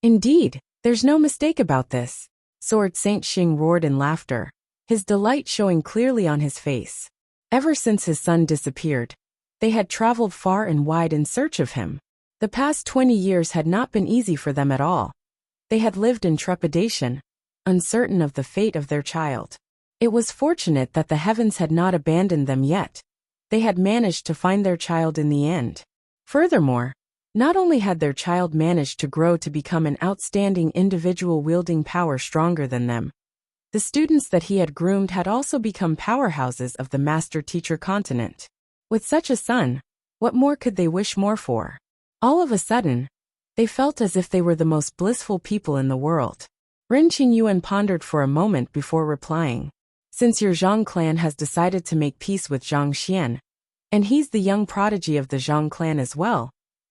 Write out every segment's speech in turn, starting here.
Indeed, there's no mistake about this. Sword Saint Xing roared in laughter, his delight showing clearly on his face. Ever since his son disappeared, they had traveled far and wide in search of him. The past 20 years had not been easy for them at all. They had lived in trepidation, uncertain of the fate of their child. It was fortunate that the heavens had not abandoned them yet. They had managed to find their child in the end. Furthermore, not only had their child managed to grow to become an outstanding individual wielding power stronger than them, the students that he had groomed had also become powerhouses of the master-teacher continent. With such a son, what more could they wish more for? All of a sudden, they felt as if they were the most blissful people in the world. Ren Qingyuan pondered for a moment before replying. Since your Zhang clan has decided to make peace with Zhang Xian, and he's the young prodigy of the Zhang clan as well,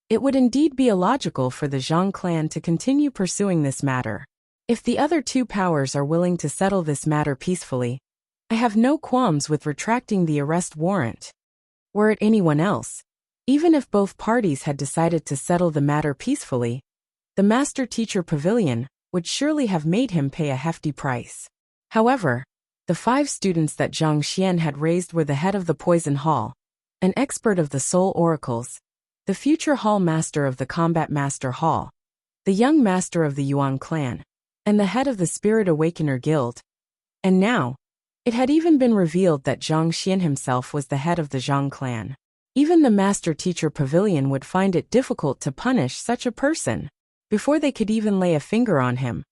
it would indeed be illogical for the Zhang clan to continue pursuing this matter. If the other two powers are willing to settle this matter peacefully, I have no qualms with retracting the arrest warrant. Were it anyone else, even if both parties had decided to settle the matter peacefully, the Master-Teacher Pavilion would surely have made him pay a hefty price. However, the 5 students that Zhang Xian had raised were the head of the Poison Hall, an expert of the Soul Oracles, the future Hall Master of the Combat Master Hall, the young Master of the Yuan clan, and the head of the Spirit Awakener Guild. And now, it had even been revealed that Zhang Xian himself was the head of the Zhang clan. Even the Master-Teacher Pavilion would find it difficult to punish such a person. Before they could even lay a finger on him,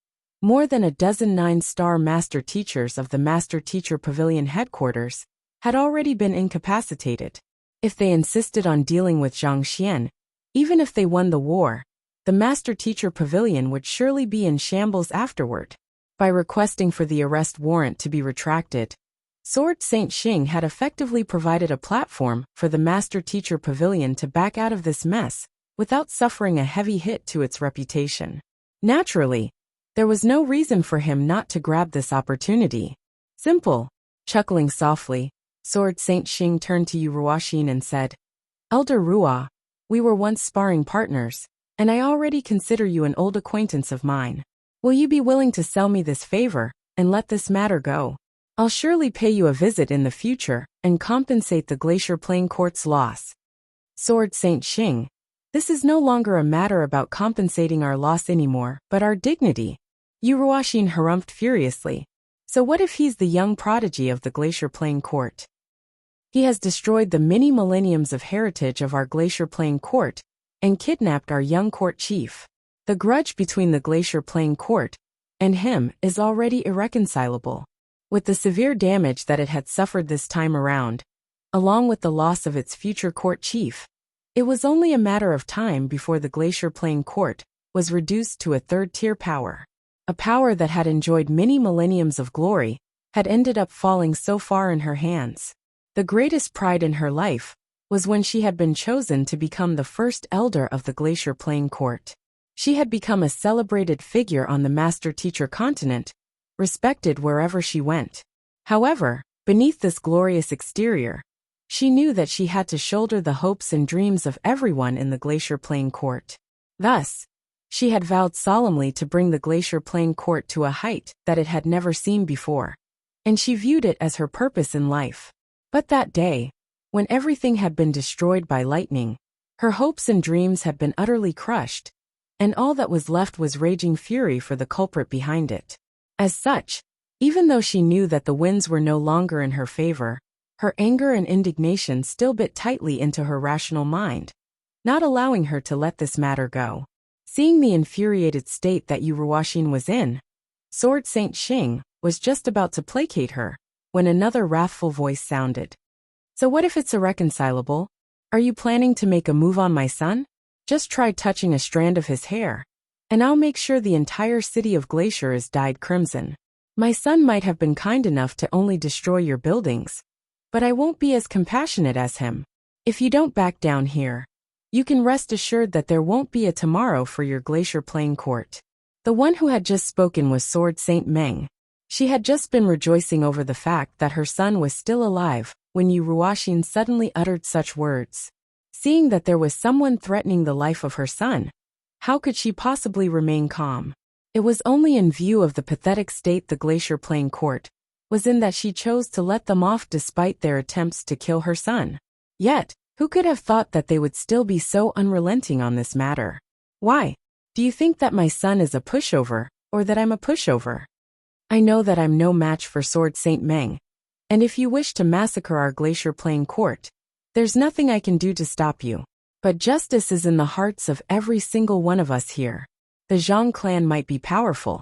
more than a dozen 9-star Master Teachers of the Master-Teacher Pavilion headquarters had already been incapacitated. If they insisted on dealing with Zhang Xian, even if they won the war, the Master-Teacher Pavilion would surely be in shambles afterward. By requesting for the arrest warrant to be retracted, Sword Saint Xing had effectively provided a platform for the Master-Teacher Pavilion to back out of this mess without suffering a heavy hit to its reputation. Naturally, there was no reason for him not to grab this opportunity. Simple. Chuckling softly, Sword Saint Xing turned to Yu Ruoxin and said, Elder Ruo, we were once sparring partners, and I already consider you an old acquaintance of mine. Will you be willing to sell me this favor and let this matter go? I'll surely pay you a visit in the future and compensate the Glacier Plain Court's loss. Sword Saint Xing, this is no longer a matter about compensating our loss anymore, but our dignity. Yu Ruoxin harumphed furiously. So what if he's the young prodigy of the Glacier Plain Court? He has destroyed the many millenniums of heritage of our Glacier Plain Court and kidnapped our young court chief. The grudge between the Glacier Plain Court and him is already irreconcilable. With the severe damage that it had suffered this time around, along with the loss of its future court chief, it was only a matter of time before the Glacier Plain Court was reduced to a third-tier power. A power that had enjoyed many millenniums of glory had ended up falling so far in her hands. The greatest pride in her life was when she had been chosen to become the first elder of the Glacier Plain Court. She had become a celebrated figure on the Master-Teacher continent, respected wherever she went. However, beneath this glorious exterior, she knew that she had to shoulder the hopes and dreams of everyone in the Glacier Plain Court. Thus, she had vowed solemnly to bring the Glacier Plain Court to a height that it had never seen before, and she viewed it as her purpose in life. But that day, when everything had been destroyed by lightning, her hopes and dreams had been utterly crushed, and all that was left was raging fury for the culprit behind it. As such, even though she knew that the winds were no longer in her favor, her anger and indignation still bit tightly into her rational mind, not allowing her to let this matter go. Seeing the infuriated state that Yu Ruoxin was in, Sword Saint Xing was just about to placate her, when another wrathful voice sounded. So what if it's irreconcilable? Are you planning to make a move on my son? Just try touching a strand of his hair, and I'll make sure the entire city of Glacier is dyed crimson. My son might have been kind enough to only destroy your buildings, but I won't be as compassionate as him. If you don't back down here, you can rest assured that there won't be a tomorrow for your Glacier Plain Court. The one who had just spoken was Sword Saint Meng. She had just been rejoicing over the fact that her son was still alive when Yu Ruoxin suddenly uttered such words. Seeing that there was someone threatening the life of her son, How could she possibly remain calm? It was only in view of the pathetic state the Glacier Plain court was in that she chose to let them off despite their attempts to kill her son. Yet, who could have thought that they would still be so unrelenting on this matter? Why? Do you think that my son is a pushover, or that I'm a pushover? I know that I'm no match for Sword Saint Meng, and if you wish to massacre our Glacier Plain court, there's nothing I can do to stop you. But justice is in the hearts of every single one of us here. The Zhang clan might be powerful,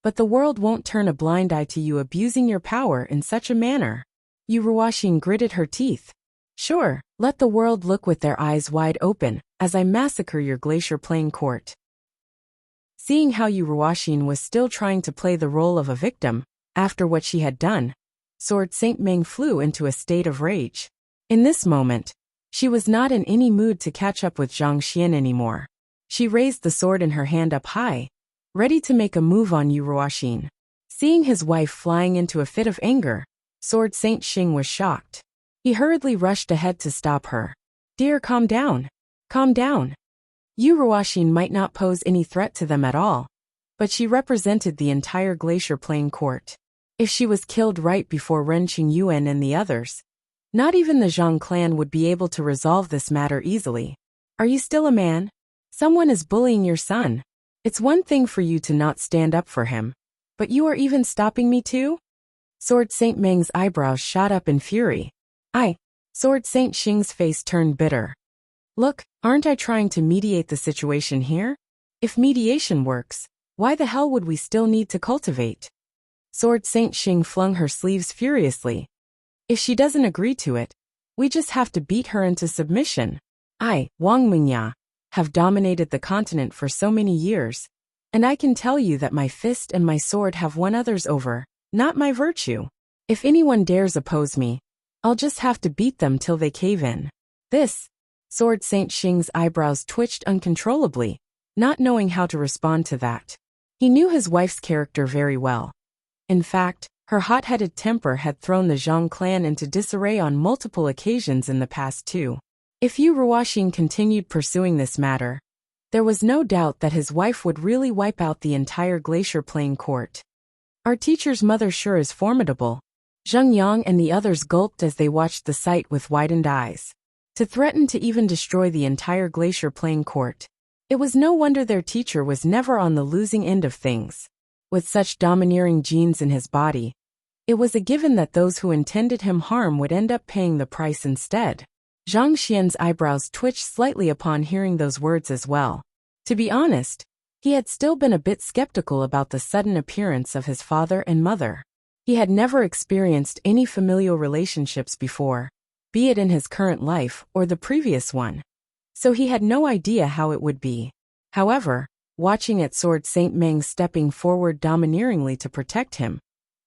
but the world won't turn a blind eye to you abusing your power in such a manner. Yu Ruoxin gritted her teeth. Sure, let the world look with their eyes wide open as I massacre your Glacier Plain court. Seeing how Yu Ruoxin was still trying to play the role of a victim after what she had done, Sword Saint Meng flew into a state of rage. In this moment, she was not in any mood to catch up with Zhang Xian anymore. She raised the sword in her hand up high, ready to make a move on Yu Ruoxin. Seeing his wife flying into a fit of anger, Sword Saint Xing was shocked. He hurriedly rushed ahead to stop her. Dear, calm down. Calm down. Yu Ruoxin might not pose any threat to them at all, but she represented the entire Glacier Plain court. If she was killed right before Ren Qingyuan and the others, not even the Zhang clan would be able to resolve this matter easily. Are you still a man? Someone is bullying your son. It's one thing for you to not stand up for him, but you are even stopping me too? Sword Saint Meng's eyebrows shot up in fury. Sword Saint Xing's face turned bitter. Look, aren't I trying to mediate the situation here? If mediation works, why the hell would we still need to cultivate? Sword Saint Xing flung her sleeves furiously. If she doesn't agree to it, we just have to beat her into submission. Wang Mingya, have dominated the continent for so many years, and I can tell you that my fist and my sword have won others over, not my virtue. If anyone dares oppose me, I'll just have to beat them till they cave in. Sword Saint Xing's eyebrows twitched uncontrollably, not knowing how to respond to that. He knew his wife's character very well. In fact, her hot-headed temper had thrown the Zhang clan into disarray on multiple occasions in the past too. If Yu Ruoxin continued pursuing this matter, there was no doubt that his wife would really wipe out the entire Glacier Plain court. Our teacher's mother sure is formidable. Zheng Yang and the others gulped as they watched the sight with widened eyes. To threaten to even destroy the entire Glacier Plain court. It was no wonder their teacher was never on the losing end of things. With such domineering genes in his body, it was a given that those who intended him harm would end up paying the price instead. Zhang Xian's eyebrows twitched slightly upon hearing those words as well. To be honest, he had still been a bit skeptical about the sudden appearance of his father and mother. He had never experienced any familial relationships before, be it in his current life or the previous one, so he had no idea how it would be. However, watching at Sword Saint Meng stepping forward domineeringly to protect him,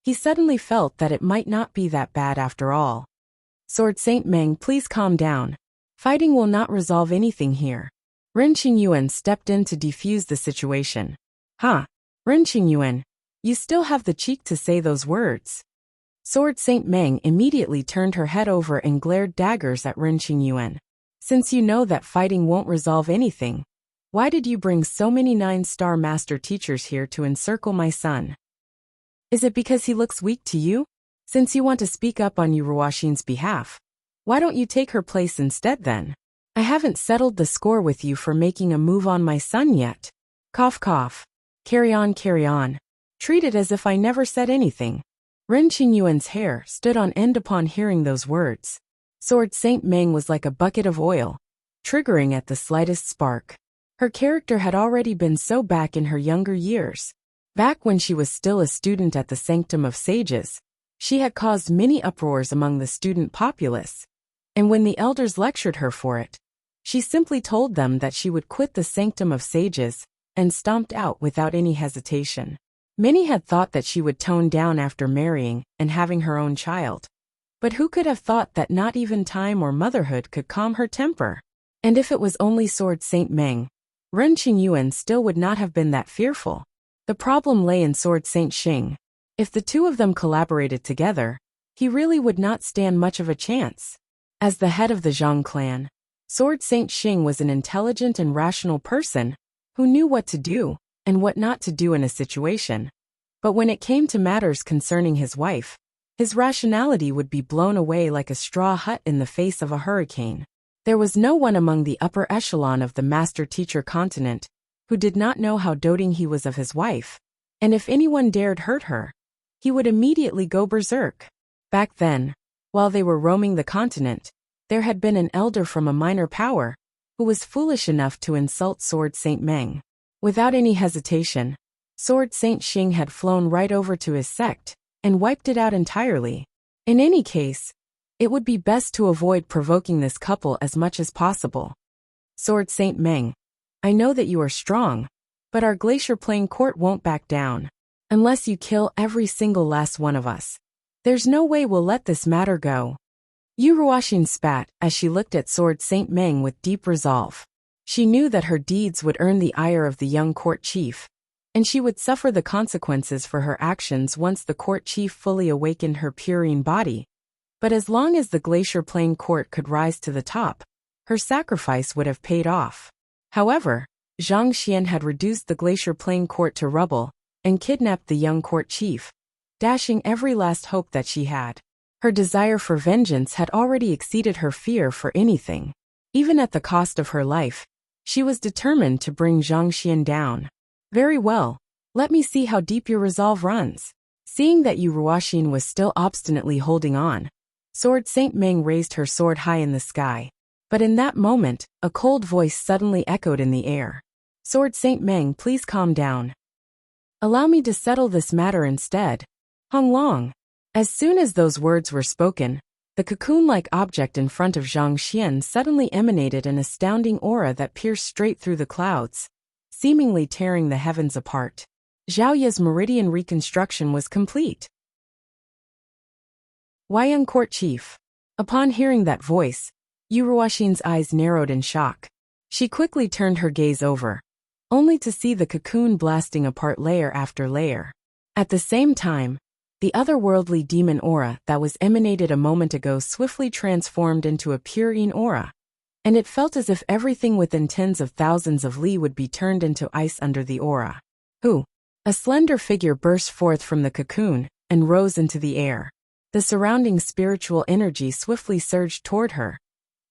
he suddenly felt that it might not be that bad after all. Sword Saint Meng, please calm down. Fighting will not resolve anything here. Ren Qingyuan stepped in to defuse the situation. Ren Qingyuan, you still have the cheek to say those words. Sword Saint Meng immediately turned her head over and glared daggers at Ren Qingyuan. Since you know that fighting won't resolve anything, why did you bring so many 9-star master teachers here to encircle my son? Is it because he looks weak to you? Since you want to speak up on Yu Ruoxin's behalf, why don't you take her place instead then? I haven't settled the score with you for making a move on my son yet. Cough cough. Carry on, carry on. Treat it as if I never said anything. Ren Qingyuan's hair stood on end upon hearing those words. Sword Saint Meng was like a bucket of oil, triggering at the slightest spark. Her character had already been so back in her younger years. Back when she was still a student at the Sanctum of Sages, she had caused many uproars among the student populace, and when the elders lectured her for it, she simply told them that she would quit the Sanctum of Sages and stomped out without any hesitation. Many had thought that she would tone down after marrying and having her own child. But who could have thought that not even time or motherhood could calm her temper? And if it was only Sword Saint Meng, Ren Qingyuan still would not have been that fearful. The problem lay in Sword Saint Xing. If the two of them collaborated together, he really would not stand much of a chance. As the head of the Zhang clan, Sword Saint Xing was an intelligent and rational person who knew what to do and what not to do in a situation. But when it came to matters concerning his wife, his rationality would be blown away like a straw hut in the face of a hurricane. There was no one among the upper echelon of the master-teacher continent who did not know how doting he was of his wife, and if anyone dared hurt her, he would immediately go berserk. Back then, while they were roaming the continent, there had been an elder from a minor power who was foolish enough to insult Sword Saint Meng. Without any hesitation, Sword Saint Xing had flown right over to his sect and wiped it out entirely. In any case, it would be best to avoid provoking this couple as much as possible. Sword Saint Meng, I know that you are strong, but our Glacier Plain court won't back down. Unless you kill every single last one of us, there's no way we'll let this matter go. Yu Ruoxin spat as she looked at Sword Saint Meng with deep resolve. She knew that her deeds would earn the ire of the young court chief, and she would suffer the consequences for her actions once the court chief fully awakened her purine body. But as long as the Glacier Plain court could rise to the top, her sacrifice would have paid off. However, Zhang Xian had reduced the Glacier Plain court to rubble and kidnapped the young court chief, dashing every last hope that she had. Her desire for vengeance had already exceeded her fear for anything. Even at the cost of her life, she was determined to bring Zhang Xian down. Very well, let me see how deep your resolve runs. Seeing that Yu Ruoxin was still obstinately holding on, Sword Saint Meng raised her sword high in the sky. But in that moment, a cold voice suddenly echoed in the air. Sword Saint Meng, please calm down. Allow me to settle this matter instead. Hong Long. As soon as those words were spoken, the cocoon-like object in front of Zhang Xian suddenly emanated an astounding aura that pierced straight through the clouds, seemingly tearing the heavens apart. Zhao Ye's meridian reconstruction was complete. Huayang Court Chief. Upon hearing that voice, Yu Ruoxin's eyes narrowed in shock. She quickly turned her gaze over, only to see the cocoon blasting apart layer after layer. At the same time, the otherworldly demon aura that was emanated a moment ago swiftly transformed into a purine aura, and it felt as if everything within tens of thousands of li would be turned into ice under the aura. Who? A slender figure burst forth from the cocoon and rose into the air. The surrounding spiritual energy swiftly surged toward her,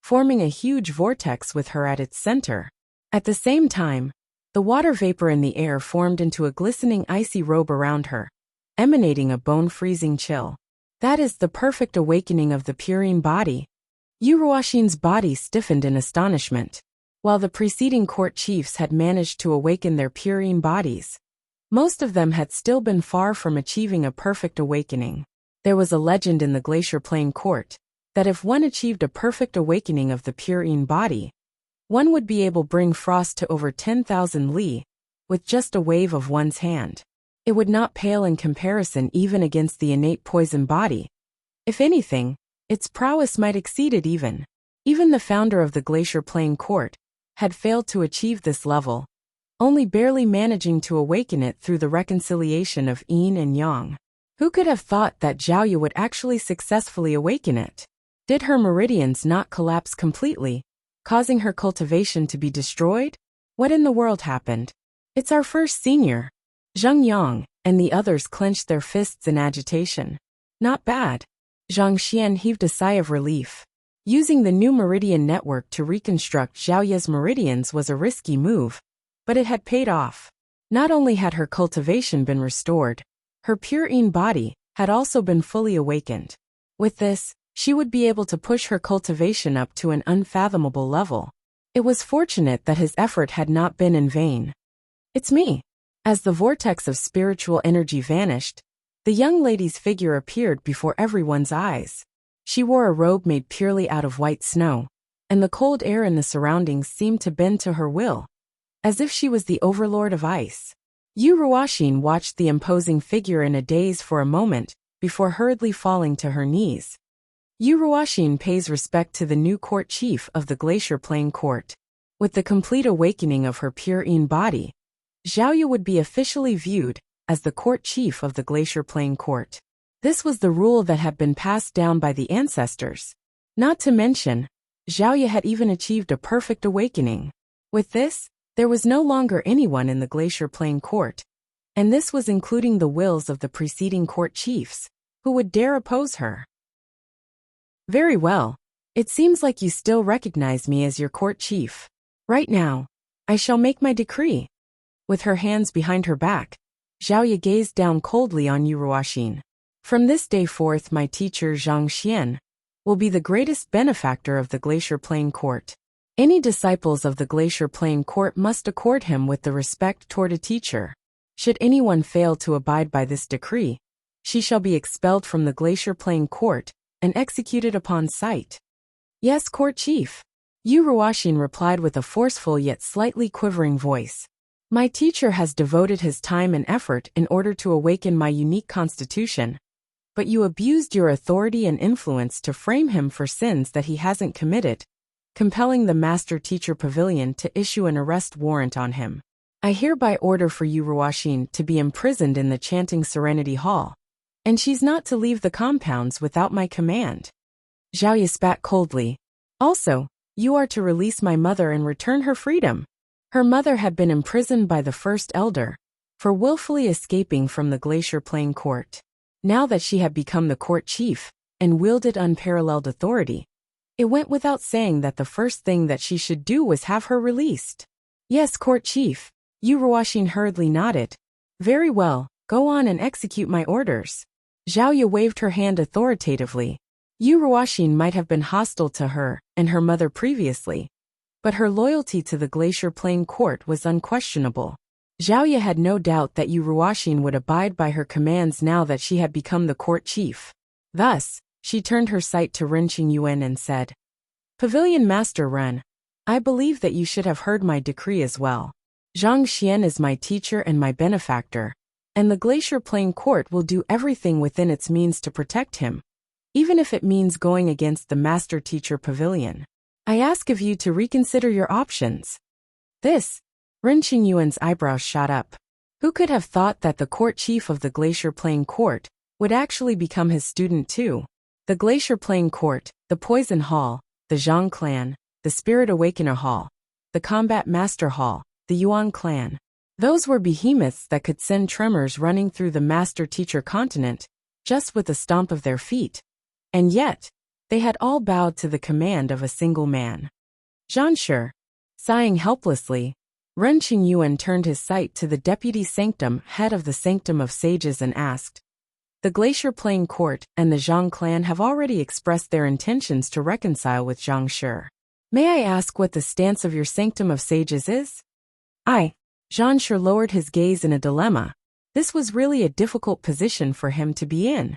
forming a huge vortex with her at its center. At the same time, the water vapor in the air formed into a glistening icy robe around her, emanating a bone-freezing chill. That is the perfect awakening of the purine body. Yu Ruoxin's body stiffened in astonishment. While the preceding court chiefs had managed to awaken their purine bodies, most of them had still been far from achieving a perfect awakening. There was a legend in the Glacier Plain court that if one achieved a perfect awakening of the purine body, one would be able to bring frost to over 10,000 li with just a wave of one's hand. It would not pale in comparison even against the innate poison body. If anything, its prowess might exceed it even. Even the founder of the Glacier Plain court had failed to achieve this level, only barely managing to awaken it through the reconciliation of yin and yang. Who could have thought that Zhao Ye would actually successfully awaken it? Did her meridians not collapse completely, causing her cultivation to be destroyed? What in the world happened? It's our first senior. Zheng Yang and the others clenched their fists in agitation. Not bad. Zhang Xian heaved a sigh of relief. Using the new meridian network to reconstruct Zhao Ye's meridians was a risky move, but it had paid off. Not only had her cultivation been restored, her purine body had also been fully awakened. With this, she would be able to push her cultivation up to an unfathomable level. It was fortunate that his effort had not been in vain. It's me. As the vortex of spiritual energy vanished, the young lady's figure appeared before everyone's eyes. She wore a robe made purely out of white snow, and the cold air in the surroundings seemed to bend to her will, as if she was the overlord of ice. Yu Ruoxin watched the imposing figure in a daze for a moment, before hurriedly falling to her knees. Yu Ruoxin pays respect to the new court chief of the Glacier Plain court. With the complete awakening of her purine body, Zhao Ye would be officially viewed as the court chief of the Glacier Plain court. This was the rule that had been passed down by the ancestors. Not to mention, Zhao Ye had even achieved a perfect awakening. With this, There was no longer anyone in the Glacier Plain court, and this was including the wills of the preceding court chiefs, who would dare oppose her. Very well. It seems like you still recognize me as your court chief. Right now, I shall make my decree. With her hands behind her back, Zhaoye gazed down coldly on Yu Ruoxin. From this day forth, my teacher Zhang Xian will be the greatest benefactor of the Glacier Plain court. Any disciples of the Glacier Plain court must accord him with the respect toward a teacher. Should anyone fail to abide by this decree, she shall be expelled from the Glacier Plain court and executed upon sight. Yes, court chief. Yu Ruoxin replied with a forceful yet slightly quivering voice. My teacher has devoted his time and effort in order to awaken my unique constitution, but you abused your authority and influence to frame him for sins that he hasn't committed, compelling the Master-Teacher Pavilion to issue an arrest warrant on him. I hereby order for Yu Ruoxin to be imprisoned in the Chanting Serenity Hall, and she's not to leave the compounds without my command. Zhaoye spat coldly. Also, you are to release my mother and return her freedom. Her mother had been imprisoned by the first elder for willfully escaping from the Glacier Plain court. Now that she had become the court chief and wielded unparalleled authority, it went without saying that the first thing that she should do was have her released. Yes, court chief. Yu Ruoxin hurriedly nodded. Very well, go on and execute my orders. Zhaoye waved her hand authoritatively. Yu Ruoxin might have been hostile to her and her mother previously, but her loyalty to the Glacier Plain court was unquestionable. Zhaoye had no doubt that Yu Ruoxin would abide by her commands now that she had become the court chief. Thus, she turned her sight to Ren Qingyuan and said, Pavilion Master Ren, I believe that you should have heard my decree as well. Zhang Xian is my teacher and my benefactor, and the Glacier Plain court will do everything within its means to protect him, even if it means going against the Master-Teacher Pavilion. I ask of you to reconsider your options. This, Ren Qingyuan's eyebrows shot up. Who could have thought that the court chief of the Glacier Plain court would actually become his student too? The Glacier Plain court, the Poison Hall, the Zhang clan, the Spirit Awakener Hall, the Combat Master Hall, the Yuan clan. Those were behemoths that could send tremors running through the Master-Teacher continent just with a stomp of their feet. And yet, they had all bowed to the command of a single man. Zhanshi. Sighing helplessly, Ren Qingyuan turned his sight to the deputy sanctum head of the Sanctum of Sages and asked, The Glacier Plain court and the Zhang clan have already expressed their intentions to reconcile with Zhanshi. May I ask what the stance of your Sanctum of Sages is? Zhanshi lowered his gaze in a dilemma. This was really a difficult position for him to be in.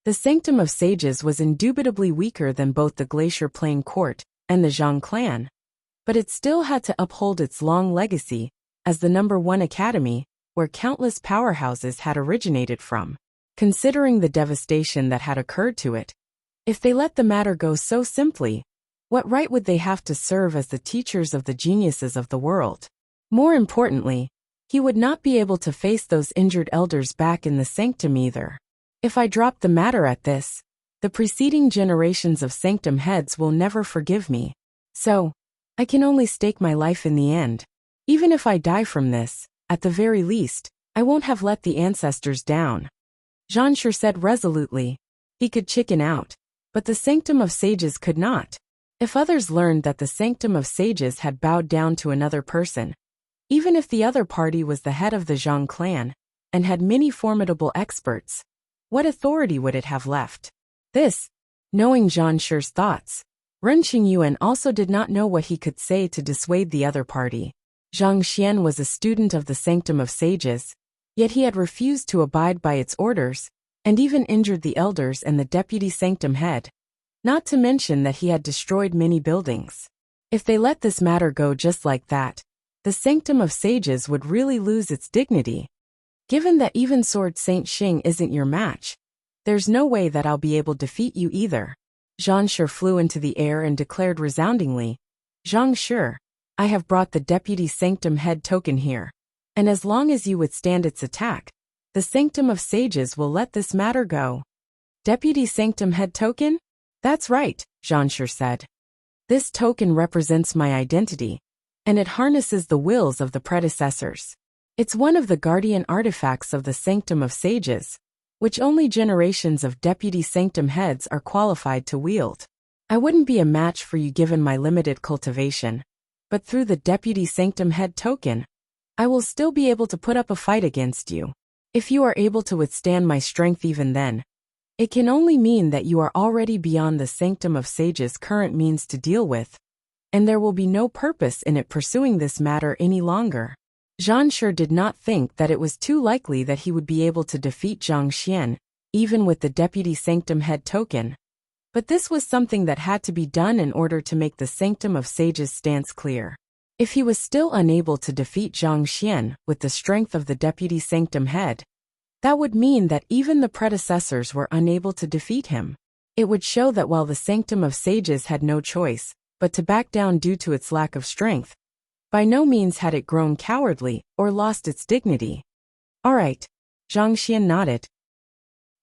The Sanctum of Sages was indubitably weaker than both the Glacier Plain court and the Zhang clan, but it still had to uphold its long legacy as the #1 academy where countless powerhouses had originated from. Considering the devastation that had occurred to it, if they let the matter go so simply, what right would they have to serve as the teachers of the geniuses of the world? More importantly, he would not be able to face those injured elders back in the sanctum either. If I drop the matter at this, the preceding generations of sanctum heads will never forgive me. So, I can only stake my life in the end. Even if I die from this, at the very least, I won't have let the ancestors down. Zhanshi said resolutely. He could chicken out, but the Sanctum of Sages could not. If others learned that the Sanctum of Sages had bowed down to another person, even if the other party was the head of the Zhang clan and had many formidable experts, what authority would it have left? This, knowing Zhanshi's thoughts, Ren Qingyuan also did not know what he could say to dissuade the other party. Zhang Xian was a student of the Sanctum of Sages, yet he had refused to abide by its orders, and even injured the elders and the deputy sanctum head, not to mention that he had destroyed many buildings. If they let this matter go just like that, the Sanctum of Sages would really lose its dignity. Given that even Sword Saint Xing isn't your match, there's no way that I'll be able to defeat you either. Zhanshi flew into the air and declared resoundingly, Zhangshi, I have brought the deputy sanctum head token here, and as long as you withstand its attack, the Sanctum of Sages will let this matter go. Deputy sanctum head token? That's right, Zhanshi said. This token represents my identity. and it harnesses the wills of the predecessors. It's one of the guardian artifacts of the Sanctum of Sages, which only generations of Deputy Sanctum heads are qualified to wield. I wouldn't be a match for you given my limited cultivation, but through the Deputy Sanctum head token, I will still be able to put up a fight against you. If you are able to withstand my strength even then, it can only mean that you are already beyond the Sanctum of Sages' current means to deal with, and there will be no purpose in it pursuing this matter any longer. Zhang Shi did not think that it was too likely that he would be able to defeat Zhang Xian, even with the Deputy Sanctum head token. But this was something that had to be done in order to make the Sanctum of Sages stance clear. If he was still unable to defeat Zhang Xian with the strength of the Deputy Sanctum head, that would mean that even the predecessors were unable to defeat him. It would show that while the Sanctum of Sages had no choice but to back down due to its lack of strength, by no means had it grown cowardly or lost its dignity. All right, Zhang Xian nodded.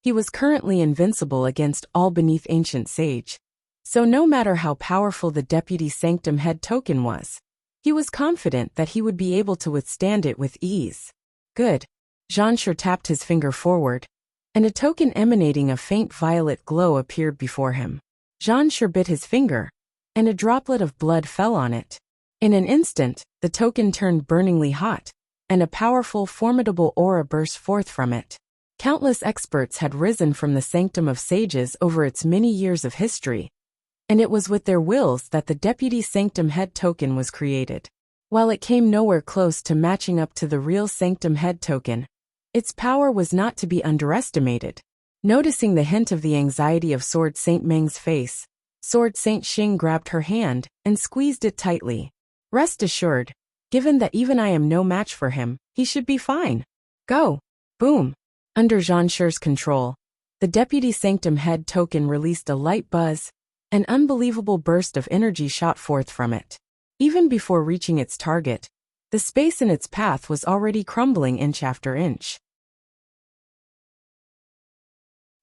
He was currently invincible against all beneath Ancient Sage, so no matter how powerful the Deputy Sanctum head token was, he was confident that he would be able to withstand it with ease. Good. Zhang Shi tapped his finger forward, and a token emanating a faint violet glow appeared before him. Zhang Shi bit his finger, and a droplet of blood fell on it. In an instant, the token turned burningly hot, and a powerful, formidable aura burst forth from it. Countless experts had risen from the Sanctum of Sages over its many years of history, and it was with their wills that the Deputy Sanctum head token was created. While it came nowhere close to matching up to the real Sanctum head token, its power was not to be underestimated. Noticing the hint of the anxiety of Sword Saint Meng's face, Sword Saint Xing grabbed her hand and squeezed it tightly. Rest assured, given that even I am no match for him, he should be fine. Go! Boom! Under Zhang Shi's control, the Deputy Sanctum head token released a light buzz. An unbelievable burst of energy shot forth from it. Even before reaching its target, the space in its path was already crumbling inch after inch.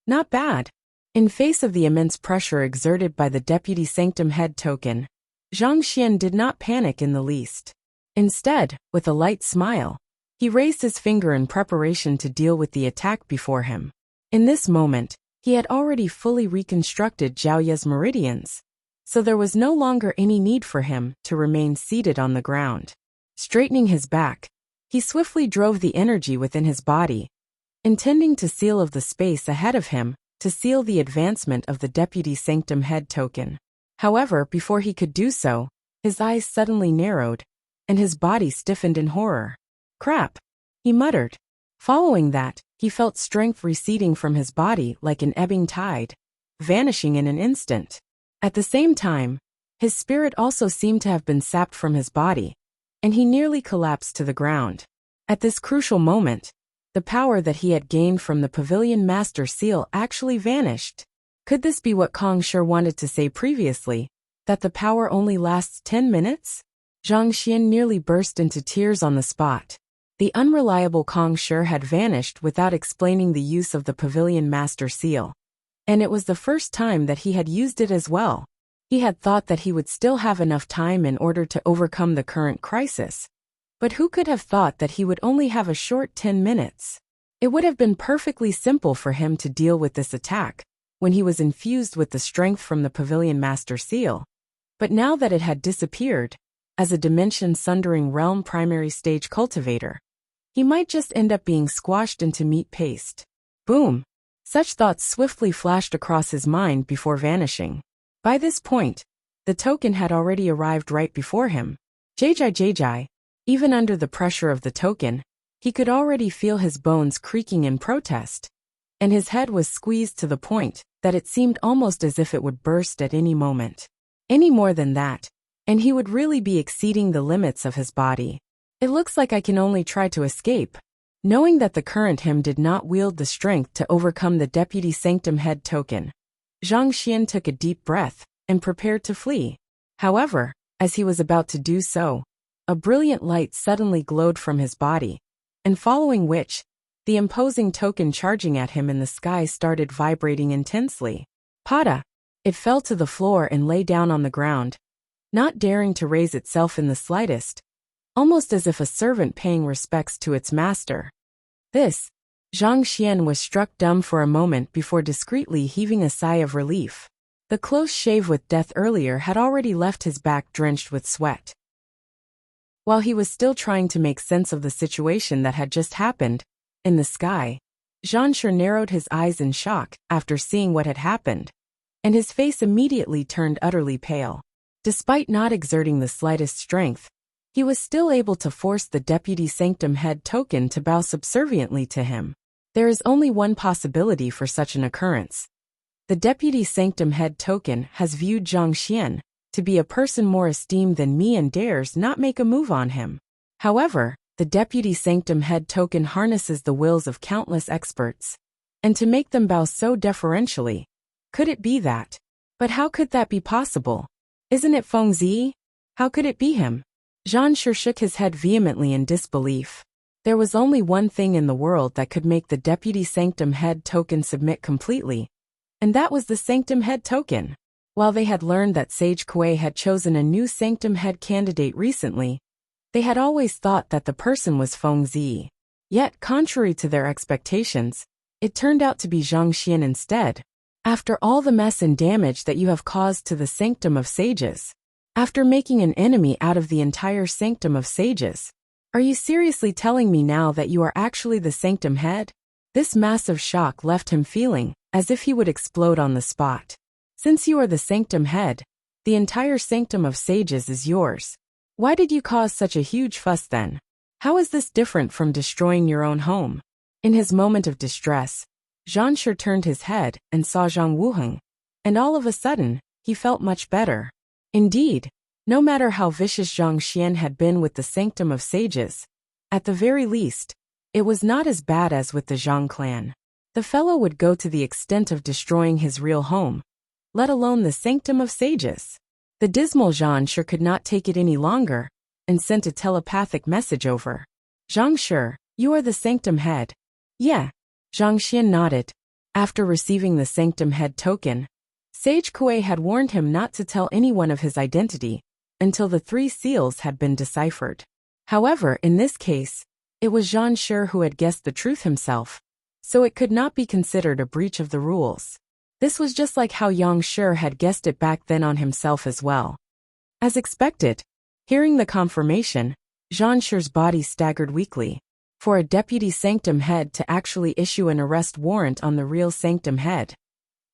Not bad. In face of the immense pressure exerted by the Deputy Sanctum head token, Zhang Xian did not panic in the least. Instead, with a light smile, he raised his finger in preparation to deal with the attack before him. In this moment, he had already fully reconstructed Zhao Ye's meridians, so there was no longer any need for him to remain seated on the ground. Straightening his back, he swiftly drove the energy within his body, intending to seal of the space ahead of him to seal the advancement of the Deputy Sanctum head token. However, before he could do so, his eyes suddenly narrowed, and his body stiffened in horror. Crap! He muttered. Following that, he felt strength receding from his body like an ebbing tide, vanishing in an instant. At the same time, his spirit also seemed to have been sapped from his body, and he nearly collapsed to the ground. At this crucial moment, the power that he had gained from the Pavilion Master Seal actually vanished. Could this be what Kong Shi wanted to say previously, that the power only lasts 10 minutes? Zhang Xian nearly burst into tears on the spot. The unreliable Kong Shi had vanished without explaining the use of the Pavilion Master Seal, and it was the first time that he had used it as well. He had thought that he would still have enough time in order to overcome the current crisis, but who could have thought that he would only have a short 10 minutes? It would have been perfectly simple for him to deal with this attack when he was infused with the strength from the Pavilion Master Seal, but now that it had disappeared, as a dimension-sundering realm primary stage cultivator, he might just end up being squashed into meat paste. Boom! Such thoughts swiftly flashed across his mind before vanishing. By this point, the token had already arrived right before him. Jai. Even under the pressure of the token, he could already feel his bones creaking in protest, and his head was squeezed to the point that it seemed almost as if it would burst at any moment. Any more than that, and he would really be exceeding the limits of his body. It looks like I can only try to escape. Knowing that the current him did not wield the strength to overcome the Deputy Sanctum head token, Zhang Xian took a deep breath and prepared to flee. However, as he was about to do so, a brilliant light suddenly glowed from his body, and following which, the imposing token charging at him in the sky started vibrating intensely. Pada! It fell to the floor and lay down on the ground, not daring to raise itself in the slightest, almost as if a servant paying respects to its master. This, Zhang Xian was struck dumb for a moment before discreetly heaving a sigh of relief. The close shave with death earlier had already left his back drenched with sweat. While he was still trying to make sense of the situation that had just happened, in the sky, Zhang Shi narrowed his eyes in shock after seeing what had happened, and his face immediately turned utterly pale. Despite not exerting the slightest strength, he was still able to force the Deputy Sanctum Head token to bow subserviently to him. There is only one possibility for such an occurrence. The Deputy Sanctum Head token has viewed Zhang Xian to be a person more esteemed than me and dares not make a move on him. However, the Deputy Sanctum Head token harnesses the wills of countless experts, and to make them bow so deferentially, could it be that? But how could that be possible? Isn't it Feng Zi? How could it be him? Zhang Shi shook his head vehemently in disbelief. There was only one thing in the world that could make the Deputy Sanctum Head token submit completely, and that was the Sanctum Head token. While they had learned that Sage Kuei had chosen a new Sanctum Head candidate recently, they had always thought that the person was Feng Zi. Yet, contrary to their expectations, it turned out to be Zhang Xian instead. After all the mess and damage that you have caused to the Sanctum of Sages, after making an enemy out of the entire Sanctum of Sages, are you seriously telling me now that you are actually the Sanctum Head? This massive shock left him feeling as if he would explode on the spot. Since you are the Sanctum Head, the entire Sanctum of Sages is yours. Why did you cause such a huge fuss then? How is this different from destroying your own home? In his moment of distress, Zhang Shi turned his head and saw Zhang Wuheng, and all of a sudden, he felt much better. Indeed, no matter how vicious Zhang Xian had been with the Sanctum of Sages, at the very least, it was not as bad as with the Zhang clan. The fellow would go to the extent of destroying his real home, let alone the Sanctum of Sages. The dismal Zhang Shi could not take it any longer, and sent a telepathic message over. Zhang Shi, you are the Sanctum Head. Yeah. Zhang Xian nodded. After receiving the Sanctum Head token, Sage Kuei had warned him not to tell anyone of his identity until the 3 seals had been deciphered. However, in this case, it was Zhang Shi who had guessed the truth himself, so it could not be considered a breach of the rules. This was just like how Yang Shi had guessed it back then on himself as well. As expected, hearing the confirmation, Zhang Shi's body staggered weakly. For a Deputy Sanctum Head to actually issue an arrest warrant on the real Sanctum Head,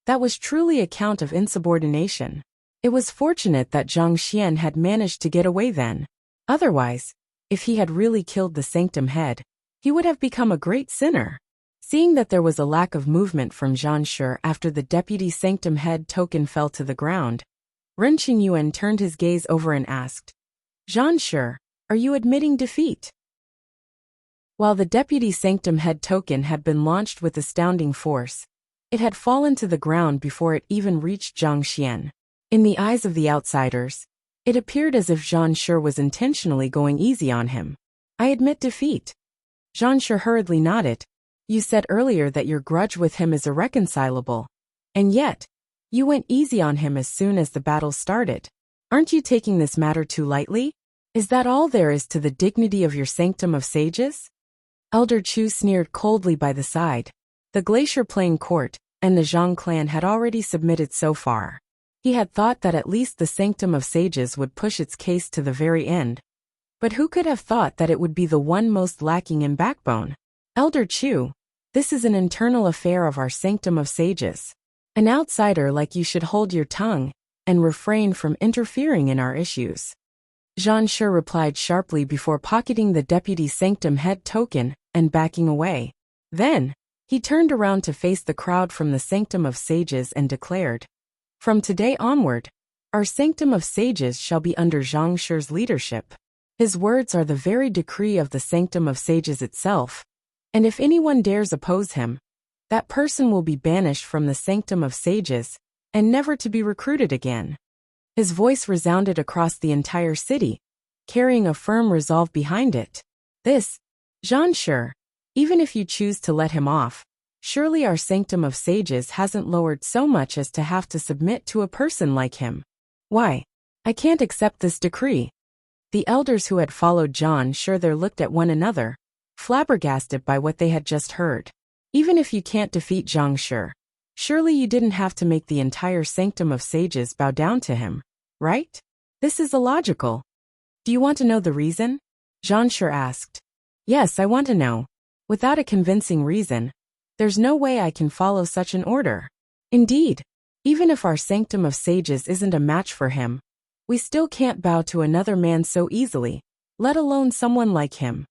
that was truly a count of insubordination. It was fortunate that Zhang Xian had managed to get away then. Otherwise, if he had really killed the Sanctum Head, he would have become a great sinner. Seeing that there was a lack of movement from Zhang Shi after the Deputy Sanctum Head token fell to the ground, Ren Qingyuan turned his gaze over and asked, Zhang Shi, are you admitting defeat? While the Deputy Sanctum Head token had been launched with astounding force, it had fallen to the ground before it even reached Zhang Xian. In the eyes of the outsiders, it appeared as if Zhang Shi was intentionally going easy on him. I admit defeat. Zhang Shi hurriedly nodded. You said earlier that your grudge with him is irreconcilable, and yet, you went easy on him as soon as the battle started. Aren't you taking this matter too lightly? Is that all there is to the dignity of your Sanctum of Sages? Elder Chu sneered coldly by the side. The Glacier Plain Court and the Zhang clan had already submitted so far. He had thought that at least the Sanctum of Sages would push its case to the very end. But who could have thought that it would be the one most lacking in backbone? Elder Chu, this is an internal affair of our Sanctum of Sages. An outsider like you should hold your tongue and refrain from interfering in our issues. Zhang Shi replied sharply before pocketing the Deputy Sanctum Head token and backing away. Then, he turned around to face the crowd from the Sanctum of Sages and declared, From today onward, our Sanctum of Sages shall be under Zhang Shi's leadership. His words are the very decree of the Sanctum of Sages itself, and if anyone dares oppose him, that person will be banished from the Sanctum of Sages and never to be recruited again. His voice resounded across the entire city, carrying a firm resolve behind it. This, Zhang Shi, even if you choose to let him off, surely our Sanctum of Sages hasn't lowered so much as to have to submit to a person like him. Why? I can't accept this decree. The elders who had followed Zhang Shi there looked at one another, flabbergasted by what they had just heard. Even if you can't defeat Zhang Shi, surely you didn't have to make the entire sanctum of sages bow down to him, right? This is illogical. Do you want to know the reason? Zhang Shi asked. Yes, I want to know. Without a convincing reason, there's no way I can follow such an order. Indeed, even if our sanctum of sages isn't a match for him, we still can't bow to another man so easily, let alone someone like him.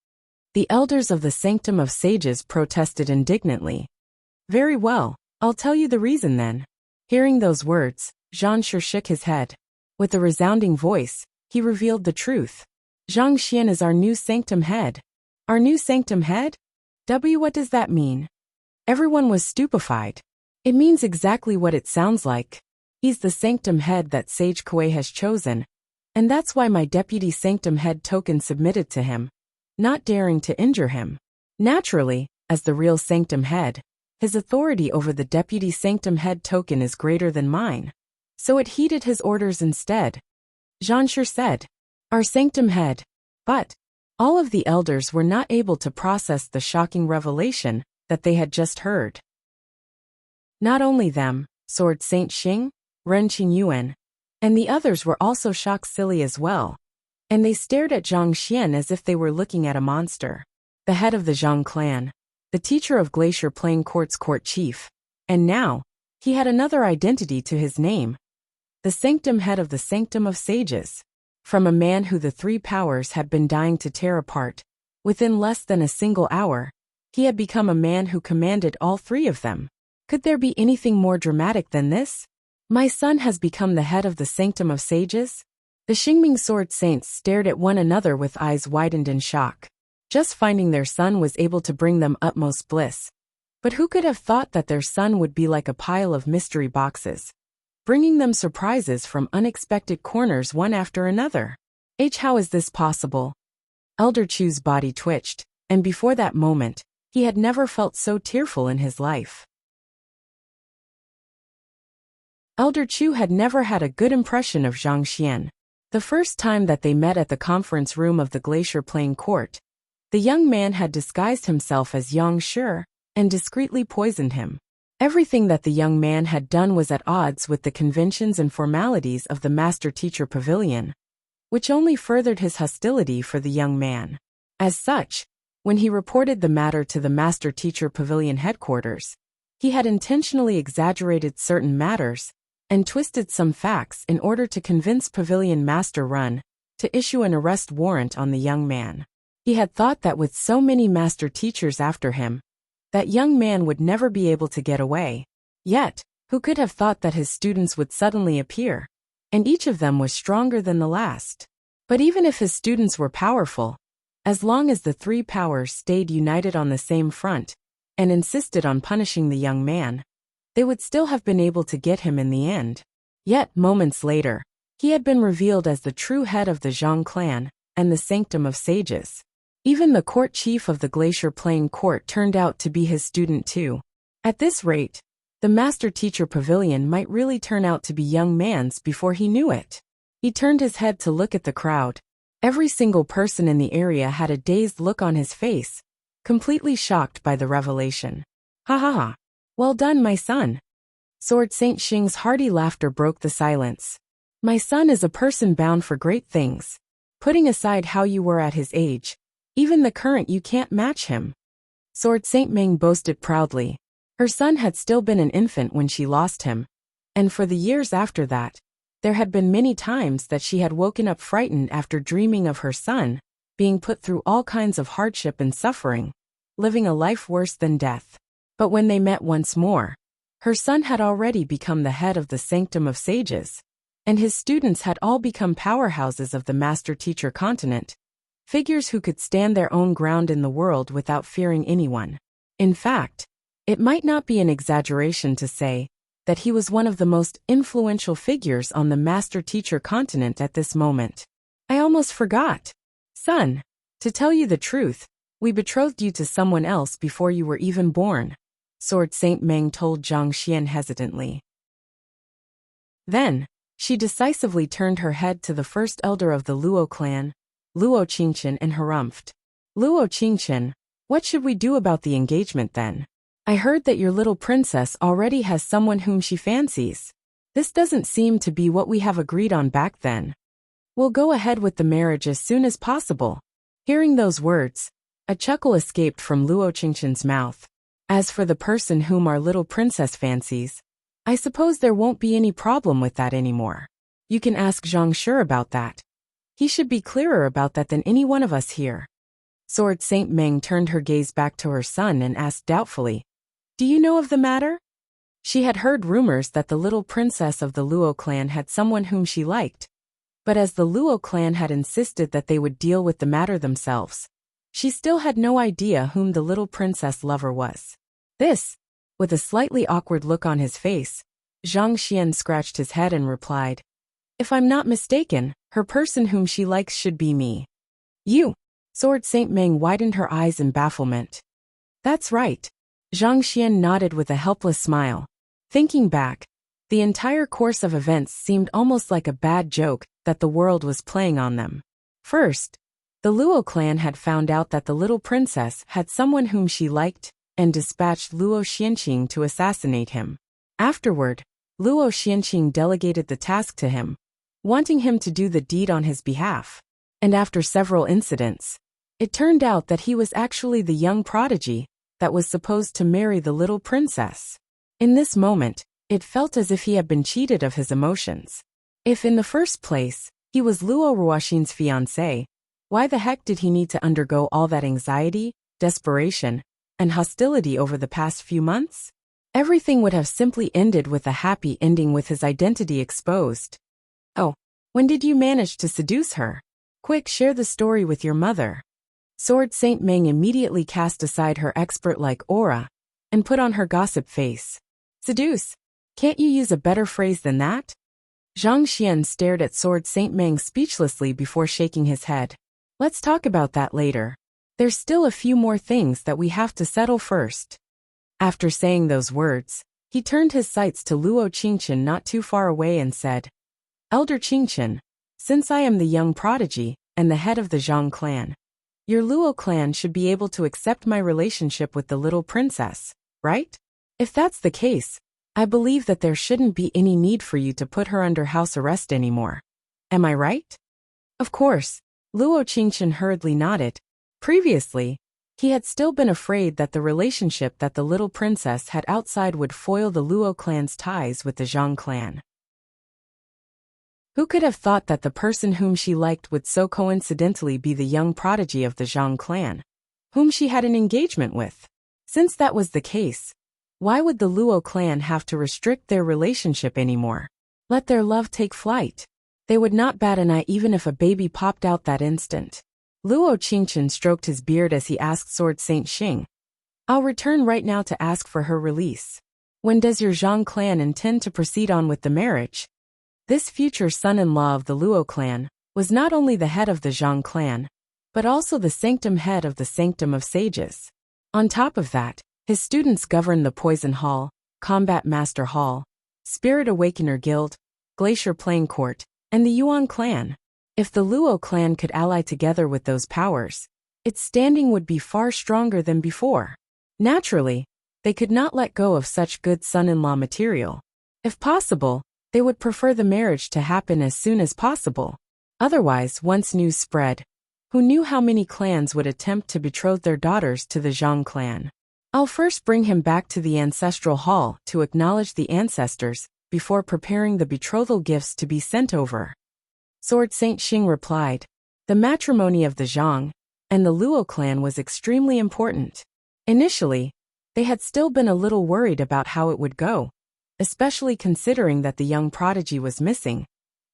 The elders of the sanctum of sages protested indignantly. Very well, I'll tell you the reason then. Hearing those words, Zhang Shi shook his head. With a resounding voice, he revealed the truth. Zhang Xian is our new sanctum head. Our new sanctum head? What does that mean? Everyone was stupefied. It means exactly what it sounds like. He's the sanctum head that Sage Kuei has chosen, and that's why my deputy sanctum head token submitted to him, not daring to injure him. Naturally, as the real sanctum head, his authority over the deputy sanctum head token is greater than mine. So it heeded his orders instead. Zhang Shi said, our sanctum head. But all of the elders were not able to process the shocking revelation that they had just heard. Not only them, Sword Saint Xing, Ren Qingyuan, and the others were also shocked silly as well, and they stared at Zhang Xian as if they were looking at a monster. The head of the Zhang clan, the teacher of Glacier Plain Court's court chief, and now, he had another identity to his name. The sanctum head of the sanctum of sages. From a man who the three powers had been dying to tear apart, within less than a single hour, he had become a man who commanded all three of them. Could there be anything more dramatic than this? My son has become the head of the sanctum of sages? The Xingming sword saints stared at one another with eyes widened in shock. Just finding their son was able to bring them utmost bliss. But who could have thought that their son would be like a pile of mystery boxes, bringing them surprises from unexpected corners one after another? How is this possible? Elder Chu's body twitched, and before that moment, he had never felt so tearful in his life. Elder Chu had never had a good impression of Zhang Xian. The first time that they met at the conference room of the Glacier Plain Court, the young man had disguised himself as Yang Shi and discreetly poisoned him. Everything that the young man had done was at odds with the conventions and formalities of the Master-Teacher Pavilion, which only furthered his hostility for the young man. As such, when he reported the matter to the Master-Teacher Pavilion headquarters, he had intentionally exaggerated certain matters and twisted some facts in order to convince Pavilion Master Run to issue an arrest warrant on the young man. He had thought that with so many master teachers after him, that young man would never be able to get away. Yet, who could have thought that his students would suddenly appear, and each of them was stronger than the last? But even if his students were powerful, as long as the three powers stayed united on the same front and insisted on punishing the young man, they would still have been able to get him in the end. Yet, moments later, he had been revealed as the true head of the Zhang clan and the sanctum of sages. Even the court chief of the Glacier Plain Court turned out to be his student too. At this rate, the Master-Teacher Pavilion might really turn out to be young man's before he knew it. He turned his head to look at the crowd. Every single person in the area had a dazed look on his face, completely shocked by the revelation. Ha ha ha. Well done, my son. Sword Saint Xing's hearty laughter broke the silence. My son is a person bound for great things. Putting aside how you were at his age, even the current you can't match him. Sword Saint Ming boasted proudly. Her son had still been an infant when she lost him, and for the years after that, there had been many times that she had woken up frightened after dreaming of her son being put through all kinds of hardship and suffering, living a life worse than death. But when they met once more, her son had already become the head of the sanctum of sages, and his students had all become powerhouses of the master-teacher continent, figures who could stand their own ground in the world without fearing anyone. In fact, it might not be an exaggeration to say that he was one of the most influential figures on the master-teacher continent at this moment. I almost forgot. Son, to tell you the truth, we betrothed you to someone else before you were even born, Sword Saint Meng told Zhang Xian hesitantly. Then, She decisively turned her head to the first elder of the Luo clan, Luo Qingqian, and harumphed. Luo Qingqian, what should we do about the engagement then? I heard that your little princess already has someone whom she fancies. This doesn't seem to be what we have agreed on back then. We'll go ahead with the marriage as soon as possible. Hearing those words, a chuckle escaped from Luo Qingqian's mouth. As for the person whom our little princess fancies, I suppose there won't be any problem with that anymore. You can ask Zhang Shi about that. He should be clearer about that than any one of us here. Sword Saint Meng turned her gaze back to her son and asked doubtfully, do you know of the matter? She had heard rumors that the little princess of the Luo clan had someone whom she liked. But as the Luo clan had insisted that they would deal with the matter themselves, she still had no idea whom the little princess lover was. This, with a slightly awkward look on his face, Zhang Xian scratched his head and replied, if I'm not mistaken, her person whom she likes should be me. You? Sword Saint Meng widened her eyes in bafflement. That's right. Zhang Xian nodded with a helpless smile. Thinking back, the entire course of events seemed almost like a bad joke that the world was playing on them. First, the Luo clan had found out that the little princess had someone whom she liked and dispatched Luo Xianqing to assassinate him. Afterward, Luo Xianqing delegated the task to him, wanting him to do the deed on his behalf. And after several incidents, it turned out that he was actually the young prodigy that was supposed to marry the little princess. In this moment, it felt as if he had been cheated of his emotions. If in the first place, he was Luo Ruoxin's fiancé, why the heck did he need to undergo all that anxiety, desperation, and hostility over the past few months? Everything would have simply ended with a happy ending with his identity exposed. Oh, when did you manage to seduce her? Quick, share the story with your mother. Sword Saint Meng immediately cast aside her expert-like aura and put on her gossip face. Seduce? Can't you use a better phrase than that? Zhang Xian stared at Sword Saint Meng speechlessly before shaking his head. Let's talk about that later. There's still a few more things that we have to settle first. After saying those words, he turned his sights to Luo Qingqian not too far away and said, Elder Qingqian, since I am the young prodigy and the head of the Zhang clan, your Luo clan should be able to accept my relationship with the little princess, right? If that's the case, I believe that there shouldn't be any need for you to put her under house arrest anymore. Am I right? Of course, Luo Qingqian hurriedly nodded. Previously, he had still been afraid that the relationship that the little princess had outside would foil the Luo clan's ties with the Zhang clan. Who could have thought that the person whom she liked would so coincidentally be the young prodigy of the Zhang clan, whom she had an engagement with? Since that was the case, why would the Luo clan have to restrict their relationship anymore? Let their love take flight. They would not bat an eye even if a baby popped out that instant. Luo Qingqian stroked his beard as he asked Sword Saint Xing, I'll return right now to ask for her release. When does your Zhang clan intend to proceed on with the marriage? This future son-in-law of the Luo clan was not only the head of the Zhang clan, but also the sanctum head of the Sanctum of Sages. On top of that, his students governed the Poison Hall, Combat Master Hall, Spirit Awakener Guild, Glacier Playing Court, and the Yuan clan. If the Luo clan could ally together with those powers, its standing would be far stronger than before. Naturally, they could not let go of such good son-in-law material. If possible, they would prefer the marriage to happen as soon as possible. Otherwise, once news spread, who knew how many clans would attempt to betroth their daughters to the Zhang clan? I'll first bring him back to the ancestral hall to acknowledge the ancestors before preparing the betrothal gifts to be sent over. Sword Saint Xing replied, the matrimony of the Zhang and the Luo clan was extremely important. Initially, they had still been a little worried about how it would go, especially considering that the young prodigy was missing,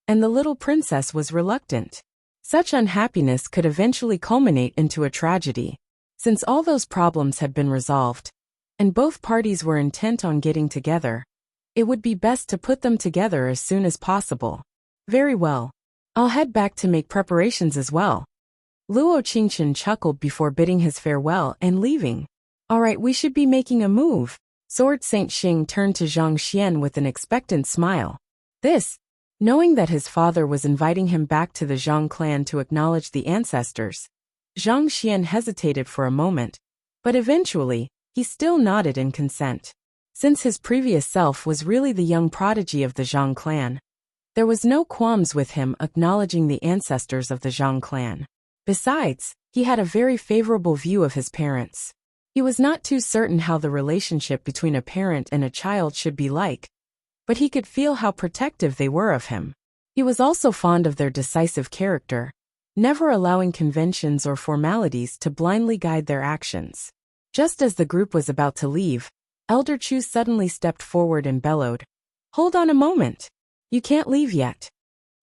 and the little princess was reluctant. Such unhappiness could eventually culminate into a tragedy. Since all those problems had been resolved, and both parties were intent on getting together, it would be best to put them together as soon as possible. Very well. I'll head back to make preparations as well. Luo Qingqian chuckled before bidding his farewell and leaving. All right, we should be making a move. Sword Saint Xing turned to Zhang Xian with an expectant smile. This, Knowing that his father was inviting him back to the Zhang clan to acknowledge the ancestors, Zhang Xian hesitated for a moment, but eventually, he still nodded in consent. Since his previous self was really the young prodigy of the Zhang clan, there was no qualms with him acknowledging the ancestors of the Zhang clan. Besides, he had a very favorable view of his parents. He was not too certain how the relationship between a parent and a child should be like, but he could feel how protective they were of him. He was also fond of their decisive character, never allowing conventions or formalities to blindly guide their actions. Just as the group was about to leave, Elder Chu suddenly stepped forward and bellowed, "Hold on a moment! You can't leave yet."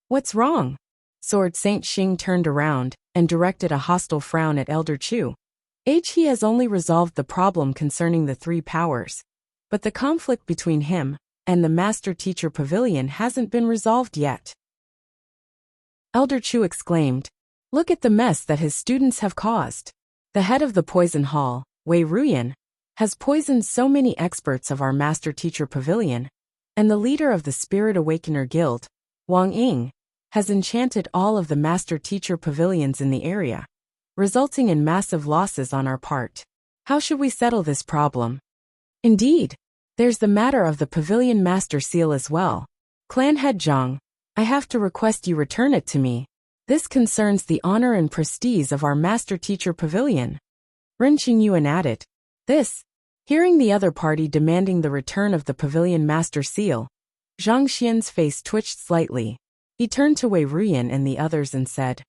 "What's wrong?" Sword Saint Xing turned around and directed a hostile frown at Elder Chu. He has only resolved the problem concerning the three powers, but the conflict between him and the Master-Teacher Pavilion hasn't been resolved yet. Elder Chu exclaimed, "Look at the mess that his students have caused. The head of the Poison Hall, Wei Ruyan, has poisoned so many experts of our Master-Teacher Pavilion, and the leader of the Spirit Awakener Guild, Wang Ying, has enchanted all of the Master-Teacher Pavilions in the area, resulting in massive losses on our part. How should we settle this problem? Indeed, there's the matter of the Pavilion Master Seal as well. Clan Head Zhang, I have to request you return it to me. This concerns the honor and prestige of our Master-Teacher Pavilion." Ren Qingyuan added, "This." Hearing the other party demanding the return of the Pavilion Master Seal, Zhang Xian's face twitched slightly. He turned to Wei Ruyan and the others and said,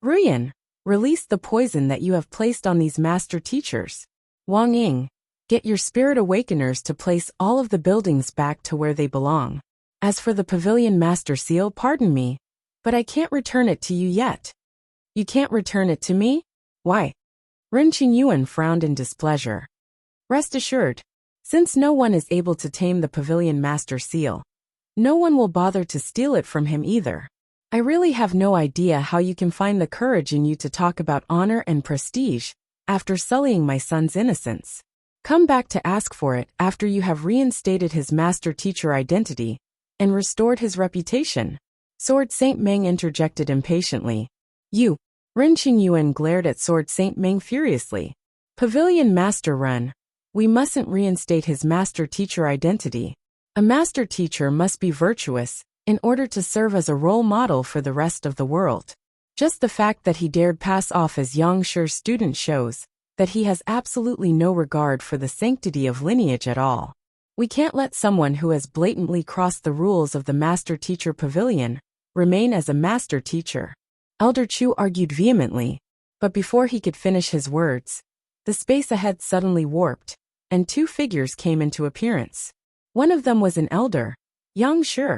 "Ruyan, release the poison that you have placed on these master teachers. Wang Ying, get your Spirit Awakeners to place all of the buildings back to where they belong. As for the Pavilion Master Seal, pardon me, but I can't return it to you yet." "You can't return it to me? Why?" Ren Qingyuan frowned in displeasure. "Rest assured, since no one is able to tame the Pavilion Master Seal, no one will bother to steal it from him either. I really have no idea how you can find the courage in you to talk about honor and prestige after sullying my son's innocence. Come back to ask for it after you have reinstated his master-teacher identity and restored his reputation." Sword Saint Meng interjected impatiently. "You!" Ren Qingyuan glared at Sword Saint Meng furiously. "Pavilion Master Ren, we mustn't reinstate his master-teacher identity. A master-teacher must be virtuous in order to serve as a role model for the rest of the world. Just the fact that he dared pass off as Yang Shi's student shows that he has absolutely no regard for the sanctity of lineage at all. We can't let someone who has blatantly crossed the rules of the Master-Teacher Pavilion remain as a master-teacher." Elder Chu argued vehemently, but before he could finish his words, the space ahead suddenly warped, and two figures came into appearance. One of them was an elder, Yang Shi.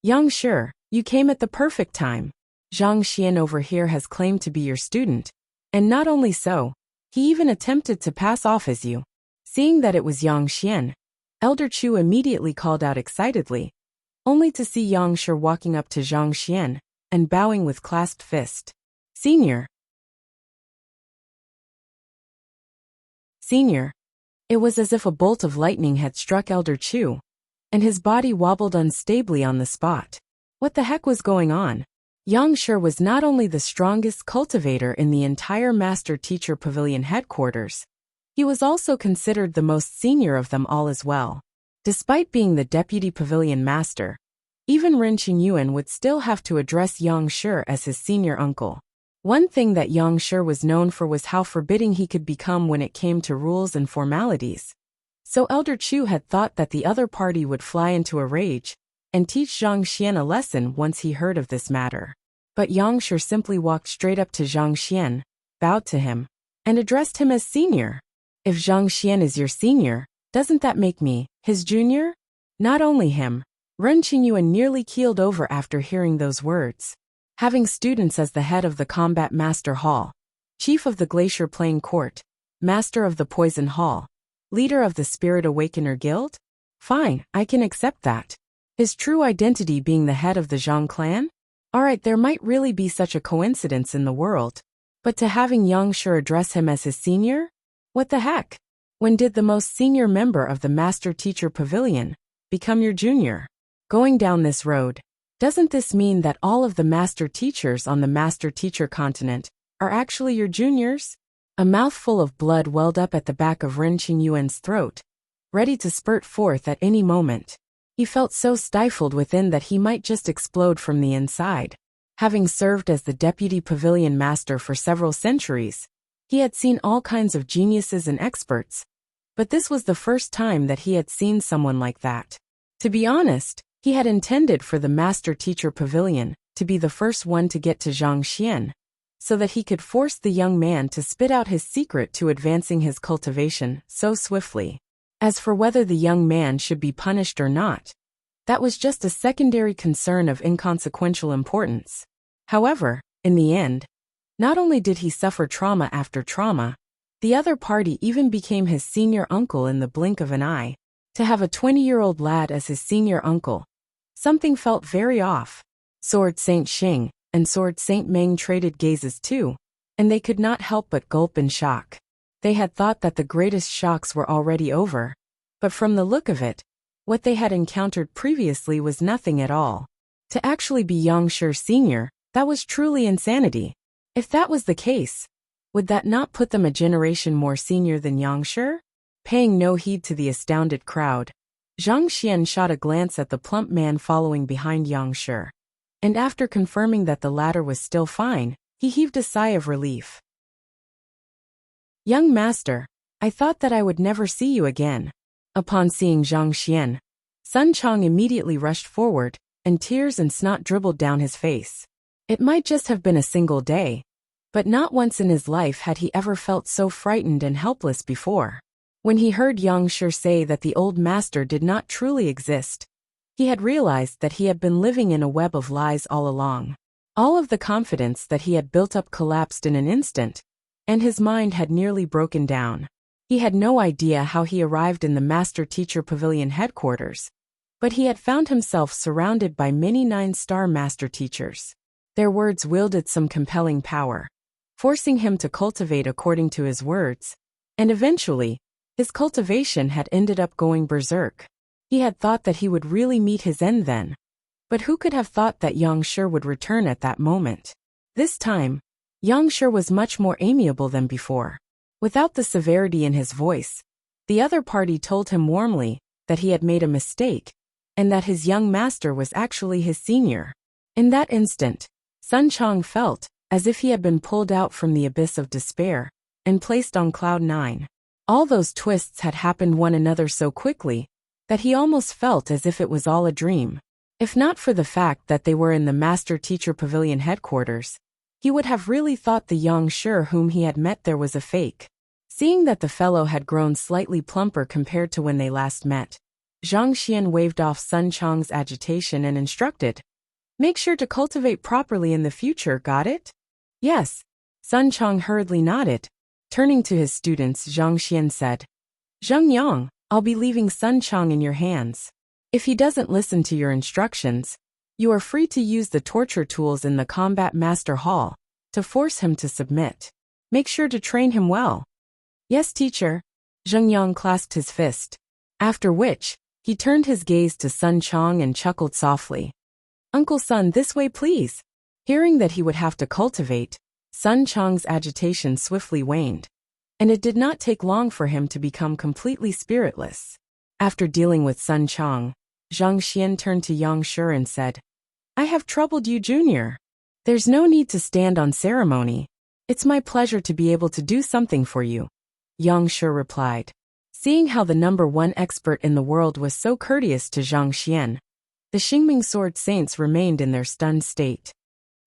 "Yang Shi, you came at the perfect time. Zhang Xian over here has claimed to be your student, and not only so, he even attempted to pass off as you." Seeing that it was Yang Xian, Elder Chu immediately called out excitedly, only to see Yang Shi walking up to Zhang Xian and bowing with clasped fist. Senior. It was as if a bolt of lightning had struck Elder Chu, and his body wobbled unstably on the spot. What the heck was going on? Yang Shi was not only the strongest cultivator in the entire Master-Teacher Pavilion headquarters, he was also considered the most senior of them all as well. Despite being the Deputy Pavilion Master, even Ren Qingyuan would still have to address Yang Shi as his senior uncle. One thing that Yang Shi was known for was how forbidding he could become when it came to rules and formalities. So Elder Chu had thought that the other party would fly into a rage and teach Zhang Xian a lesson once he heard of this matter. But Yang Shi simply walked straight up to Zhang Xian, bowed to him, and addressed him as senior. "If Zhang Xian is your senior, doesn't that make me his junior?" Not only him, Ren Qingyuan nearly keeled over after hearing those words. Having students as the head of the Combat Master Hall, Chief of the Glacier Plain Court, Master of the Poison Hall, Leader of the Spirit Awakener Guild? Fine, I can accept that. His true identity being the head of the Zhang clan? Alright, there might really be such a coincidence in the world. But to having Yang Shi address him as his senior? What the heck? When did the most senior member of the Master Teacher Pavilion become your junior? Going down this road, Doesn't this mean that all of the master teachers on the master teacher continent are actually your juniors? A mouthful of blood welled up at the back of Ren Qingyuan's throat, ready to spurt forth at any moment. He felt so stifled within that he might just explode from the inside. Having served as the deputy pavilion master for several centuries, he had seen all kinds of geniuses and experts, but this was the first time that he had seen someone like that. To be honest, he had intended for the master teacher pavilion to be the first one to get to Zhang Xian, so that he could force the young man to spit out his secret to advancing his cultivation so swiftly. As for whether the young man should be punished or not, that was just a secondary concern of inconsequential importance. However, in the end, not only did he suffer trauma after trauma, the other party even became his senior uncle in the blink of an eye. To have a 20-year-old lad as his senior uncle, something felt very off. Sword Saint Xing and Sword Saint Meng traded gazes too, and they could not help but gulp in shock. They had thought that the greatest shocks were already over, but from the look of it, what they had encountered previously was nothing at all. To actually be Yangshi Sr., that was truly insanity. If that was the case, would that not put them a generation more senior than Yangshi? Paying no heed to the astounded crowd, Zhang Xian shot a glance at the plump man following behind Yangshi, and after confirming that the latter was still fine, he heaved a sigh of relief. "Young master, I thought that I would never see you again." Upon seeing Zhang Xian, Sun Chong immediately rushed forward, and tears and snot dribbled down his face. It might just have been a single day, but not once in his life had he ever felt so frightened and helpless before. When he heard Yangshi say that the old master did not truly exist, he had realized that he had been living in a web of lies all along. All of the confidence that he had built up collapsed in an instant, and his mind had nearly broken down. He had no idea how he arrived in the Master Teacher Pavilion headquarters, but he had found himself surrounded by many 9-star Master Teachers. Their words wielded some compelling power, forcing him to cultivate according to his words, and eventually, his cultivation had ended up going berserk. He had thought that he would really meet his end then, but who could have thought that Yangshi would return at that moment? This time, Yangshi was much more amiable than before. Without the severity in his voice, the other party told him warmly that he had made a mistake, and that his young master was actually his senior. In that instant, Sun Chong felt as if he had been pulled out from the abyss of despair and placed on cloud 9. All those twists had happened one another so quickly that he almost felt as if it was all a dream. If not for the fact that they were in the Master Teacher Pavilion headquarters, he would have really thought the Yangshi whom he had met there was a fake. Seeing that the fellow had grown slightly plumper compared to when they last met, Zhang Xian waved off Sun Chong's agitation and instructed, "Make sure to cultivate properly in the future, got it?" "Yes." Sun Chong hurriedly nodded. Turning to his students, Zhang Xian said, "Zheng Yang, I'll be leaving Sun Chong in your hands. If he doesn't listen to your instructions, you are free to use the torture tools in the Combat Master Hall to force him to submit. Make sure to train him well." "Yes, teacher." Zheng Yang clasped his fist, after which, he turned his gaze to Sun Chong and chuckled softly. "Uncle Sun, this way please." Hearing that he would have to cultivate, Sun Chong's agitation swiftly waned, and it did not take long for him to become completely spiritless. After dealing with Sun Chong, Zhang Xian turned to Yangshi and said, "I have troubled you, Junior. There's no need to stand on ceremony. It's my pleasure to be able to do something for you," Yangshi replied. Seeing how the #1 expert in the world was so courteous to Zhang Xian, the Xingming Sword Saints remained in their stunned state.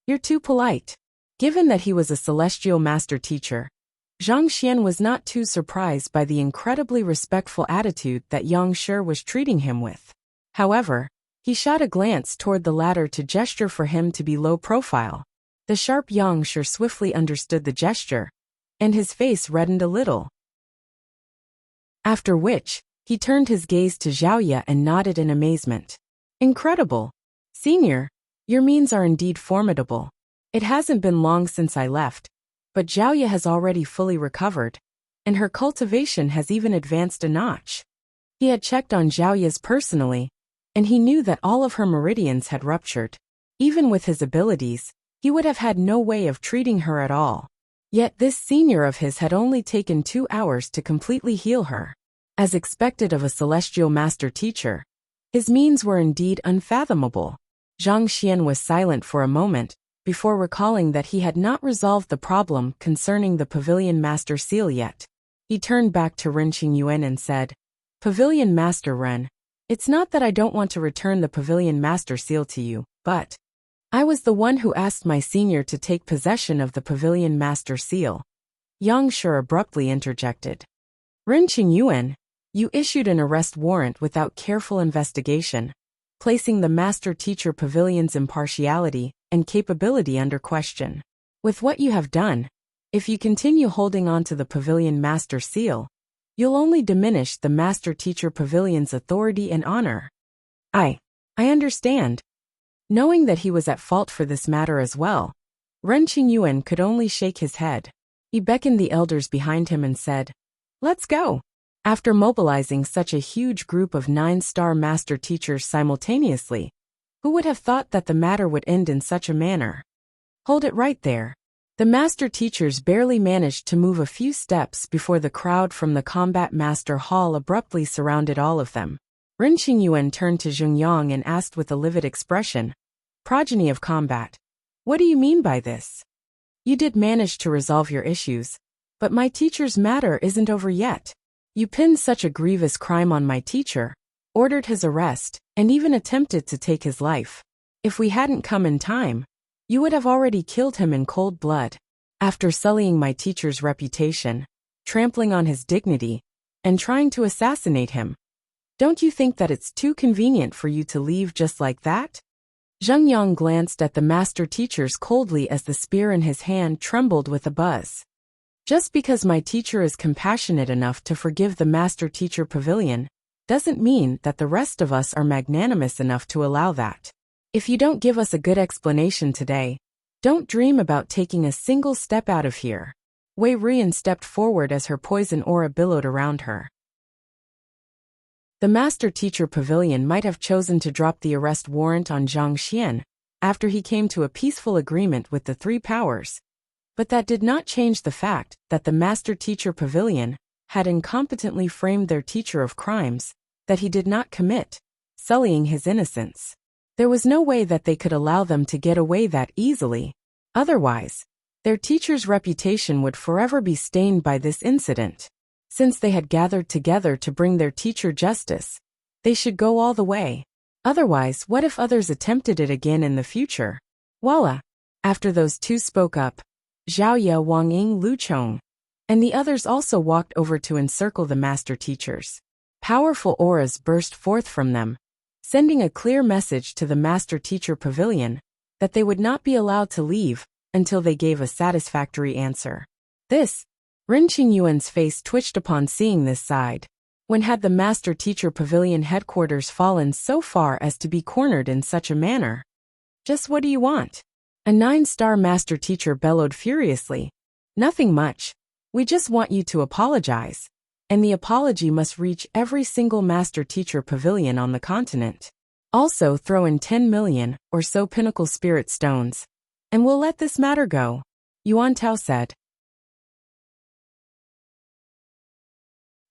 "You're too polite." Given that he was a celestial master teacher, Zhang Xian was not too surprised by the incredibly respectful attitude that Yangshi was treating him with. However, he shot a glance toward the latter to gesture for him to be low profile. The sharp Yangshi swiftly understood the gesture, and his face reddened a little. After which, he turned his gaze to Zhaoye and nodded in amazement. "Incredible. Senior, your means are indeed formidable. It hasn't been long since I left, but Zhaoye has already fully recovered, and her cultivation has even advanced a notch." He had checked on Zhaoye's personally, and he knew that all of her meridians had ruptured. Even with his abilities, he would have had no way of treating her at all. Yet this senior of his had only taken 2 hours to completely heal her. As expected of a celestial master teacher, his means were indeed unfathomable. Zhang Xian was silent for a moment, before recalling that he had not resolved the problem concerning the Pavilion Master Seal yet. He turned back to Ren Qingyuan and said, "Pavilion Master Ren, it's not that I don't want to return the Pavilion Master Seal to you, but I was the one who asked my senior to take possession of the Pavilion Master Seal." Yang Shi abruptly interjected. "Ren Qingyuan, you issued an arrest warrant without careful investigation, placing the Master Teacher Pavilion's impartiality and capability under question. With what you have done, if you continue holding on to the Pavilion Master Seal, you'll only diminish the Master Teacher Pavilion's authority and honor." I understand." Knowing that he was at fault for this matter as well, Ren Qingyuan could only shake his head. He beckoned the elders behind him and said, "Let's go." After mobilizing such a huge group of 9-star master teachers simultaneously, who would have thought that the matter would end in such a manner? Hold it right there. The master teachers barely managed to move a few steps before the crowd from the Combat Master Hall abruptly surrounded all of them. Ren Qingyuan turned to Zheng Yang and asked with a livid expression, "Progeny of combat, what do you mean by this? You did manage to resolve your issues, but my teacher's matter isn't over yet. You pinned such a grievous crime on my teacher, ordered his arrest, and even attempted to take his life. If we hadn't come in time, you would have already killed him in cold blood. After sullying my teacher's reputation, trampling on his dignity, and trying to assassinate him. Don't you think that it's too convenient for you to leave just like that?" Zheng Yang glanced at the master teachers coldly as the spear in his hand trembled with a buzz. "Just because my teacher is compassionate enough to forgive the Master Teacher Pavilion, doesn't mean that the rest of us are magnanimous enough to allow that. If you don't give us a good explanation today, don't dream about taking a single step out of here." Wei Rian stepped forward as her poison aura billowed around her. The Master Teacher Pavilion might have chosen to drop the arrest warrant on Zhang Xian after he came to a peaceful agreement with the 3 powers. But that did not change the fact that the Master Teacher Pavilion had incompetently framed their teacher of crimes that he did not commit, sullying his innocence. There was no way that they could allow them to get away that easily. Otherwise, their teacher's reputation would forever be stained by this incident. Since they had gathered together to bring their teacher justice, they should go all the way. Otherwise, what if others attempted it again in the future? Voila! After those 2 spoke up, Zhao Ye, Wang Ying, Lu Chong, and the others also walked over to encircle the master teachers. Powerful auras burst forth from them, sending a clear message to the Master Teacher Pavilion that they would not be allowed to leave until they gave a satisfactory answer. Ren Qingyuan's face twitched upon seeing this side. When had the Master Teacher Pavilion headquarters fallen so far as to be cornered in such a manner? "Just what do you want?" A 9-star Master Teacher bellowed furiously. "Nothing much. We just want you to apologize. And the apology must reach every single Master Teacher Pavilion on the continent. Also throw in 10 million or so Pinnacle Spirit Stones, and we'll let this matter go," Yuan Tao said.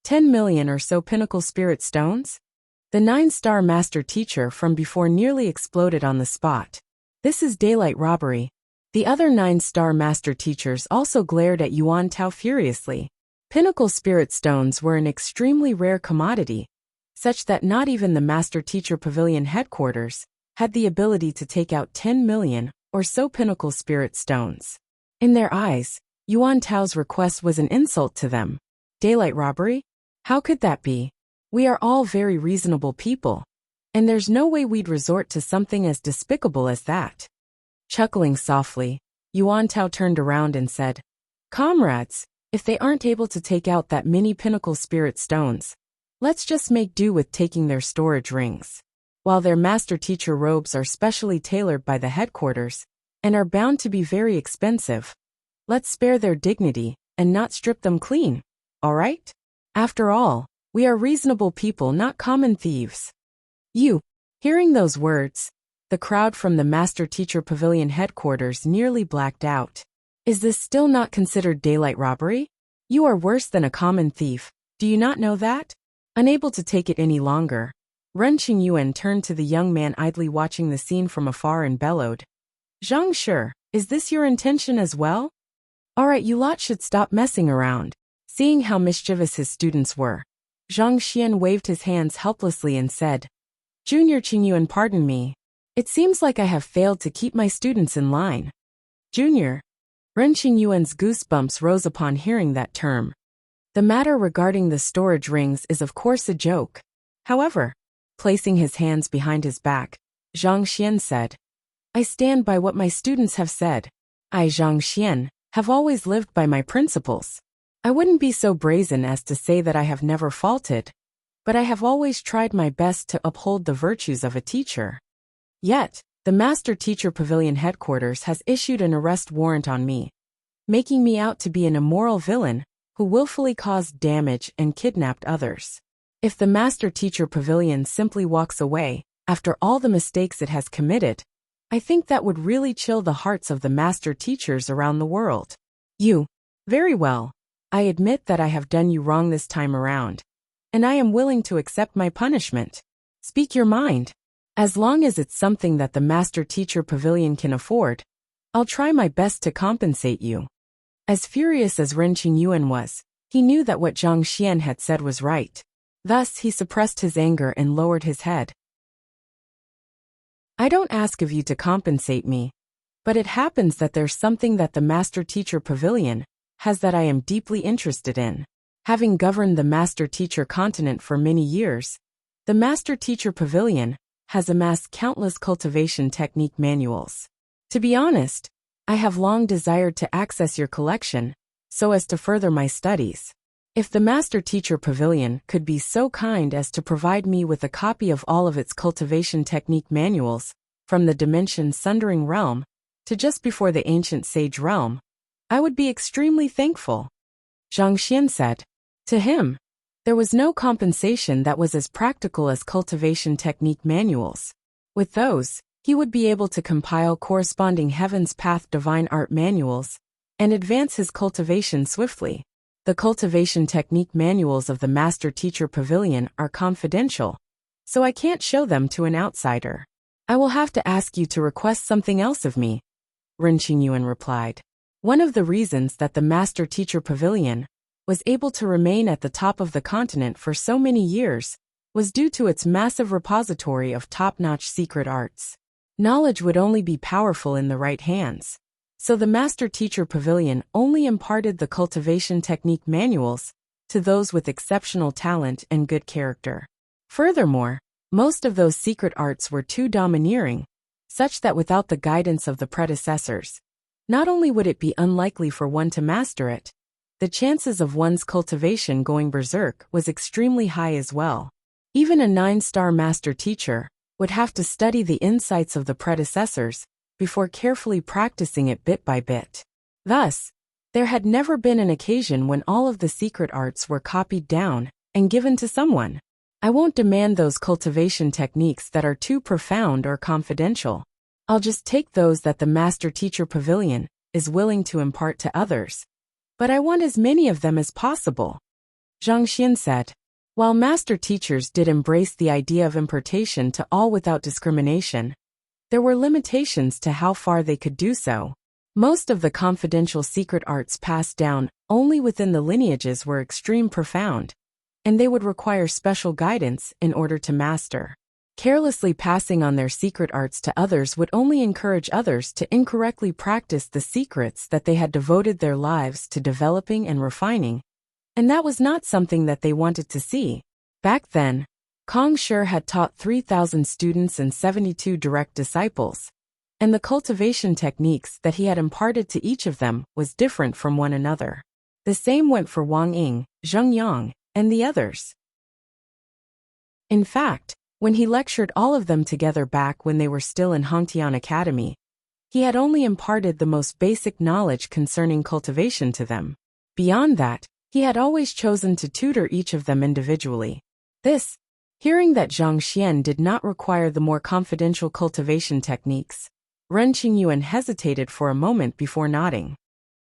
10 million or so Pinnacle Spirit Stones? The 9-star Master Teacher from before nearly exploded on the spot. "This is daylight robbery." The other 9-star Master Teachers also glared at Yuan Tao furiously. Pinnacle Spirit Stones were an extremely rare commodity, such that not even the Master Teacher Pavilion headquarters had the ability to take out 10 million or so Pinnacle Spirit Stones. In their eyes, Yuan Tao's request was an insult to them. Daylight robbery? How could that be? We are all very reasonable people, and there's no way we'd resort to something as despicable as that. Chuckling softly, Yuan Tao turned around and said, "Comrades, if they aren't able to take out that many Pinnacle Spirit Stones, let's just make do with taking their storage rings. While their Master Teacher robes are specially tailored by the headquarters and are bound to be very expensive, let's spare their dignity and not strip them clean, all right? After all, we are reasonable people, not common thieves." Hearing those words, the crowd from the Master-Teacher Pavilion headquarters nearly blacked out. Is this still not considered daylight robbery? You are worse than a common thief, do you not know that? Unable to take it any longer, Ren Qingyuan turned to the young man idly watching the scene from afar and bellowed. Zhang Shi, is this your intention as well? Alright, you lot should stop messing around. Seeing how mischievous his students were, Zhang Xian waved his hands helplessly and said, Junior Qingyuan, pardon me. It seems like I have failed to keep my students in line. Junior. Ren Qingyuan's goosebumps rose upon hearing that term. The matter regarding the storage rings is of course a joke. However, placing his hands behind his back, Zhang Xian said, I stand by what my students have said. I, Zhang Xian, have always lived by my principles. I wouldn't be so brazen as to say that I have never faulted, but I have always tried my best to uphold the virtues of a teacher. Yet, the Master-Teacher Pavilion headquarters has issued an arrest warrant on me, making me out to be an immoral villain who willfully caused damage and kidnapped others. If the Master-Teacher Pavilion simply walks away, after all the mistakes it has committed, I think that would really chill the hearts of the Master Teachers around the world. You. Very well. I admit that I have done you wrong this time around, and I am willing to accept my punishment. Speak your mind. As long as it's something that the Master-Teacher Pavilion can afford, I'll try my best to compensate you. As furious as Ren Qingyuan was, he knew that what Zhang Xian had said was right. Thus, he suppressed his anger and lowered his head. I don't ask of you to compensate me, but it happens that there's something that the Master-Teacher Pavilion has that I am deeply interested in. Having governed the Master-Teacher continent for many years, the Master-Teacher Pavilion has amassed countless cultivation technique manuals. To be honest, I have long desired to access your collection, so as to further my studies. If the Master-Teacher Pavilion could be so kind as to provide me with a copy of all of its cultivation technique manuals, from the Dimension Sundering Realm to just before the Ancient Sage Realm, I would be extremely thankful. Zhang Xian said. To him, there was no compensation that was as practical as cultivation technique manuals. With those, he would be able to compile corresponding Heaven's Path Divine Art manuals and advance his cultivation swiftly. The cultivation technique manuals of the Master-Teacher Pavilion are confidential, so I can't show them to an outsider. I will have to ask you to request something else of me, Ren Qingyuan replied. One of the reasons that the Master-Teacher Pavilion was able to remain at the top of the continent for so many years was due to its massive repository of top-notch secret arts. Knowledge would only be powerful in the right hands, so the Master-Teacher Pavilion only imparted the cultivation technique manuals to those with exceptional talent and good character. Furthermore, most of those secret arts were too domineering, such that without the guidance of the predecessors, not only would it be unlikely for one to master it, the chances of one's cultivation going berserk was extremely high as well. Even a 9-star master teacher would have to study the insights of the predecessors before carefully practicing it bit by bit. Thus, there had never been an occasion when all of the secret arts were copied down and given to someone. I won't demand those cultivation techniques that are too profound or confidential. I'll just take those that the Master-Teacher Pavilion is willing to impart to others. But I want as many of them as possible. Zhang Xian said. While master teachers did embrace the idea of impartation to all without discrimination, there were limitations to how far they could do so. Most of the confidential secret arts passed down only within the lineages were extreme profound, and they would require special guidance in order to master. Carelessly passing on their secret arts to others would only encourage others to incorrectly practice the secrets that they had devoted their lives to developing and refining, and that was not something that they wanted to see. Back then, Kong Shi had taught 3,000 students and 72 direct disciples, and the cultivation techniques that he had imparted to each of them was different from one another. The same went for Wang Ying, Zheng Yang, and the others. In fact, when he lectured all of them together back when they were still in Hongtian Academy, he had only imparted the most basic knowledge concerning cultivation to them. Beyond that, he had always chosen to tutor each of them individually. This, Hearing that Zhang Xian did not require the more confidential cultivation techniques, Ren Qingyuan hesitated for a moment before nodding.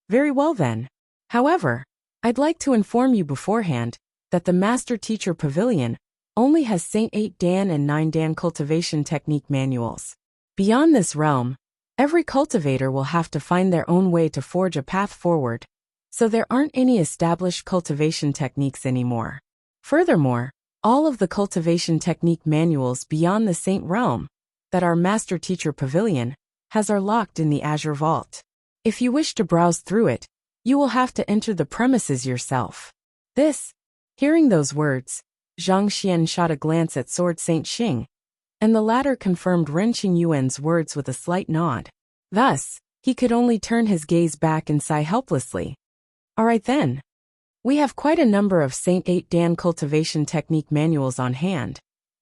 Very well then. However, I'd like to inform you beforehand that the Master Teacher Pavilion only has Saint 8 Dan and 9 Dan cultivation technique manuals. Beyond this realm, every cultivator will have to find their own way to forge a path forward, so there aren't any established cultivation techniques anymore. Furthermore, all of the cultivation technique manuals beyond the Saint realm that our Master Teacher Pavilion has are locked in the Azure Vault. If you wish to browse through it, you will have to enter the premises yourself. Hearing those words, Zhang Xian shot a glance at Sword Saint Xing, and the latter confirmed Ren Qingyuan's words with a slight nod. Thus, he could only turn his gaze back and sigh helplessly. All right then. We have quite a number of Saint 8 Dan cultivation technique manuals on hand,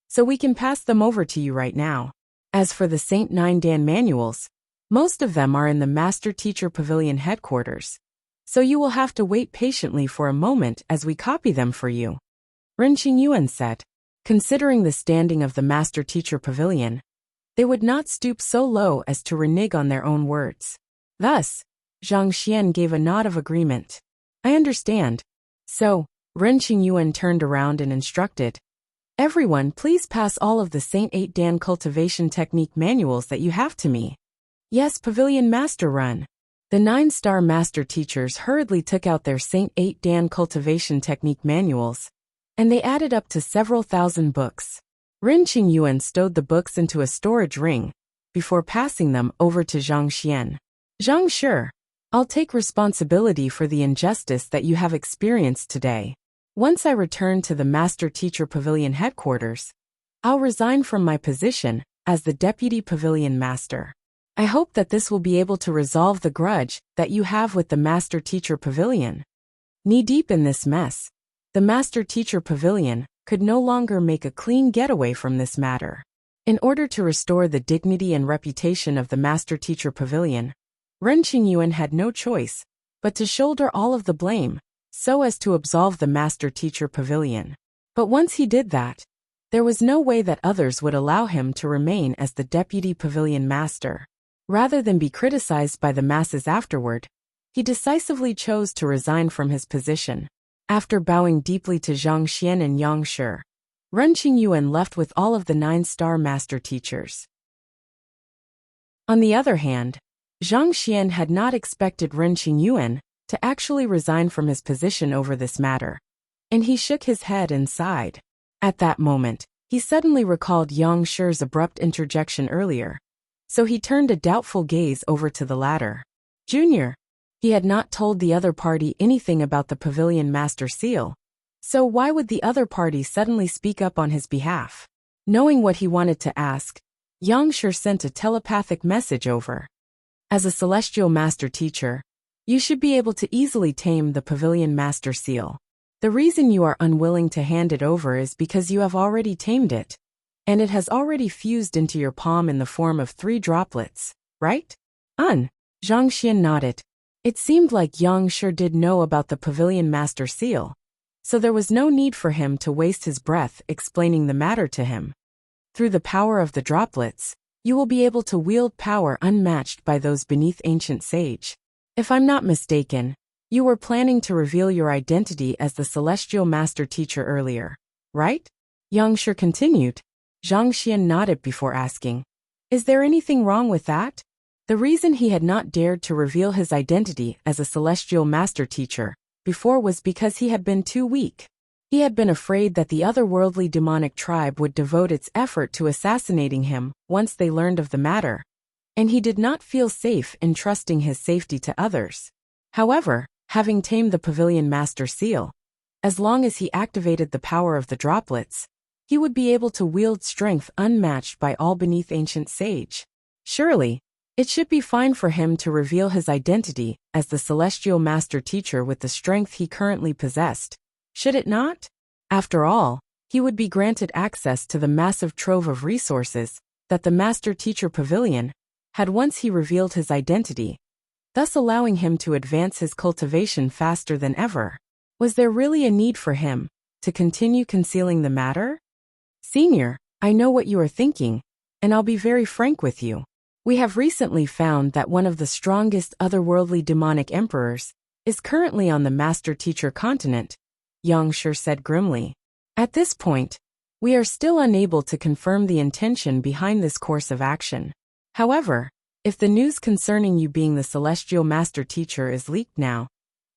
so we can pass them over to you right now. As for the Saint 9 Dan manuals, most of them are in the Master Teacher Pavilion headquarters, so you will have to wait patiently for a moment as we copy them for you. Ren Qingyuan said. Considering the standing of the Master Teacher Pavilion, they would not stoop so low as to renege on their own words. Thus, Zhang Xian gave a nod of agreement. I understand. So, Ren Qingyuan turned around and instructed, everyone please pass all of the Saint 8 Dan cultivation technique manuals that you have to me. Yes, Pavilion Master Run. The 9-star Master Teachers hurriedly took out their Saint 8 Dan cultivation technique manuals, and they added up to several thousand books. Ren Qingyuan stowed the books into a storage ring before passing them over to Zhang Xian. Zhang, sure. I'll take responsibility for the injustice that you have experienced today. Once I return to the Master Teacher Pavilion headquarters, I'll resign from my position as the Deputy Pavilion Master. I hope that this will be able to resolve the grudge that you have with the Master Teacher Pavilion. Knee-deep in this mess, the Master Teacher Pavilion could no longer make a clean getaway from this matter. In order to restore the dignity and reputation of the Master Teacher Pavilion, Ren Qingyuan had no choice but to shoulder all of the blame so as to absolve the Master Teacher Pavilion. But once he did that, there was no way that others would allow him to remain as the Deputy Pavilion Master. Rather than be criticized by the masses afterward, he decisively chose to resign from his position. After bowing deeply to Zhang Xian and Yang Shi, Ren Qingyuan left with all of the 9-star Master Teachers. On the other hand, Zhang Xian had not expected Ren Qingyuan to actually resign from his position over this matter, and he shook his head and sighed. At that moment, he suddenly recalled Yang Shi's abrupt interjection earlier, so he turned a doubtful gaze over to the latter. Junior. He had not told the other party anything about the Pavilion Master Seal, so why would the other party suddenly speak up on his behalf? Knowing what he wanted to ask, Yang Shi sent a telepathic message over. As a Celestial Master Teacher, you should be able to easily tame the Pavilion Master Seal. The reason you are unwilling to hand it over is because you have already tamed it, and it has already fused into your palm in the form of 3 droplets, right? Zhang Xian nodded. It seemed like Yang Shi did know about the Pavilion Master Seal, so there was no need for him to waste his breath explaining the matter to him. Through the power of the droplets, you will be able to wield power unmatched by those beneath Ancient Sage. If I'm not mistaken, you were planning to reveal your identity as the Celestial Master Teacher earlier, right? Yang Shi continued. Zhang Xian nodded before asking, is there anything wrong with that? The reason he had not dared to reveal his identity as a Celestial Master Teacher before was because he had been too weak. He had been afraid that the otherworldly demonic tribe would devote its effort to assassinating him once they learned of the matter, and he did not feel safe entrusting his safety to others. However, having tamed the Pavilion Master Seal, as long as he activated the power of the droplets, he would be able to wield strength unmatched by all beneath Ancient Sage. Surely, it should be fine for him to reveal his identity as the Celestial Master Teacher with the strength he currently possessed, should it not? After all, he would be granted access to the massive trove of resources that the Master Teacher Pavilion had once he revealed his identity, thus allowing him to advance his cultivation faster than ever. Was there really a need for him to continue concealing the matter? Senior, I know what you are thinking, and I'll be very frank with you. We have recently found that one of the strongest otherworldly demonic emperors is currently on the Master-Teacher continent, Wuxia said grimly. At this point, we are still unable to confirm the intention behind this course of action. However, if the news concerning you being the Celestial Master-Teacher is leaked now,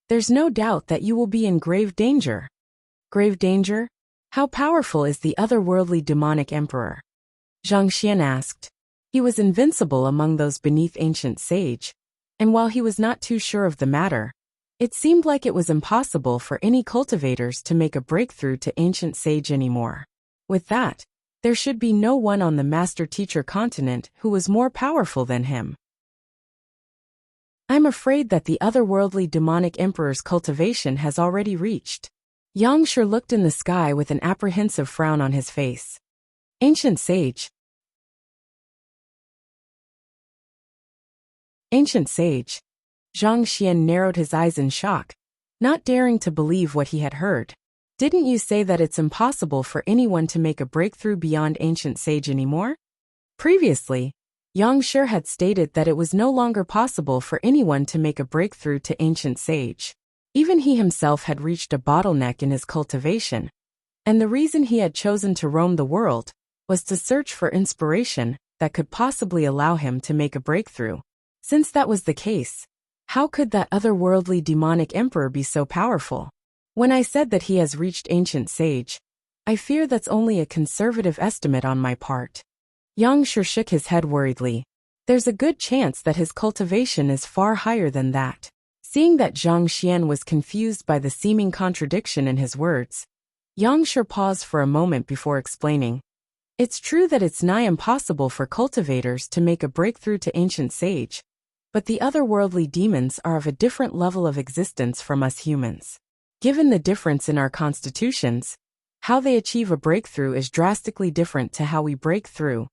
there's no doubt that you will be in grave danger. Grave danger? How powerful is the otherworldly demonic emperor? Zhang Xian asked. He was invincible among those beneath ancient sage, and while he was not too sure of the matter, it seemed like it was impossible for any cultivators to make a breakthrough to ancient sage anymore. With that, there should be no one on the Master-Teacher continent who was more powerful than him. I'm afraid that the otherworldly demonic emperor's cultivation has already reached. Wuxia looked in the sky with an apprehensive frown on his face. Ancient sage. Ancient sage. Zhang Xian narrowed his eyes in shock, not daring to believe what he had heard. Didn't you say that it's impossible for anyone to make a breakthrough beyond ancient sage anymore? Previously, Wuxia had stated that it was no longer possible for anyone to make a breakthrough to ancient sage. Even he himself had reached a bottleneck in his cultivation, and the reason he had chosen to roam the world was to search for inspiration that could possibly allow him to make a breakthrough. Since that was the case, how could that otherworldly demonic emperor be so powerful? When I said that he has reached ancient sage, I fear that's only a conservative estimate on my part. Wuxia shook his head worriedly. There's a good chance that his cultivation is far higher than that. Seeing that Zhang Xian was confused by the seeming contradiction in his words, Wuxia paused for a moment before explaining. It's true that it's nigh impossible for cultivators to make a breakthrough to ancient sage, but the otherworldly demons are of a different level of existence from us humans. Given the difference in our constitutions, how they achieve a breakthrough is drastically different to how we break through.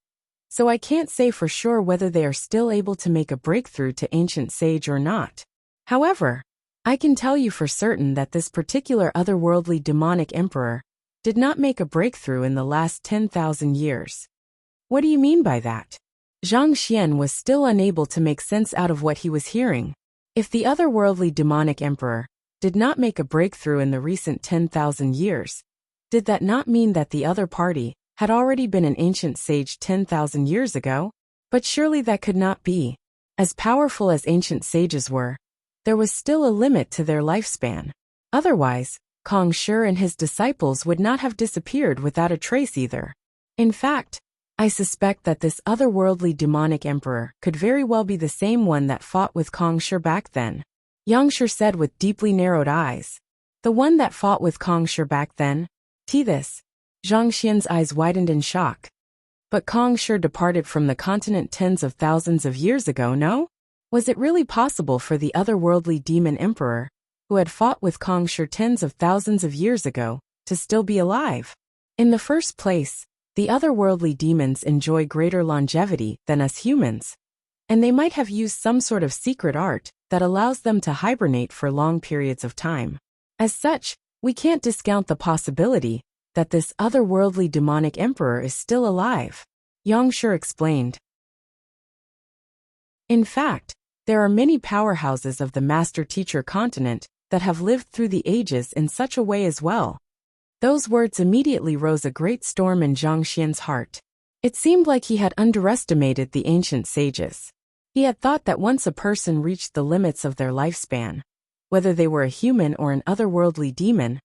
So I can't say for sure whether they are still able to make a breakthrough to ancient sage or not. However, I can tell you for certain that this particular otherworldly demonic emperor did not make a breakthrough in the last 10,000 years. What do you mean by that? Zhang Xian was still unable to make sense out of what he was hearing. If the otherworldly demonic emperor did not make a breakthrough in the recent 10,000 years, did that not mean that the other party had already been an ancient sage 10,000 years ago? But surely that could not be. As powerful as ancient sages were, there was still a limit to their lifespan. Otherwise, Kong Shi and his disciples would not have disappeared without a trace either. In fact, I suspect that this otherworldly demonic emperor could very well be the same one that fought with Kong Shi back then. Wuxia said with deeply narrowed eyes. The one that fought with Kong Shi back then? This. Zhang Xian's eyes widened in shock. But Kong Shi departed from the continent tens of thousands of years ago, no? Was it really possible for the otherworldly demon emperor, who had fought with Kong Shi tens of thousands of years ago, to still be alive? In the first place, the otherworldly demons enjoy greater longevity than us humans, and they might have used some sort of secret art that allows them to hibernate for long periods of time. As such, we can't discount the possibility that this otherworldly demonic emperor is still alive, Wuxia explained. In fact, there are many powerhouses of the Master-Teacher continent that have lived through the ages in such a way as well. Those words immediately rose a great storm in Zhang Xian's heart. It seemed like he had underestimated the ancient sages. He had thought that once a person reached the limits of their lifespan, whether they were a human or an otherworldly demon,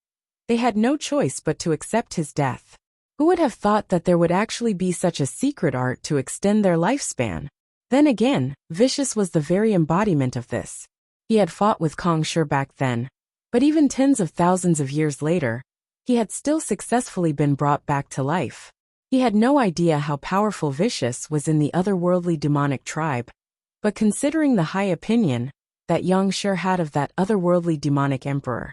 they had no choice but to accept his death. Who would have thought that there would actually be such a secret art to extend their lifespan? Then again, Vicious was the very embodiment of this. He had fought with Kong Shi back then, but even tens of thousands of years later, he had still successfully been brought back to life. He had no idea how powerful Vicious was in the otherworldly demonic tribe, but considering the high opinion that Wuxia had of that otherworldly demonic emperor,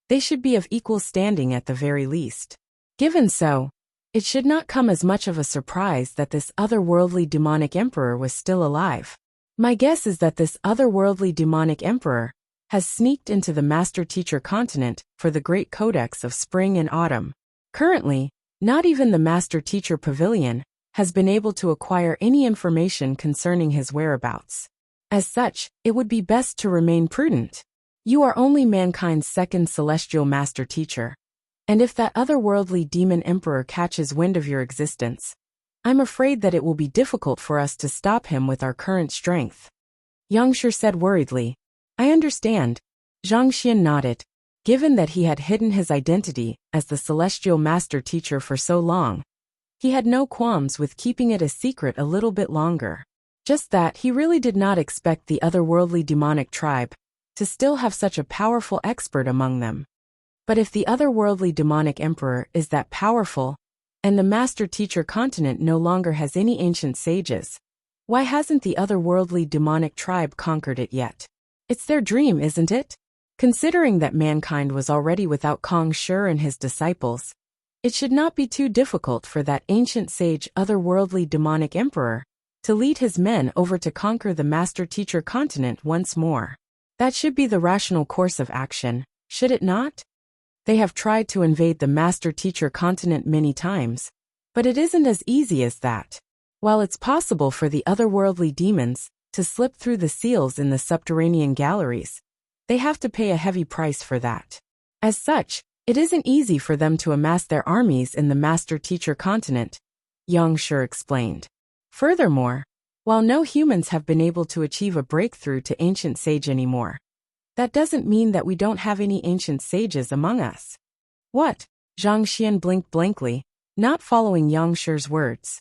they should be of equal standing at the very least. Given so, it should not come as much of a surprise that this otherworldly demonic emperor was still alive. My guess is that this otherworldly demonic emperor has sneaked into the Master-Teacher continent for the Great Codex of Spring and Autumn. Currently, Not even the Master Teacher Pavilion has been able to acquire any information concerning his whereabouts. As such, it would be best to remain prudent. You are only mankind's second celestial Master Teacher. And if that otherworldly demon emperor catches wind of your existence, I'm afraid that it will be difficult for us to stop him with our current strength. Yang Shi said worriedly. I understand. Zhang Xian nodded. Given that he had hidden his identity as the celestial Master Teacher for so long, he had no qualms with keeping it a secret a little bit longer. Just that he really did not expect the otherworldly demonic tribe to still have such a powerful expert among them. But if the otherworldly demonic emperor is that powerful, and the Master Teacher continent no longer has any ancient sages, why hasn't the otherworldly demonic tribe conquered it yet? It's their dream, isn't it? Considering that mankind was already without Kong Shi and his disciples, it should not be too difficult for that ancient sage otherworldly demonic emperor to lead his men over to conquer the Master Teacher continent once more. That should be the rational course of action, should it not? They have tried to invade the Master Teacher continent many times, but it isn't as easy as that. While it's possible for the otherworldly demons to slip through the seals in the subterranean galleries, they have to pay a heavy price for that. As such, it isn't easy for them to amass their armies in the Master Teacher continent, Yang Shi explained. Furthermore, while no humans have been able to achieve a breakthrough to ancient sage anymore, that doesn't mean that we don't have any ancient sages among us. What? Zhang Xian blinked blankly, not following Yang Shi's words.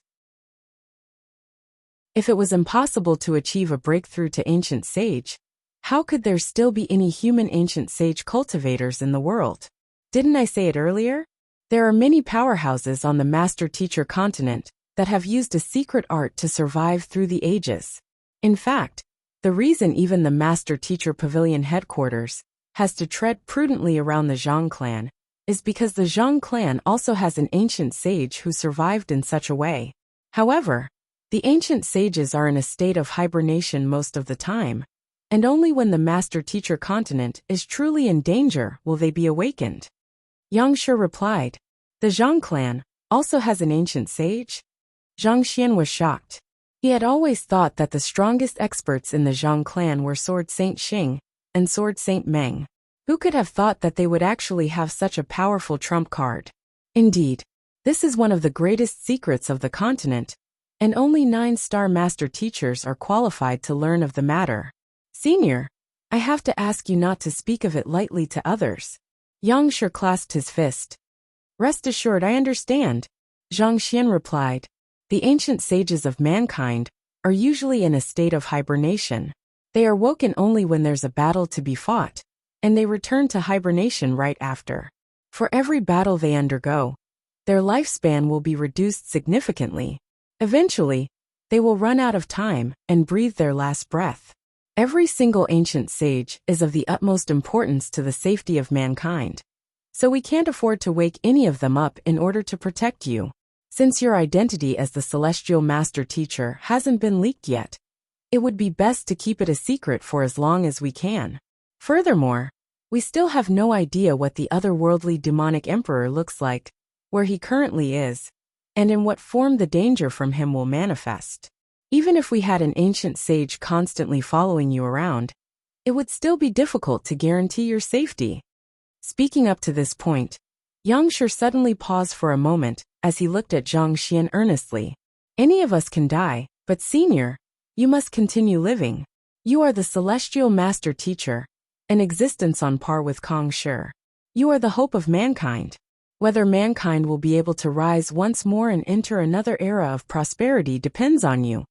If it was impossible to achieve a breakthrough to ancient sage, how could there still be any human ancient sage cultivators in the world? Didn't I say it earlier? There are many powerhouses on the Master Teacher continent that have used a secret art to survive through the ages. In fact, the reason even the Master Teacher Pavilion headquarters has to tread prudently around the Zhang clan is because the Zhang clan also has an ancient sage who survived in such a way. However, the ancient sages are in a state of hibernation most of the time, and only when the Master Teacher continent is truly in danger will they be awakened. Yang Shi replied, the Zhang clan also has an ancient sage? Zhang Xian was shocked. He had always thought that the strongest experts in the Zhang clan were Sword Saint Xing and Sword Saint Meng. Who could have thought that they would actually have such a powerful trump card? Indeed, this is one of the greatest secrets of the continent, and only 9-star master teachers are qualified to learn of the matter. Senior, I have to ask you not to speak of it lightly to others. Yang Shi clasped his fist. Rest assured, I understand, Zhang Xian replied. The ancient sages of mankind are usually in a state of hibernation. They are woken only when there's a battle to be fought, and they return to hibernation right after. For every battle they undergo, their lifespan will be reduced significantly. Eventually, they will run out of time and breathe their last breath. Every single ancient sage is of the utmost importance to the safety of mankind, so we can't afford to wake any of them up in order to protect you. Since your identity as the Celestial Master Teacher hasn't been leaked yet, it would be best to keep it a secret for as long as we can. Furthermore, we still have no idea what the otherworldly demonic emperor looks like, where he currently is, and in what form the danger from him will manifest. Even if we had an ancient sage constantly following you around, it would still be difficult to guarantee your safety. Speaking up to this point, Yang Shi suddenly paused for a moment as he looked at Zhang Xian earnestly. Any of us can die, but senior, you must continue living. You are the Celestial Master Teacher, an existence on par with Kong Shi. You are the hope of mankind. Whether mankind will be able to rise once more and enter another era of prosperity depends on you.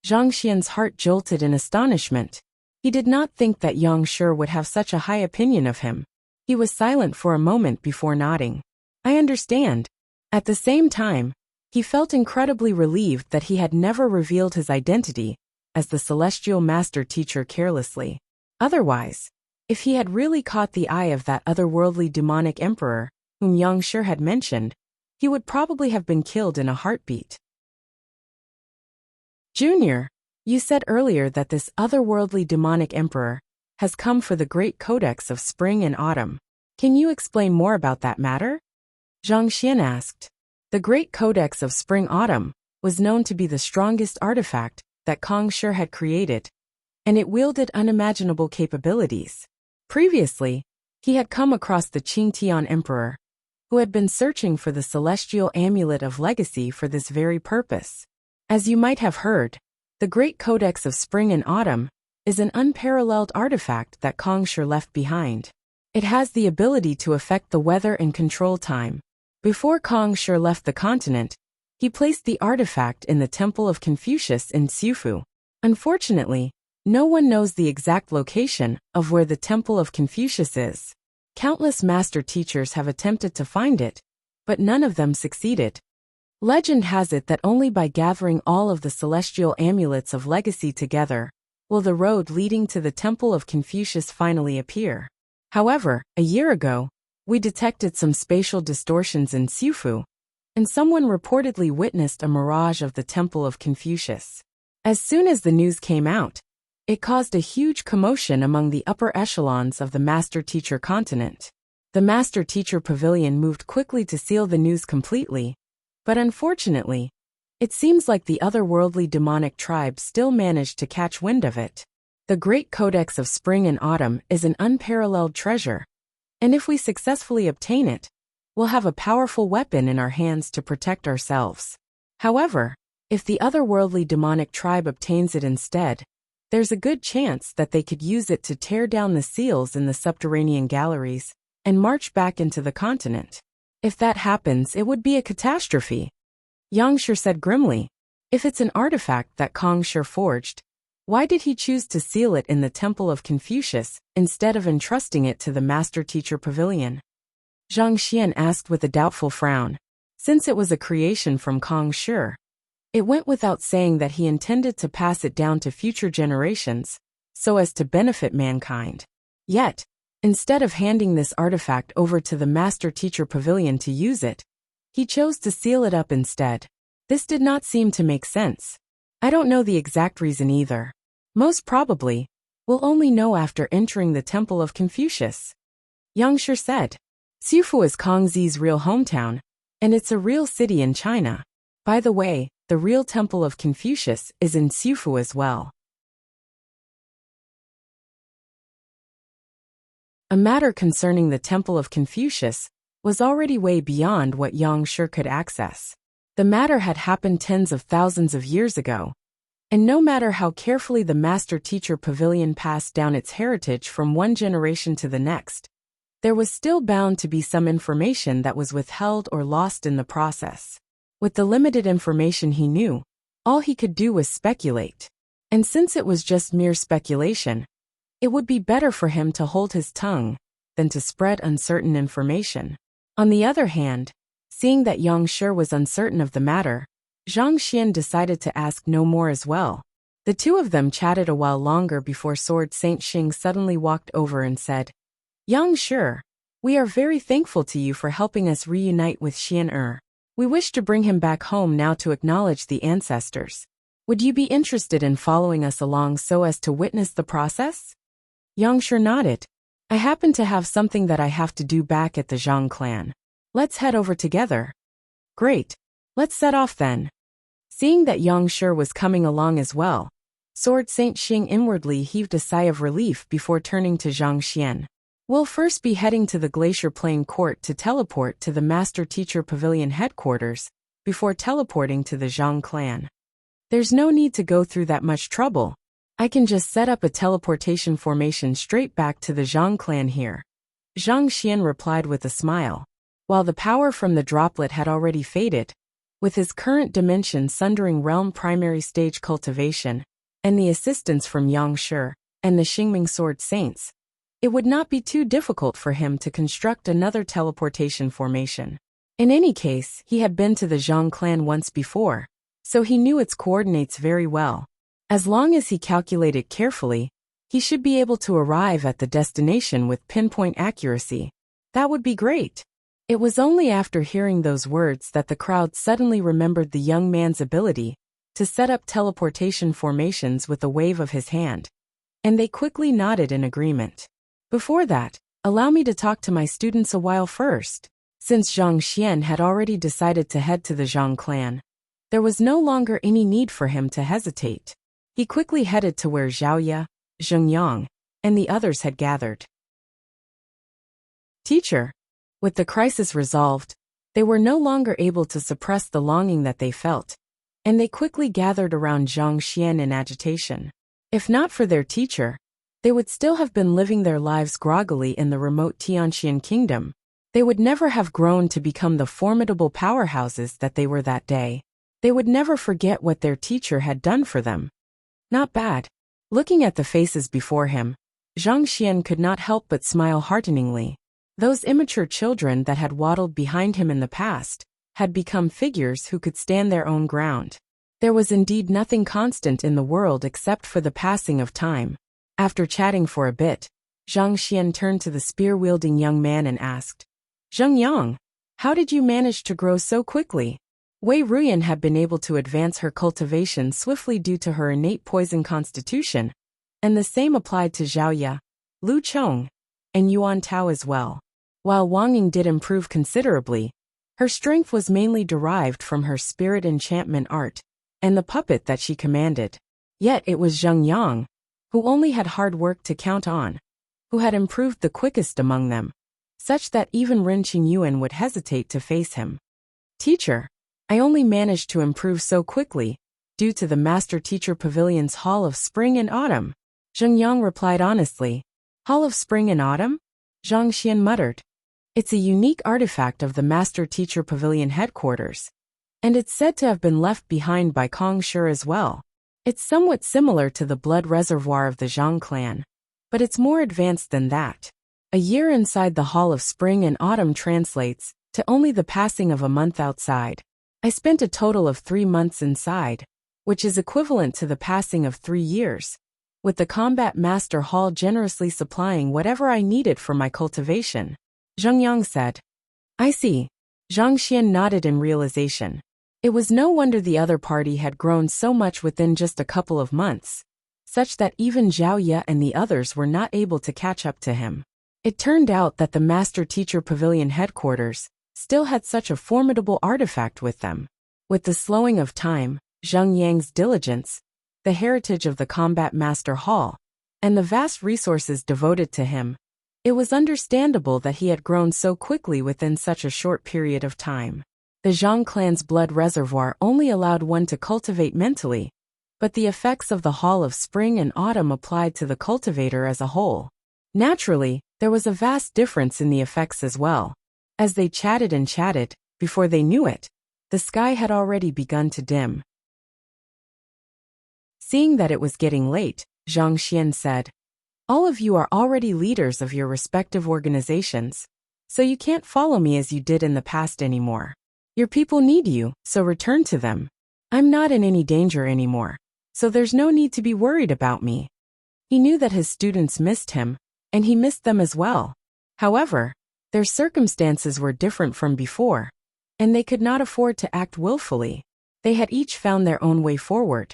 Zhang Xian's heart jolted in astonishment. He did not think that Yang Shi would have such a high opinion of him. He was silent for a moment before nodding. I understand. At the same time, he felt incredibly relieved that he had never revealed his identity as the Celestial Master Teacher carelessly. Otherwise, if he had really caught the eye of that otherworldly demonic emperor, whom Yang Shi had mentioned, he would probably have been killed in a heartbeat. Junior, you said earlier that this otherworldly demonic emperor has come for the great codex of spring and autumn. Can you explain more about that matter? Zhang Xian asked. The Great Codex of Spring-Autumn was known to be the strongest artifact that Kong Shi had created, and it wielded unimaginable capabilities. Previously, he had come across the Qingtian Emperor, who had been searching for the celestial amulet of legacy for this very purpose. As you might have heard, the Great Codex of Spring and Autumn is an unparalleled artifact that Kong Shi left behind. It has the ability to affect the weather and control time. Before Kong Shi left the continent, he placed the artifact in the Temple of Confucius in Xiufu. Unfortunately, no one knows the exact location of where the Temple of Confucius is. Countless master teachers have attempted to find it, but none of them succeeded. Legend has it that only by gathering all of the celestial amulets of legacy together will the road leading to the Temple of Confucius finally appear. However, a year ago, we detected some spatial distortions in Xiufu, and someone reportedly witnessed a mirage of the Temple of Confucius. As soon as the news came out, it caused a huge commotion among the upper echelons of the master-teacher continent. The master-teacher pavilion moved quickly to seal the news completely, but unfortunately, it seems like the otherworldly demonic tribe still managed to catch wind of it. The Great Codex of Spring and Autumn is an unparalleled treasure, and if we successfully obtain it, we'll have a powerful weapon in our hands to protect ourselves. However, if the otherworldly demonic tribe obtains it instead, there's a good chance that they could use it to tear down the seals in the subterranean galleries and march back into the continent. If that happens, it would be a catastrophe. Yang Shi said grimly. If it's an artifact that Kong Shi forged, why did he choose to seal it in the Temple of Confucius instead of entrusting it to the master-teacher pavilion? Zhang Xian asked with a doubtful frown. Since it was a creation from Kong Shi, it went without saying that he intended to pass it down to future generations, so as to benefit mankind. Yet, instead of handing this artifact over to the master-teacher pavilion to use it, he chose to seal it up instead. This did not seem to make sense. I don't know the exact reason either. Most probably, we'll only know after entering the Temple of Confucius. Yang Shi said. Xiufu is Kong Zi's real hometown, and it's a real city in China. By the way, the real Temple of Confucius is in Xiufu as well. A matter concerning the Temple of Confucius was already way beyond what Yang Shi could access. The matter had happened tens of thousands of years ago, and no matter how carefully the master-teacher pavilion passed down its heritage from one generation to the next, there was still bound to be some information that was withheld or lost in the process. With the limited information he knew, all he could do was speculate. And since it was just mere speculation, it would be better for him to hold his tongue than to spread uncertain information. On the other hand, seeing that Yang Shi was uncertain of the matter, Zhang Xian decided to ask no more as well. The two of them chatted a while longer before Sword Saint Xing suddenly walked over and said, Yang Shi, we are very thankful to you for helping us reunite with Xian. We wish to bring him back home now to acknowledge the ancestors. Would you be interested in following us along so as to witness the process? Yang Shi nodded. I happen to have something that I have to do back at the Zhang clan. Let's head over together. Great. Let's set off then. Seeing that Yang Shi was coming along as well, Sword Saint Xing inwardly heaved a sigh of relief before turning to Zhang Xian. We'll first be heading to the Glacier Plain Court to teleport to the Master-Teacher Pavilion headquarters, before teleporting to the Zhang clan. There's no need to go through that much trouble. I can just set up a teleportation formation straight back to the Zhang clan here. Zhang Xian replied with a smile. While the power from the droplet had already faded, with his current dimension sundering realm primary stage cultivation, and the assistance from Yang Shi and the Xingming Sword Saints, it would not be too difficult for him to construct another teleportation formation. In any case, he had been to the Zhang clan once before, so he knew its coordinates very well. As long as he calculated carefully, he should be able to arrive at the destination with pinpoint accuracy. That would be great. It was only after hearing those words that the crowd suddenly remembered the young man's ability to set up teleportation formations with a wave of his hand, and they quickly nodded in agreement. Before that, allow me to talk to my students a while first. Since Zhang Xian had already decided to head to the Zhang clan, there was no longer any need for him to hesitate. He quickly headed to where Zhaoye, Zheng Yang, and the others had gathered. Teacher. With the crisis resolved, they were no longer able to suppress the longing that they felt, and they quickly gathered around Zhang Xian in agitation. If not for their teacher, they would still have been living their lives groggily in the remote Tianxian kingdom. They would never have grown to become the formidable powerhouses that they were that day. They would never forget what their teacher had done for them. Not bad. Looking at the faces before him, Zhang Xian could not help but smile hearteningly. Those immature children that had waddled behind him in the past had become figures who could stand their own ground. There was indeed nothing constant in the world except for the passing of time. After chatting for a bit, Zhang Xian turned to the spear-wielding young man and asked, Zheng Yang, how did you manage to grow so quickly? Wei Ruyan had been able to advance her cultivation swiftly due to her innate poison constitution, and the same applied to Zhaoye, Lu Chong, and Yuan Tao as well. While Wang Ying did improve considerably, her strength was mainly derived from her spirit enchantment art and the puppet that she commanded. Yet it was Zheng Yang, who only had hard work to count on, who had improved the quickest among them, such that even Ren Qingyuan would hesitate to face him. Teacher, I only managed to improve so quickly due to the Master Teacher Pavilion's Hall of Spring and Autumn. Zheng Yang replied honestly. Hall of Spring and Autumn? Zhang Xian muttered. It's a unique artifact of the Master Teacher Pavilion headquarters, and it's said to have been left behind by Kong Shi as well. It's somewhat similar to the blood reservoir of the Zhang clan, but it's more advanced than that. A year inside the Hall of Spring and Autumn translates to only the passing of a month outside. I spent a total of 3 months inside, which is equivalent to the passing of 3 years, with the Combat Master Hall generously supplying whatever I needed for my cultivation. Zheng Yang said. I see. Zhang Xian nodded in realization. It was no wonder the other party had grown so much within just a couple of months, such that even Zhaoye and the others were not able to catch up to him. It turned out that the Master Teacher Pavilion headquarters still had such a formidable artifact with them. With the slowing of time, Zheng Yang's diligence, the heritage of the Combat Master Hall, and the vast resources devoted to him, it was understandable that he had grown so quickly within such a short period of time. The Zhang clan's blood reservoir only allowed one to cultivate mentally, but the effects of the Hall of Spring and Autumn applied to the cultivator as a whole. Naturally, there was a vast difference in the effects as well. As they chatted and chatted, before they knew it, the sky had already begun to dim. Seeing that it was getting late, Zhang Xian said, all of you are already leaders of your respective organizations, so you can't follow me as you did in the past anymore. Your people need you, so return to them. I'm not in any danger anymore, so there's no need to be worried about me. He knew that his students missed him, and he missed them as well. However, their circumstances were different from before, and they could not afford to act willfully. They had each found their own way forward,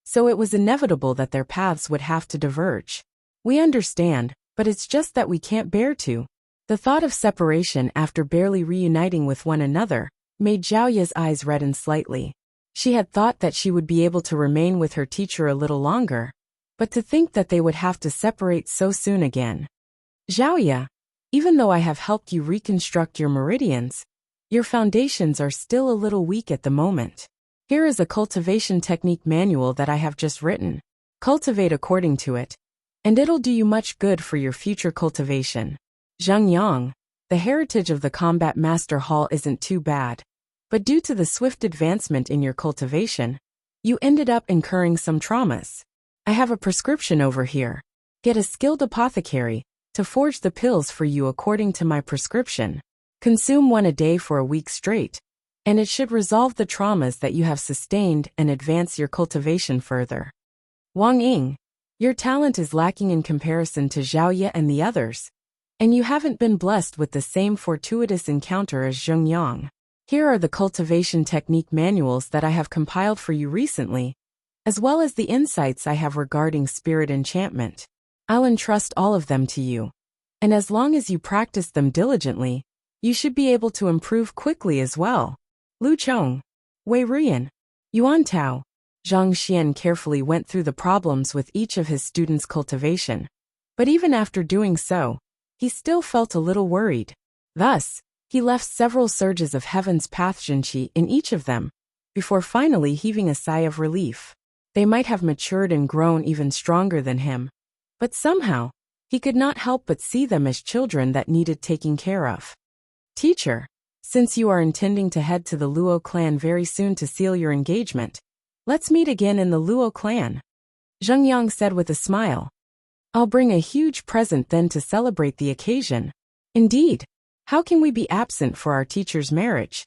so it was inevitable that their paths would have to diverge. We understand, but it's just that we can't bear to. The thought of separation after barely reuniting with one another made Zhaoye's eyes redden slightly. She had thought that she would be able to remain with her teacher a little longer, but to think that they would have to separate so soon again. Zhaoye, even though I have helped you reconstruct your meridians, your foundations are still a little weak at the moment. Here is a cultivation technique manual that I have just written. Cultivate according to it, and it'll do you much good for your future cultivation. Zheng Yang, the heritage of the Combat Master Hall isn't too bad, but due to the swift advancement in your cultivation, you ended up incurring some traumas. I have a prescription over here. Get a skilled apothecary to forge the pills for you according to my prescription. Consume one a day for a week straight, and it should resolve the traumas that you have sustained and advance your cultivation further. Wang Ying, your talent is lacking in comparison to Zhaoye and the others, and you haven't been blessed with the same fortuitous encounter as Zheng Yang. Here are the cultivation technique manuals that I have compiled for you recently, as well as the insights I have regarding spirit enchantment. I'll entrust all of them to you, and as long as you practice them diligently, You should be able to improve quickly as well. Lu Chong, Wei Ruyan, Yuan Tao. Zhang Xian carefully went through the problems with each of his students' cultivation. But even after doing so, he still felt a little worried. Thus, he left several surges of heaven's path Jinqi in each of them, before finally heaving a sigh of relief. They might have matured and grown even stronger than him, but somehow, he could not help but see them as children that needed taking care of. Teacher, since you are intending to head to the Luo clan very soon to seal your engagement, let's meet again in the Luo clan, Zheng Yang said with a smile. I'll bring a huge present then to celebrate the occasion. Indeed, how can we be absent for our teacher's marriage?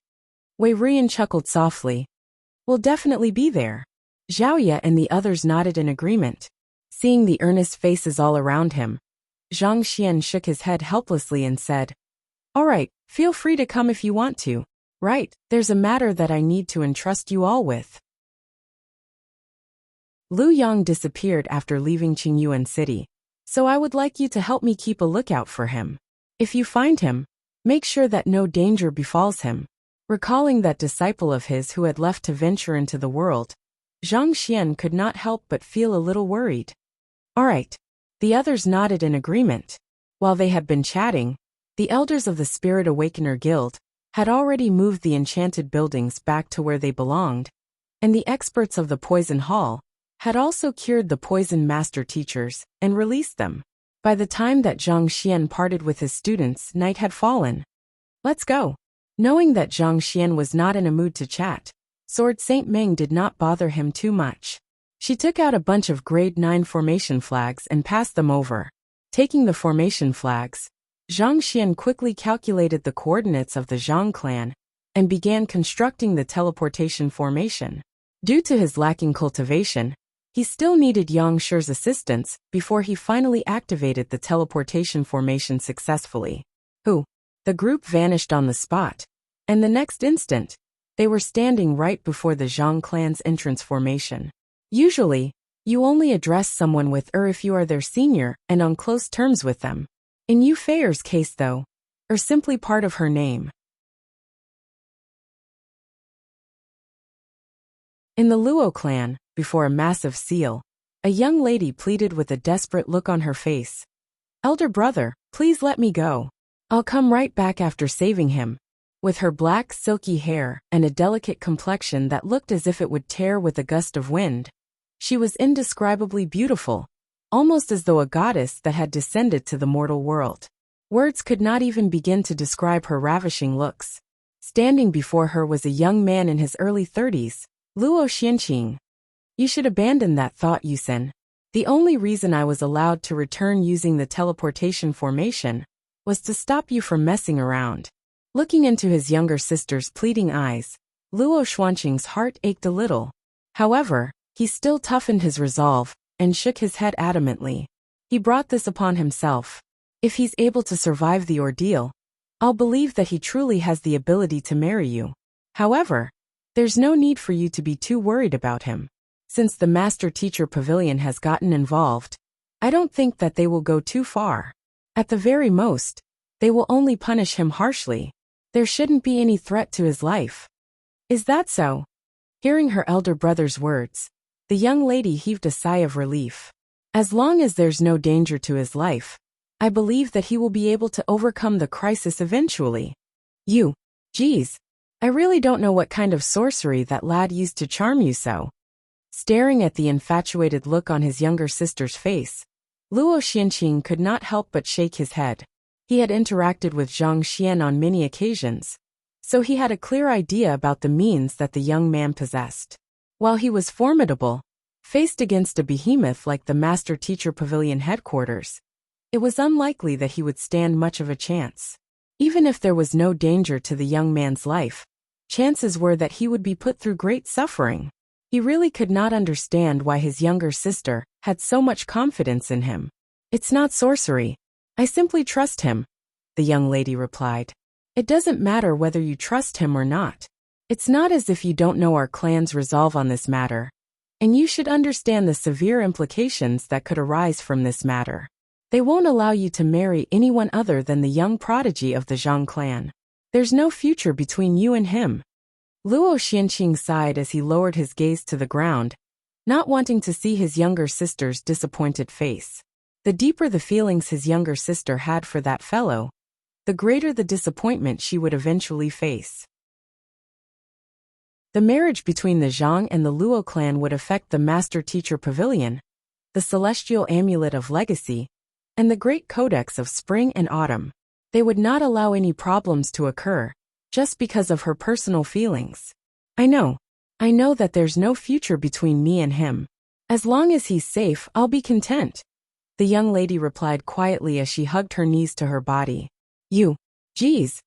Wei Ruyan chuckled softly. We'll definitely be there. Zhaoye and the others nodded in agreement. Seeing the earnest faces all around him, Zhang Xian shook his head helplessly and said, All right, feel free to come if you want to. Right, there's a matter that I need to entrust you all with. Lu Yang disappeared after leaving Qingyuan City, so I would like you to help me keep a lookout for him. If you find him, make sure that no danger befalls him. Recalling that disciple of his who had left to venture into the world, Zhang Xian could not help but feel a little worried. All right. The others nodded in agreement. While they had been chatting, the elders of the Spirit Awakener Guild had already moved the enchanted buildings back to where they belonged, and the experts of the Poison Hall had also cured the poison master teachers and released them. By the time that Zhang Xian parted with his students, night had fallen. Let's go. Knowing that Zhang Xian was not in a mood to chat, Sword Saint Meng did not bother him too much. She took out a bunch of grade 9 formation flags and passed them over. Taking the formation flags, Zhang Xian quickly calculated the coordinates of the Zhang clan and began constructing the teleportation formation. Due to his lacking cultivation, he still needed Yang Shi's assistance before he finally activated the teleportation formation successfully. The group vanished on the spot, and the next instant, they were standing right before the Zhang clan's entrance formation. Usually, you only address someone with if you are their senior and on close terms with them. In Yu Feier's case though, simply part of her name. In the Luo clan, before a massive seal, a young lady pleaded with a desperate look on her face. Elder brother, please let me go. I'll come right back after saving him. With her black, silky hair and a delicate complexion that looked as if it would tear with a gust of wind, she was indescribably beautiful, almost as though a goddess that had descended to the mortal world. Words could not even begin to describe her ravishing looks. Standing before her was a young man in his early 30s, Luo Xianqing. You should abandon that thought, Yusen. The only reason I was allowed to return using the teleportation formation was to stop you from messing around. Looking into his younger sister's pleading eyes, Luo Xuanqing's heart ached a little. However, he still toughened his resolve and shook his head adamantly. He brought this upon himself. If he's able to survive the ordeal, I'll believe that he truly has the ability to marry you. However, there's no need for you to be too worried about him. Since the Master-Teacher Pavilion has gotten involved, I don't think that they will go too far. At the very most, they will only punish him harshly. There shouldn't be any threat to his life. Is that so? Hearing her elder brother's words, the young lady heaved a sigh of relief. As long as there's no danger to his life, I believe that he will be able to overcome the crisis eventually. Geez, I really don't know what kind of sorcery that lad used to charm you so. Staring at the infatuated look on his younger sister's face, Luo Xianqing could not help but shake his head. He had interacted with Zhang Xian on many occasions, so he had a clear idea about the means that the young man possessed. While he was formidable, faced against a behemoth like the Master-Teacher Pavilion headquarters, it was unlikely that he would stand much of a chance. Even if there was no danger to the young man's life, chances were that he would be put through great suffering. He really could not understand why his younger sister had so much confidence in him. It's not sorcery. I simply trust him, the young lady replied. It doesn't matter whether you trust him or not. It's not as if you don't know our clan's resolve on this matter, and you should understand the severe implications that could arise from this matter. They won't allow you to marry anyone other than the young prodigy of the Zhang clan. There's no future between you and him. Luo Xianqing sighed as he lowered his gaze to the ground, not wanting to see his younger sister's disappointed face. The deeper the feelings his younger sister had for that fellow, the greater the disappointment she would eventually face. The marriage between the Zhang and the Luo clan would affect the Master-Teacher Pavilion, the Celestial Amulet of Legacy, and the Great Codex of Spring and Autumn. They would not allow any problems to occur, just because of her personal feelings. I know that there's no future between me and him. As long as he's safe, I'll be content. The young lady replied quietly as she hugged her knees to her body. Geez.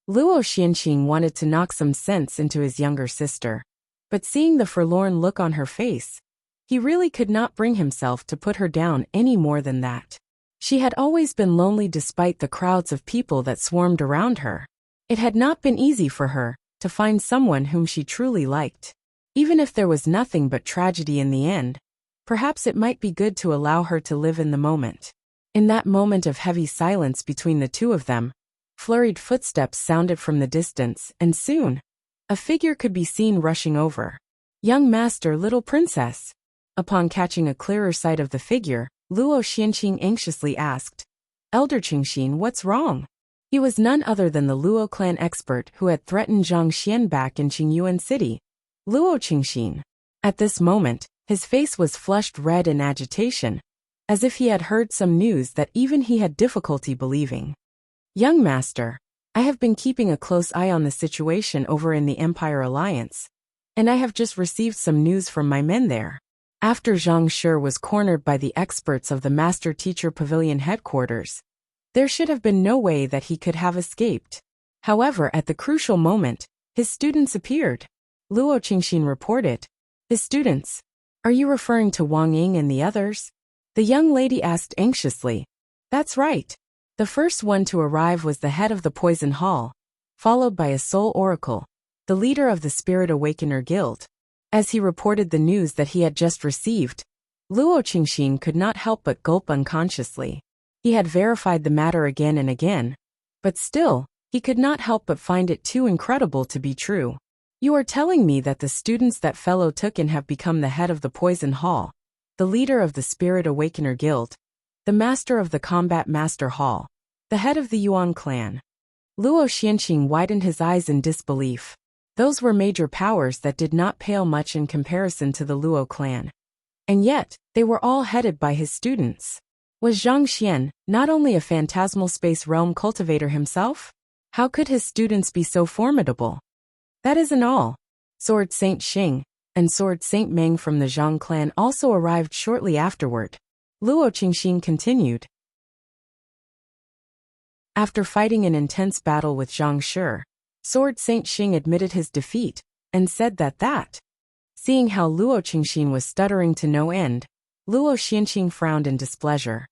Luo Xianqing wanted to knock some sense into his younger sister, but seeing the forlorn look on her face, he really could not bring himself to put her down any more than that. She had always been lonely despite the crowds of people that swarmed around her. It had not been easy for her to find someone whom she truly liked. Even if there was nothing but tragedy in the end, perhaps it might be good to allow her to live in the moment. In that moment of heavy silence between the two of them, flurried footsteps sounded from the distance, and soon, a figure could be seen rushing over. Young master, little princess. Upon catching a clearer sight of the figure, Luo Xianqing anxiously asked, Elder Qingxin, what's wrong? He was none other than the Luo clan expert who had threatened Zhang Xian back in Qingyuan City. Luo Qingxin. At this moment, his face was flushed red in agitation, as if he had heard some news that even he had difficulty believing. Young master, I have been keeping a close eye on the situation over in the Empire Alliance, and I have just received some news from my men there. After Zhang Shi was cornered by the experts of the Master-Teacher Pavilion headquarters, there should have been no way that he could have escaped. However, at the crucial moment, his students appeared. Luo Qingxin reported. His students? Are you referring to Wang Ying and the others? The young lady asked anxiously. That's right. The first one to arrive was the head of the Poison Hall, followed by a Soul Oracle, the leader of the Spirit Awakener Guild. As he reported the news that he had just received, Luo Qingxin could not help but gulp unconsciously. He had verified the matter again and again, but still, he could not help but find it too incredible to be true. You are telling me that the students that fellow took in have become the head of the Poison Hall, the leader of the Spirit Awakener Guild, the master of the Combat Master Hall, the head of the Yuan clan. Luo Xianqing widened his eyes in disbelief. Those were major powers that did not pale much in comparison to the Luo clan. And yet, they were all headed by his students. Was Zhang Xian not only a phantasmal space realm cultivator himself? How could his students be so formidable? That isn't all. Sword Saint Xing and Sword Saint Meng from the Zhang clan also arrived shortly afterward. Luo Qingxin continued. After fighting an intense battle with Zhang Shi, Sword Saint Xing admitted his defeat and said that. Seeing how Luo Qingxin was stuttering to no end, Luo Xianqing frowned in displeasure.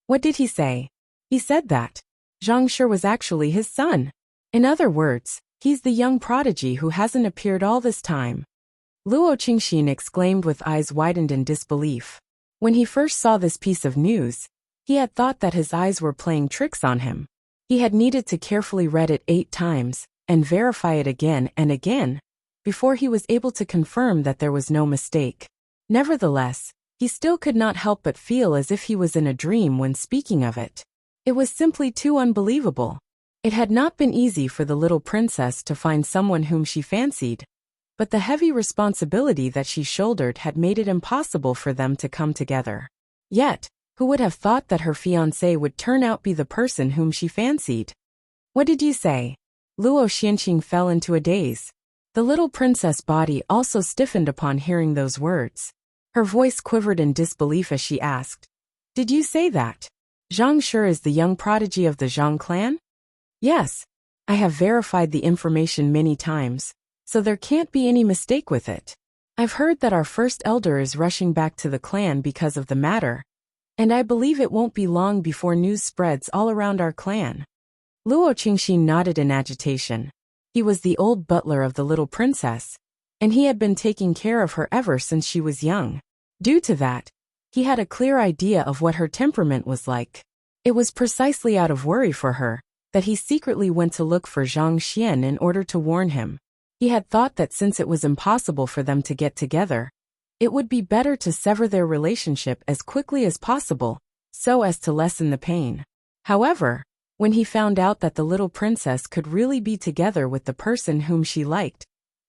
What did he say? He said that Zhang Shi was actually his son. In other words, he's the young prodigy who hasn't appeared all this time. Luo Qingxin exclaimed with eyes widened in disbelief. When he first saw this piece of news, he had thought that his eyes were playing tricks on him. He had needed to carefully read it 8 times and verify it again and again before he was able to confirm that there was no mistake. Nevertheless, he still could not help but feel as if he was in a dream when speaking of it. It was simply too unbelievable. It had not been easy for the little princess to find someone whom she fancied, but the heavy responsibility that she shouldered had made it impossible for them to come together. Yet, who would have thought that her fiancé would turn out be the person whom she fancied? What did you say? Luo Xianqing fell into a daze. The little princess' body also stiffened upon hearing those words. Her voice quivered in disbelief as she asked, Did you say that Zhang Shi is the young prodigy of the Zhang clan? Yes. I have verified the information many times, so there can't be any mistake with it. I've heard that our first elder is rushing back to the clan because of the matter, and I believe it won't be long before news spreads all around our clan. Luo Qingxin nodded in agitation. He was the old butler of the little princess, and he had been taking care of her ever since she was young. Due to that, he had a clear idea of what her temperament was like. It was precisely out of worry for her that he secretly went to look for Zhang Xian in order to warn him. He had thought that since it was impossible for them to get together, it would be better to sever their relationship as quickly as possible, so as to lessen the pain. However, when he found out that the little princess could really be together with the person whom she liked,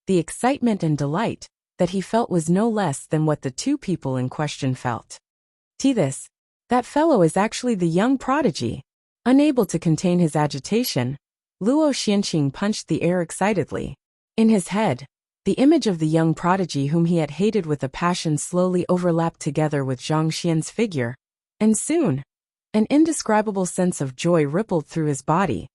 the excitement and delight that he felt was no less than what the two people in question felt. This, that fellow is actually the young prodigy. Unable to contain his agitation, Luo Xianqing punched the air excitedly. In his head, the image of the young prodigy whom he had hated with a passion slowly overlapped together with Zhang Xian's figure, and soon, an indescribable sense of joy rippled through his body,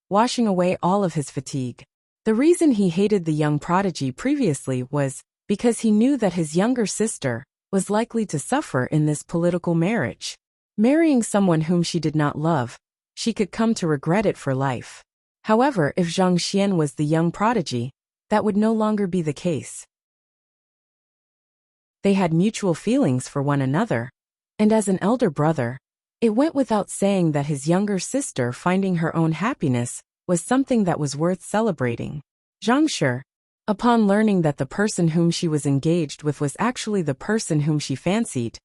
washing away all of his fatigue. The reason he hated the young prodigy previously was because he knew that his younger sister was likely to suffer in this political marriage. Marrying someone whom she did not love, she could come to regret it for life. However, if Zhang Xian was the young prodigy, that would no longer be the case. They had mutual feelings for one another, and as an elder brother, it went without saying that his younger sister finding her own happiness was something that was worth celebrating. Zhang Shi, upon learning that the person whom she was engaged with was actually the person whom she fancied,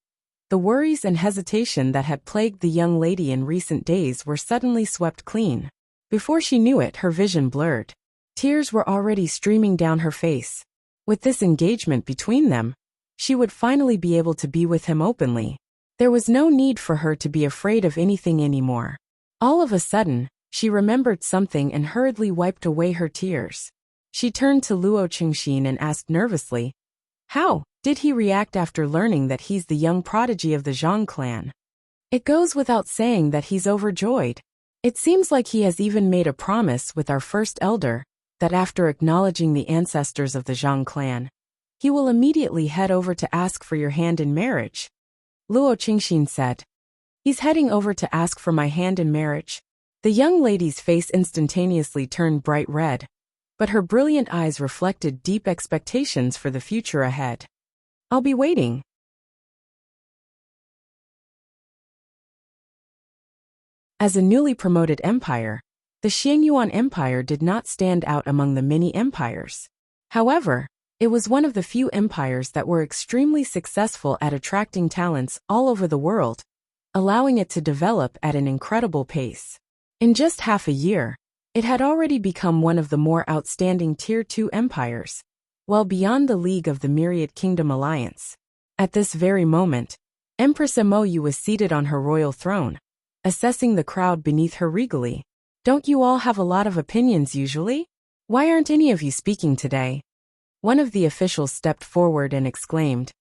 the worries and hesitation that had plagued the young lady in recent days were suddenly swept clean. Before she knew it, her vision blurred. Tears were already streaming down her face. With this engagement between them, she would finally be able to be with him openly. There was no need for her to be afraid of anything anymore. All of a sudden, she remembered something and hurriedly wiped away her tears. She turned to Luo Qingxin and asked nervously, "How did he react after learning that he's the young prodigy of the Zhang clan?" "It goes without saying that he's overjoyed. It seems like he has even made a promise with our first elder, that after acknowledging the ancestors of the Zhang clan, he will immediately head over to ask for your hand in marriage," Luo Qingxin said. "He's heading over to ask for my hand in marriage?" The young lady's face instantaneously turned bright red, but her brilliant eyes reflected deep expectations for the future ahead. "I'll be waiting." As a newly promoted empire, the Xianyuan Empire did not stand out among the many empires. However, it was one of the few empires that were extremely successful at attracting talents all over the world, allowing it to develop at an incredible pace. In just half a year, it had already become one of the more outstanding Tier 2 empires, well beyond the League of the Myriad Kingdom Alliance. At this very moment, Empress Moyu was seated on her royal throne, assessing the crowd beneath her regally. "Don't you all have a lot of opinions usually? Why aren't any of you speaking today?" One of the officials stepped forward and exclaimed,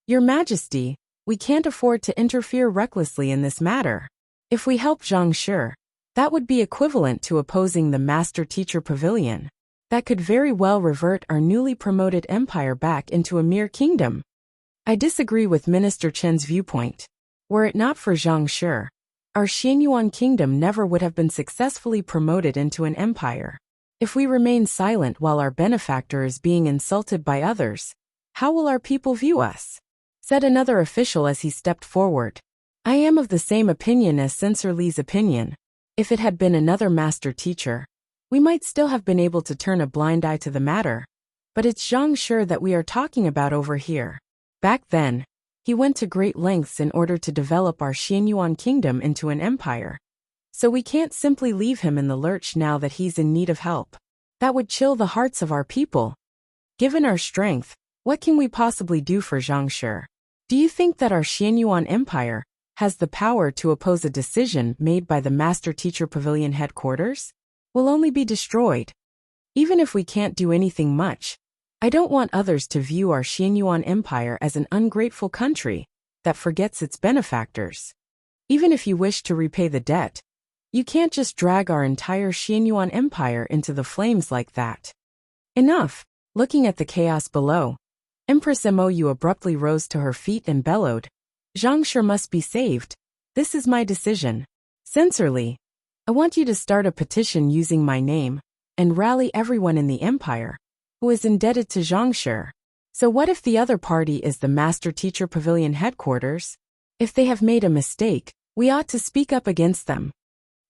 "Your Majesty, we can't afford to interfere recklessly in this matter. If we help Zhang Shi, that would be equivalent to opposing the Master-Teacher Pavilion. That could very well revert our newly promoted empire back into a mere kingdom." "I disagree with Minister Chen's viewpoint. Were it not for Zhang Shi, our Xianyuan kingdom never would have been successfully promoted into an empire. If we remain silent while our benefactor is being insulted by others, how will our people view us?" said another official as he stepped forward. "I am of the same opinion as Censor Li's opinion. If it had been another master teacher, we might still have been able to turn a blind eye to the matter, but it's Zhang Shi that we are talking about over here. Back then, he went to great lengths in order to develop our Xianyuan kingdom into an empire. So we can't simply leave him in the lurch now that he's in need of help. That would chill the hearts of our people. Given our strength, what can we possibly do for Zhang Shi? Do you think that our Xianyuan Empire has the power to oppose a decision made by the Master-Teacher Pavilion headquarters? We'll only be destroyed. Even if we can't do anything much, I don't want others to view our Xianyuan Empire as an ungrateful country that forgets its benefactors. Even if you wish to repay the debt, you can't just drag our entire Xianyuan Empire into the flames like that." "Enough!" Looking at the chaos below, Empress Moyu abruptly rose to her feet and bellowed, "Zhang Shi must be saved. This is my decision. Censor Li, I want you to start a petition using my name, and rally everyone in the empire who is indebted to Zhang Shi. So what if the other party is the Master-Teacher Pavilion headquarters? If they have made a mistake, we ought to speak up against them."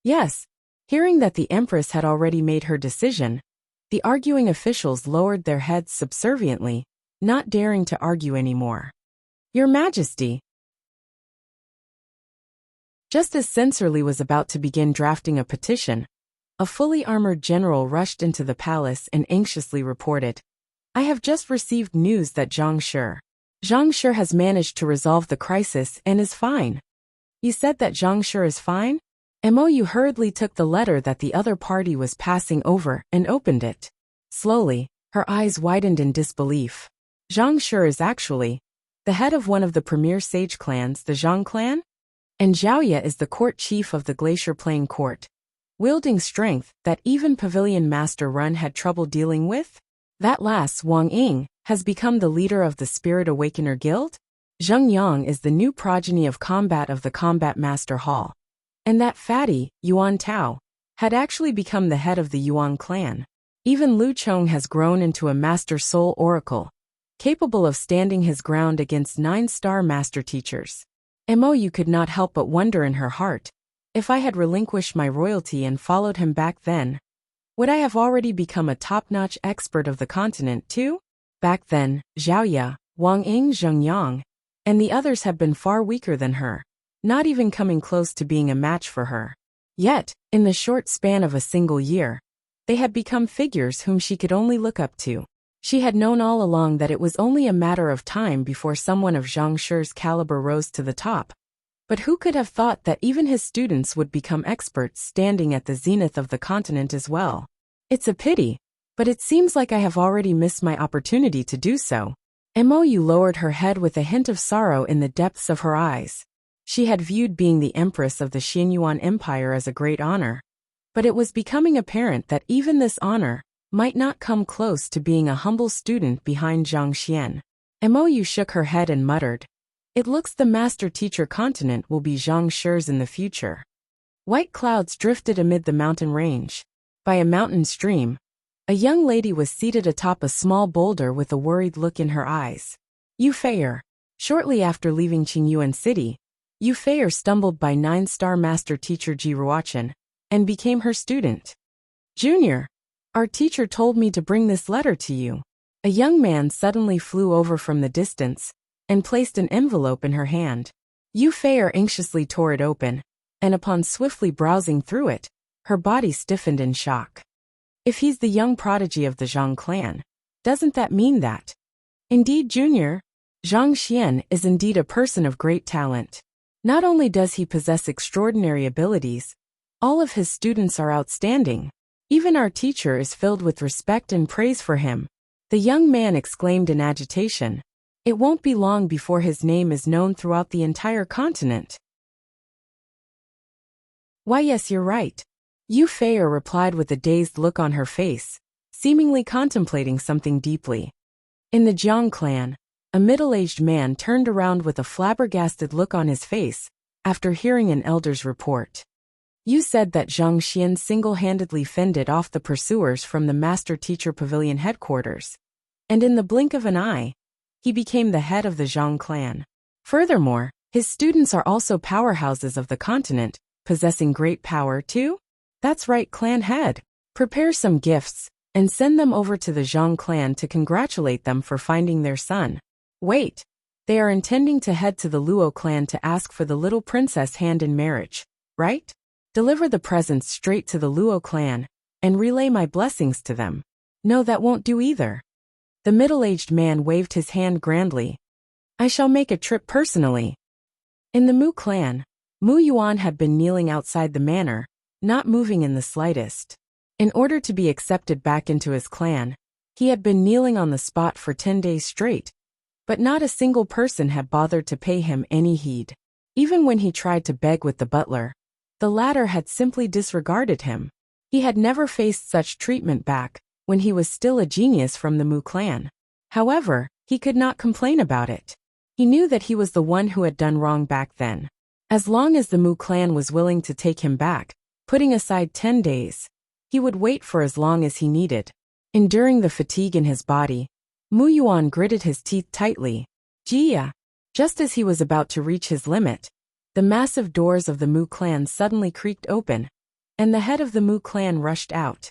"Yes, Hearing that the empress had already made her decision, the arguing officials lowered their heads subserviently, not daring to argue anymore. Your Majesty. Just as Sensorly was about to begin drafting a petition, a fully armored general rushed into the palace and anxiously reported, I have just received news that Zhang Shi has managed to resolve the crisis and is fine. You said that Zhang Shi is fine? Mou hurriedly took the letter that the other party was passing over and opened it. Slowly, her eyes widened in disbelief. Zhang Shi is actually the head of one of the premier sage clans, the Zhang clan? And Zhaoye is the court chief of the Glacier Plain court, wielding strength that even Pavilion Master Run had trouble dealing with? That last, Wang Ying, has become the leader of the Spirit Awakener Guild? Zheng Yang is the new progeny of combat of the Combat Master Hall. And that fatty, Yuan Tao, had actually become the head of the Yuan clan. Even Lu Chong has grown into a Master Soul Oracle, capable of standing his ground against 9-star master teachers. Mou could not help but wonder in her heart, if I had relinquished my royalty and followed him back then, would I have already become a top-notch expert of the continent too? Back then, Zhaoye, Wang Ying, Zheng Yang, and the others had been far weaker than her, not even coming close to being a match for her. Yet, in the short span of a single year, they had become figures whom she could only look up to. She had known all along that it was only a matter of time before someone of Zhang Shi's caliber rose to the top. But who could have thought that even his students would become experts standing at the zenith of the continent as well? It's a pity, but it seems like I have already missed my opportunity to do so. Mou lowered her head with a hint of sorrow in the depths of her eyes. She had viewed being the empress of the Xianyuan Empire as a great honor, but it was becoming apparent that even this honor might not come close to being a humble student behind Zhang Xian. Mou shook her head and muttered, it looks the master-teacher continent will be Zhang Shi's in the future. White clouds drifted amid the mountain range. By a mountain stream, a young lady was seated atop a small boulder with a worried look in her eyes. Yu Feier. Shortly after leaving Qingyuan City, Yu Feier stumbled by 9-star master teacher Ji Ruochen and became her student. Junior, our teacher told me to bring this letter to you. A young man suddenly flew over from the distance and placed an envelope in her hand. Yu Feier anxiously tore it open, and upon swiftly browsing through it, her body stiffened in shock. If he's the young prodigy of the Zhang clan, doesn't that mean that? Indeed, Junior, Zhang Xian is indeed a person of great talent. Not only does he possess extraordinary abilities, all of his students are outstanding. Even our teacher is filled with respect and praise for him. The young man exclaimed in agitation. It won't be long before his name is known throughout the entire continent. Why, yes, you're right. Yu Feier replied with a dazed look on her face, seemingly contemplating something deeply. In the Jiang clan, a middle-aged man turned around with a flabbergasted look on his face after hearing an elder's report. You said that Zhang Xian single-handedly fended off the pursuers from the Master-Teacher Pavilion headquarters, and in the blink of an eye, he became the head of the Zhang clan. Furthermore, his students are also powerhouses of the continent, possessing great power too? That's right, clan head. Prepare some gifts, and send them over to the Zhang clan to congratulate them for finding their son. Wait, they are intending to head to the Luo clan to ask for the little princess hand in marriage, right? Deliver the presents straight to the Luo clan, and relay my blessings to them. No, that won't do either. The middle-aged man waved his hand grandly. I shall make a trip personally. In the Mu clan, Mu Yuan had been kneeling outside the manor, not moving in the slightest. In order to be accepted back into his clan, he had been kneeling on the spot for 10 days straight, but not a single person had bothered to pay him any heed. Even when he tried to beg with the butler, the latter had simply disregarded him. He had never faced such treatment back when he was still a genius from the Mu clan. However, he could not complain about it. He knew that he was the one who had done wrong back then. As long as the Mu clan was willing to take him back, putting aside 10 days, he would wait for as long as he needed. Enduring the fatigue in his body, Mu Yuan gritted his teeth tightly. Jia. Just as he was about to reach his limit, the massive doors of the Mu clan suddenly creaked open, and the head of the Mu clan rushed out.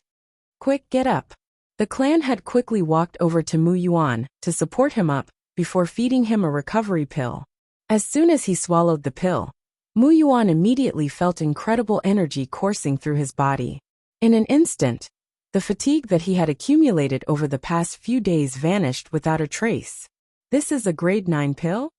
Quick, get up. The clan head quickly walked over to Mu Yuan to support him up before feeding him a recovery pill. As soon as he swallowed the pill, Mu Yuan immediately felt incredible energy coursing through his body. In an instant, the fatigue that he had accumulated over the past few days vanished without a trace. This is a grade 9 pill?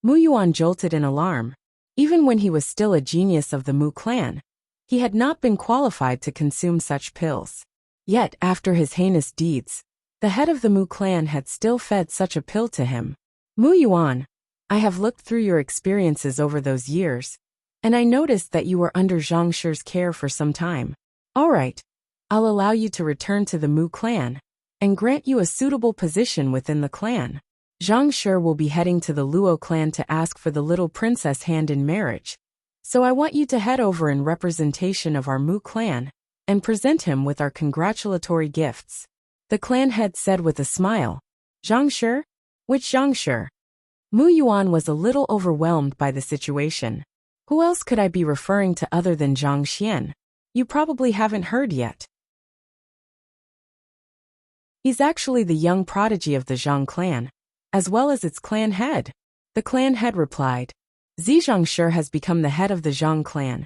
Mu Yuan jolted in alarm. Even when he was still a genius of the Mu clan, he had not been qualified to consume such pills. Yet, after his heinous deeds, the head of the Mu clan had still fed such a pill to him. Mu Yuan, I have looked through your experiences over those years, and I noticed that you were under Zhang Shi's care for some time. All right, I'll allow you to return to the Mu clan, and grant you a suitable position within the clan. Zhang Shi will be heading to the Luo clan to ask for the little princess hand in marriage, so I want you to head over in representation of our Mu clan, and present him with our congratulatory gifts. The clan head said with a smile. Zhang Shi? Which Zhang Shi? Mu Yuan was a little overwhelmed by the situation. Who else could I be referring to other than Zhang Xian? You probably haven't heard yet. He's actually the young prodigy of the Zhang clan, as well as its clan head. The clan head replied. Zhang Shi has become the head of the Zhang clan,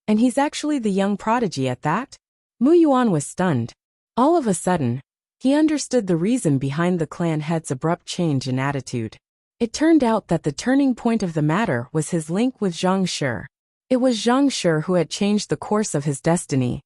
and he's actually the young prodigy at that? Mu Yuan was stunned. All of a sudden, he understood the reason behind the clan head's abrupt change in attitude. It turned out that the turning point of the matter was his link with Zhang Shi. It was Zhang Shi who had changed the course of his destiny.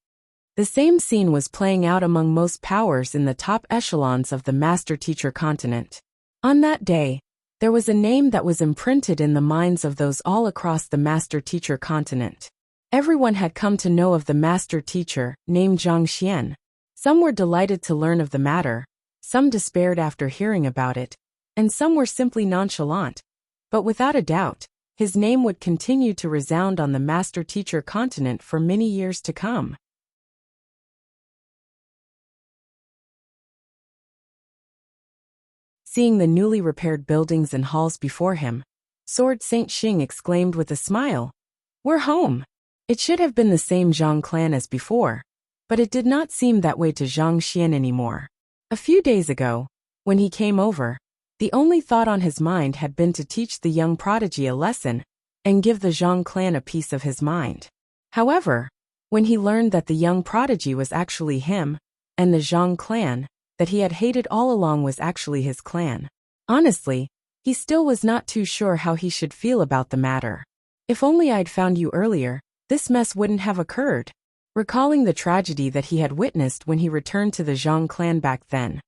The same scene was playing out among most powers in the top echelons of the master-teacher continent. On that day, there was a name that was imprinted in the minds of those all across the master-teacher continent. Everyone had come to know of the master-teacher, named Zhang Xian. Some were delighted to learn of the matter, some despaired after hearing about it, and some were simply nonchalant. But without a doubt, his name would continue to resound on the master-teacher continent for many years to come. Seeing the newly repaired buildings and halls before him, Sword Saint Xing exclaimed with a smile. We're home. It should have been the same Zhang clan as before, but it did not seem that way to Zhang Xian anymore. A few days ago, when he came over, the only thought on his mind had been to teach the young prodigy a lesson and give the Zhang clan a piece of his mind. However, when he learned that the young prodigy was actually him, and the Zhang clan that he had hated all along was actually his clan, honestly, he still was not too sure how he should feel about the matter. If only I'd found you earlier, this mess wouldn't have occurred. Recalling the tragedy that he had witnessed when he returned to the Zhang clan back then,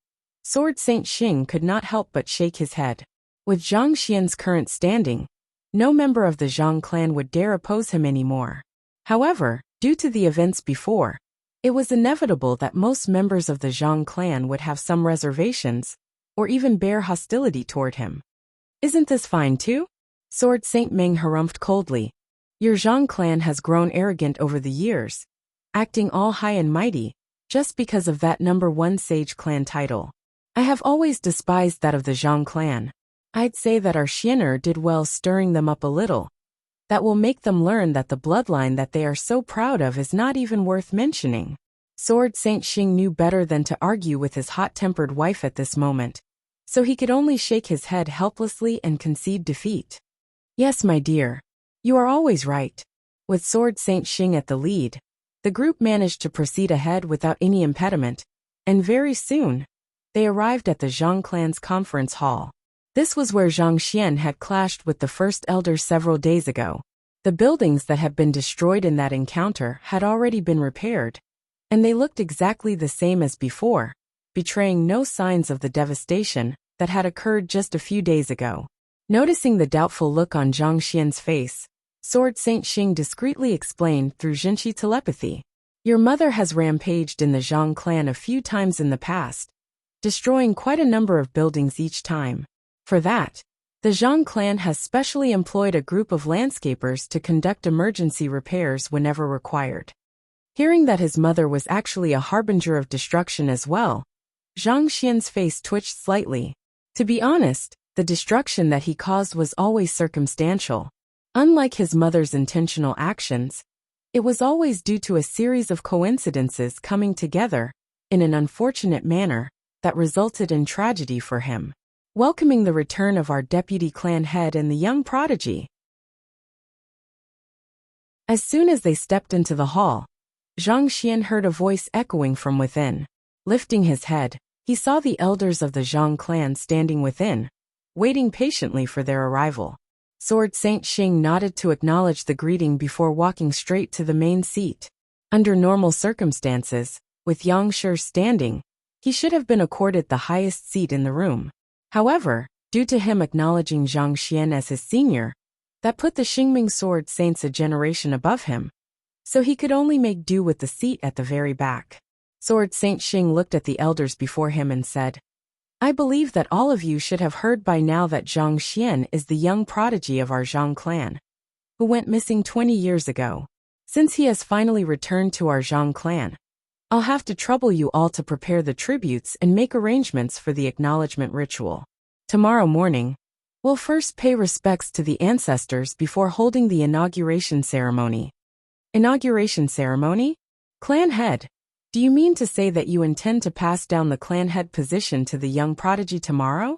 Sword Saint Xing could not help but shake his head. With Zhang Xian's current standing, no member of the Zhang clan would dare oppose him anymore. However, due to the events before, it was inevitable that most members of the Zhang clan would have some reservations, or even bear hostility toward him. Isn't this fine too? Sword Saint Ming harumphed coldly. Your Zhang clan has grown arrogant over the years, acting all high and mighty, just because of that #1 sage clan title. I have always despised that of the Zhang clan. I'd say that our Xiener did well stirring them up a little. That will make them learn that the bloodline that they are so proud of is not even worth mentioning. Sword Saint Xing knew better than to argue with his hot-tempered wife at this moment, so he could only shake his head helplessly and concede defeat. Yes, my dear. You are always right. With Sword Saint Xing at the lead, the group managed to proceed ahead without any impediment, and very soon, they arrived at the Zhang clan's conference hall. This was where Zhang Xian had clashed with the first elder several days ago. The buildings that had been destroyed in that encounter had already been repaired, and they looked exactly the same as before, betraying no signs of the devastation that had occurred just a few days ago. Noticing the doubtful look on Zhang Xian's face, Sword Saint Xing discreetly explained through Jinshi telepathy. Your mother has rampaged in the Zhang clan a few times in the past, destroying quite a number of buildings each time. For that, the Zhang clan has specially employed a group of landscapers to conduct emergency repairs whenever required. Hearing that his mother was actually a harbinger of destruction as well, Zhang Xian's face twitched slightly. To be honest, the destruction that he caused was always circumstantial. Unlike his mother's intentional actions, It was always due to a series of coincidences coming together, in an unfortunate manner, that resulted in tragedy for him. Welcoming the return of our deputy clan head and the young prodigy. As soon as they stepped into the hall, Zhang Xian heard a voice echoing from within. Lifting his head, he saw the elders of the Zhang clan standing within, waiting patiently for their arrival. Sword Saint Xing nodded to acknowledge the greeting before walking straight to the main seat. Under normal circumstances, with Yang Shi standing, he should have been accorded the highest seat in the room. However, due to him acknowledging Zhang Xian as his senior, that put the Xingming Sword Saints a generation above him, so he could only make do with the seat at the very back. Sword Saint Xing looked at the elders before him and said, I believe that all of you should have heard by now that Zhang Xian is the young prodigy of our Zhang clan, who went missing 20 years ago. Since he has finally returned to our Zhang clan, I'll have to trouble you all to prepare the tributes and make arrangements for the acknowledgement ritual. Tomorrow morning, we'll first pay respects to the ancestors before holding the inauguration ceremony. Inauguration ceremony? Clan head. Do you mean to say that you intend to pass down the clan head position to the young prodigy tomorrow?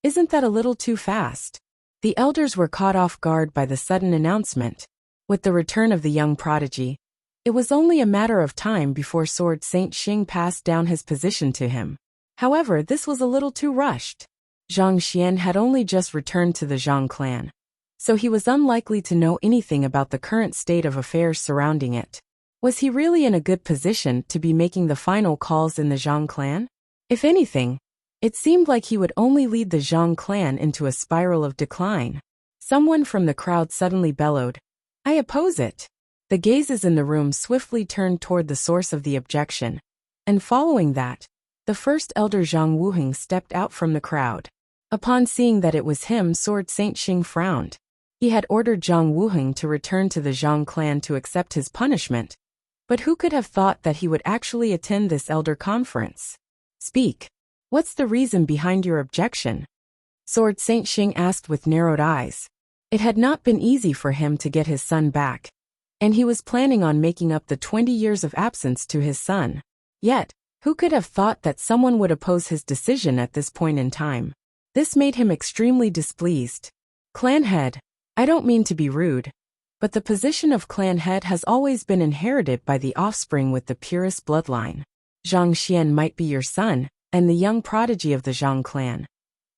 Isn't that a little too fast? The elders were caught off guard by the sudden announcement. With the return of the young prodigy, it was only a matter of time before Sword Saint Xing passed down his position to him. However, this was a little too rushed. Zhang Xian had only just returned to the Zhang clan, so he was unlikely to know anything about the current state of affairs surrounding it. Was he really in a good position to be making the final calls in the Zhang clan? If anything, it seemed like he would only lead the Zhang clan into a spiral of decline. Someone from the crowd suddenly bellowed, I oppose it. The gazes in the room swiftly turned toward the source of the objection, and following that, the first elder Zhang Wuheng stepped out from the crowd. Upon seeing that it was him, Sword Saint Xing frowned. He had ordered Zhang Wuheng to return to the Zhang clan to accept his punishment, but who could have thought that he would actually attend this elder conference? Speak. What's the reason behind your objection? Sword Saint Xing asked with narrowed eyes. It had not been easy for him to get his son back, and he was planning on making up the 20 years of absence to his son. Yet, who could have thought that someone would oppose his decision at this point in time? This made him extremely displeased. Clan head, I don't mean to be rude, but the position of clan head has always been inherited by the offspring with the purest bloodline. Zhang Xian might be your son, and the young prodigy of the Zhang clan,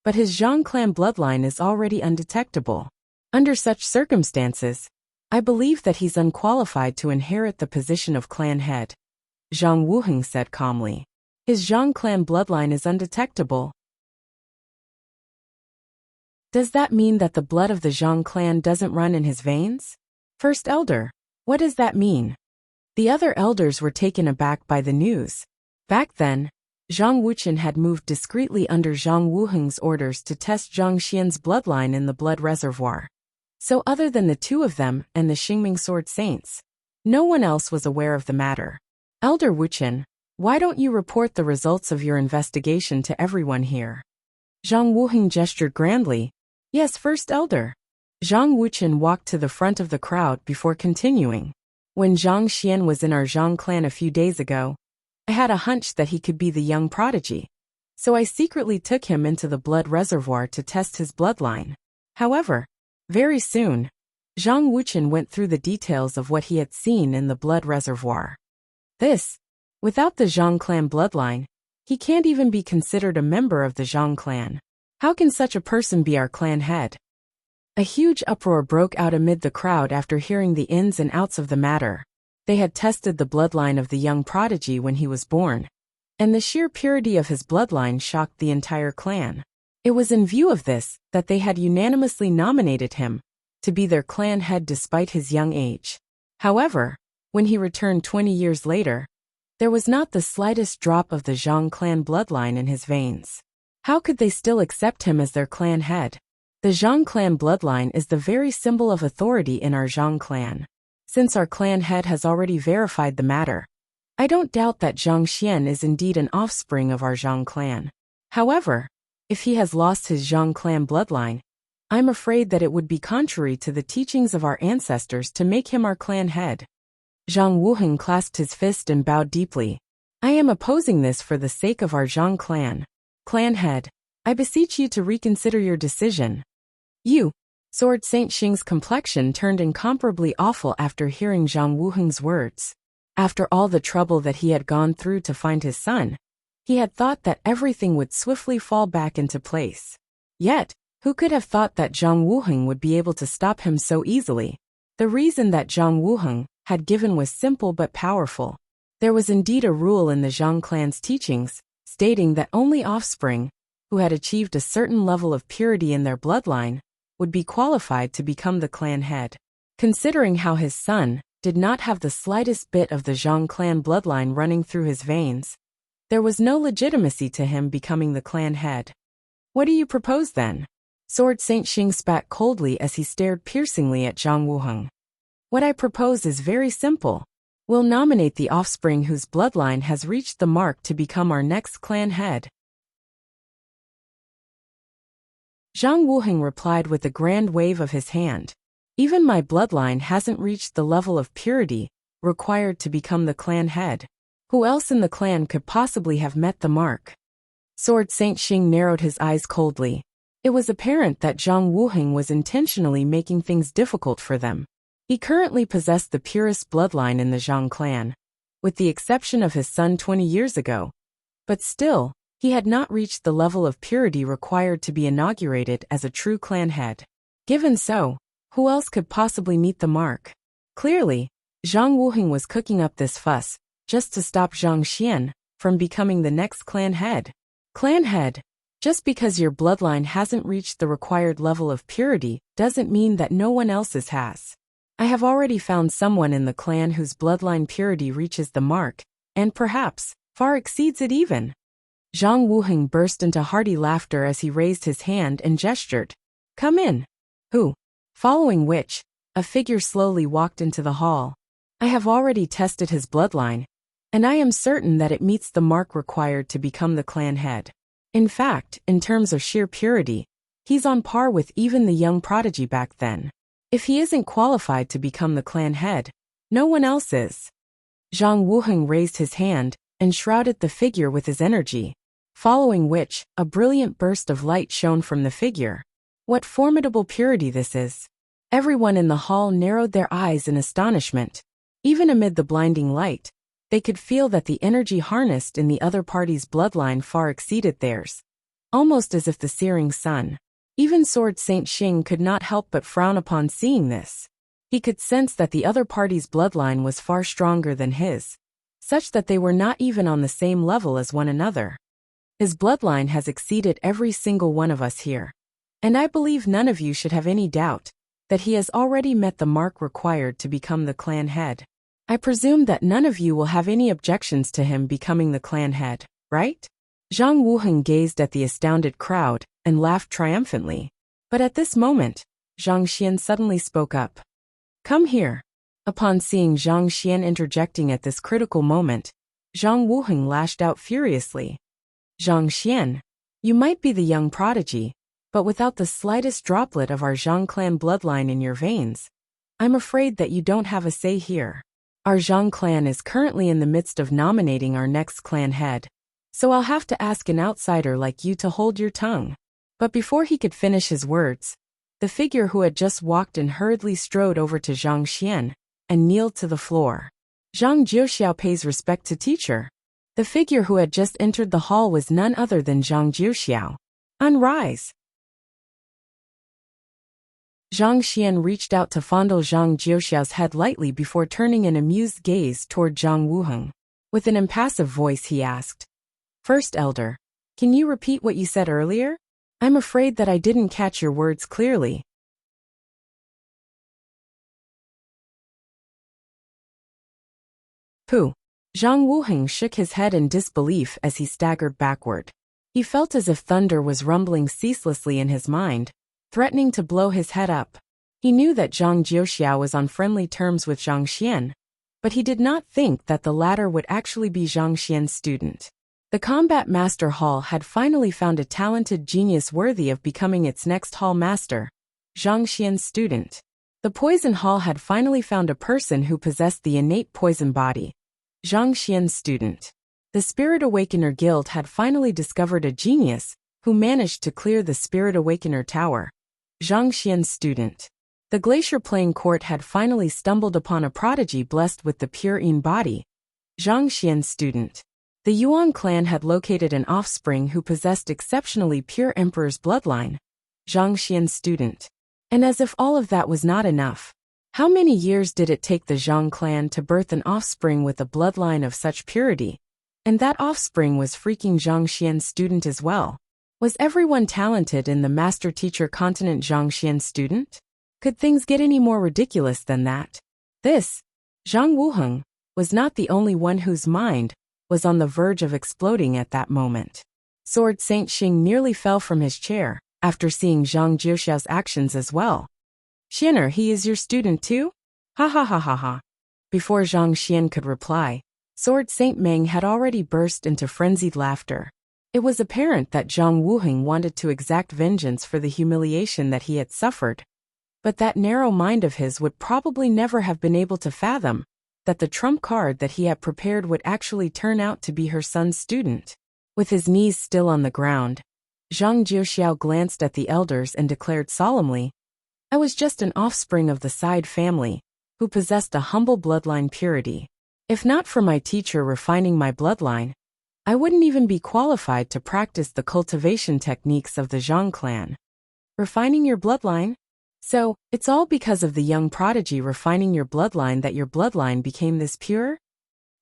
but his Zhang clan bloodline is already undetectable. Under such circumstances, I believe that he's unqualified to inherit the position of clan head. Zhang Wuheng said calmly. His Zhang clan bloodline is undetectable. Does that mean that the blood of the Zhang clan doesn't run in his veins? First elder, what does that mean? The other elders were taken aback by the news. Back then, Zhang Wuchen had moved discreetly under Zhang Wuheng's orders to test Zhang Xian's bloodline in the blood reservoir. So other than the two of them and the Xingming Sword Saints, no one else was aware of the matter. Elder Wuchen, why don't you report the results of your investigation to everyone here? Zhang Wuheng gestured grandly. Yes, first elder. Zhang Wuchen walked to the front of the crowd before continuing. When Zhang Xian was in our Zhang clan a few days ago, I had a hunch that he could be the young prodigy, so I secretly took him into the blood reservoir to test his bloodline. However, very soon, Zhang Wuchen went through the details of what he had seen in the blood reservoir. Without the Zhang clan bloodline, he can't even be considered a member of the Zhang clan. How can such a person be our clan head? A huge uproar broke out amid the crowd after hearing the ins and outs of the matter. They had tested the bloodline of the young prodigy when he was born, and the sheer purity of his bloodline shocked the entire clan. It was in view of this that they had unanimously nominated him to be their clan head despite his young age. However, when he returned 20 years later, there was not the slightest drop of the Zhang clan bloodline in his veins. How could they still accept him as their clan head? The Zhang clan bloodline is the very symbol of authority in our Zhang clan. Since our clan head has already verified the matter, I don't doubt that Zhang Xian is indeed an offspring of our Zhang clan. However, if he has lost his Zhang clan bloodline, I'm afraid that it would be contrary to the teachings of our ancestors to make him our clan head. Zhang Wuheng clasped his fist and bowed deeply. I am opposing this for the sake of our Zhang clan. Clan head, I beseech you to reconsider your decision. You. Sword Saint Xing's complexion turned incomparably awful after hearing Zhang Wuheng's words. After all the trouble that he had gone through to find his son, he had thought that everything would swiftly fall back into place. Yet, who could have thought that Zhang Wuheng would be able to stop him so easily? The reason that Zhang Wuheng had given was simple but powerful. There was indeed a rule in the Zhang clan's teachings, stating that only offspring, who had achieved a certain level of purity in their bloodline, would be qualified to become the clan head. Considering how his son did not have the slightest bit of the Zhang clan bloodline running through his veins, there was no legitimacy to him becoming the clan head. What do you propose then? Sword Saint Xing spat coldly as he stared piercingly at Zhang Wuheng. What I propose is very simple. We'll nominate the offspring whose bloodline has reached the mark to become our next clan head. Zhang Wuheng replied with a grand wave of his hand. Even my bloodline hasn't reached the level of purity required to become the clan head. Who else in the clan could possibly have met the mark? Sword Saint Xing narrowed his eyes coldly. It was apparent that Zhang Wuheng was intentionally making things difficult for them. He currently possessed the purest bloodline in the Zhang clan, with the exception of his son 20 years ago. But still, he had not reached the level of purity required to be inaugurated as a true clan head. Given so, who else could possibly meet the mark? Clearly, Zhang Wuheng was cooking up this fuss just to stop Zhang Xian from becoming the next clan head. Clan head, just because your bloodline hasn't reached the required level of purity doesn't mean that no one else's has. I have already found someone in the clan whose bloodline purity reaches the mark, and perhaps far exceeds it even. Zhang Wuheng burst into hearty laughter as he raised his hand and gestured. Come in. Who? Following which, a figure slowly walked into the hall. I have already tested his bloodline, and I am certain that it meets the mark required to become the clan head. In fact, in terms of sheer purity, he's on par with even the young prodigy back then. If he isn't qualified to become the clan head, no one else is. Zhang Wuheng raised his hand and shrouded the figure with his energy, following which, a brilliant burst of light shone from the figure. What formidable purity this is! Everyone in the hall narrowed their eyes in astonishment. Even amid the blinding light, they could feel that the energy harnessed in the other party's bloodline far exceeded theirs, almost as if the searing sun. Even Sword Saint Xing could not help but frown upon seeing this. He could sense that the other party's bloodline was far stronger than his, such that they were not even on the same level as one another. His bloodline has exceeded every single one of us here, and I believe none of you should have any doubt that he has already met the mark required to become the clan head. I presume that none of you will have any objections to him becoming the clan head, right? Zhang Wuheng gazed at the astounded crowd and laughed triumphantly. But at this moment, Zhang Xian suddenly spoke up. Come here. Upon seeing Zhang Xian interjecting at this critical moment, Zhang Wuheng lashed out furiously. Zhang Xian, you might be the young prodigy, but without the slightest droplet of our Zhang clan bloodline in your veins, I'm afraid that you don't have a say here. Our Zhang clan is currently in the midst of nominating our next clan head, so I'll have to ask an outsider like you to hold your tongue. But before he could finish his words, the figure who had just walked in hurriedly strode over to Zhang Xian and kneeled to the floor. Zhang Jiuxiao pays respect to teacher. The figure who had just entered the hall was none other than Zhang Jiuxiao. Unrise. Zhang Xian reached out to fondle Zhang Jiuxiao's head lightly before turning an amused gaze toward Zhang Wuheng. With an impassive voice he asked, First Elder, can you repeat what you said earlier? I'm afraid that I didn't catch your words clearly. Pooh. Zhang Wuheng shook his head in disbelief as he staggered backward. He felt as if thunder was rumbling ceaselessly in his mind, threatening to blow his head up. He knew that Zhang Jiuxiao was on friendly terms with Zhang Xian, but he did not think that the latter would actually be Zhang Xian's student. The Combat Master Hall had finally found a talented genius worthy of becoming its next hall master, Zhang Xian's student. The poison hall had finally found a person who possessed the innate poison body. Zhang Xian's student. The Spirit Awakener Guild had finally discovered a genius who managed to clear the Spirit Awakener Tower. Zhang Xian's student. The Glacier Playing Court had finally stumbled upon a prodigy blessed with the pure Yin body. Zhang Xian's student. The Yuan clan had located an offspring who possessed exceptionally pure Emperor's bloodline. Zhang Xian's student. And as if all of that was not enough, how many years did it take the Zhang clan to birth an offspring with a bloodline of such purity? And that offspring was freaking Zhang Xian's student as well. Was everyone talented in the master-teacher continent Zhang Xian's student? Could things get any more ridiculous than that? This, Zhang Wuheng, was not the only one whose mind was on the verge of exploding at that moment. Sword Saint Xing nearly fell from his chair after seeing Zhang Jiuxiao's actions as well. Xianer, he is your student too? Ha ha ha ha ha. Before Zhang Xian could reply, Sword Saint Meng had already burst into frenzied laughter. It was apparent that Zhang Wuheng wanted to exact vengeance for the humiliation that he had suffered. But that narrow mind of his would probably never have been able to fathom that the trump card that he had prepared would actually turn out to be her son's student. With his knees still on the ground, Zhang Jiuxiao glanced at the elders and declared solemnly, I was just an offspring of the Side family, who possessed a humble bloodline purity. If not for my teacher refining my bloodline, I wouldn't even be qualified to practice the cultivation techniques of the Zhang clan. Refining your bloodline? So, it's all because of the young prodigy refining your bloodline that your bloodline became this pure?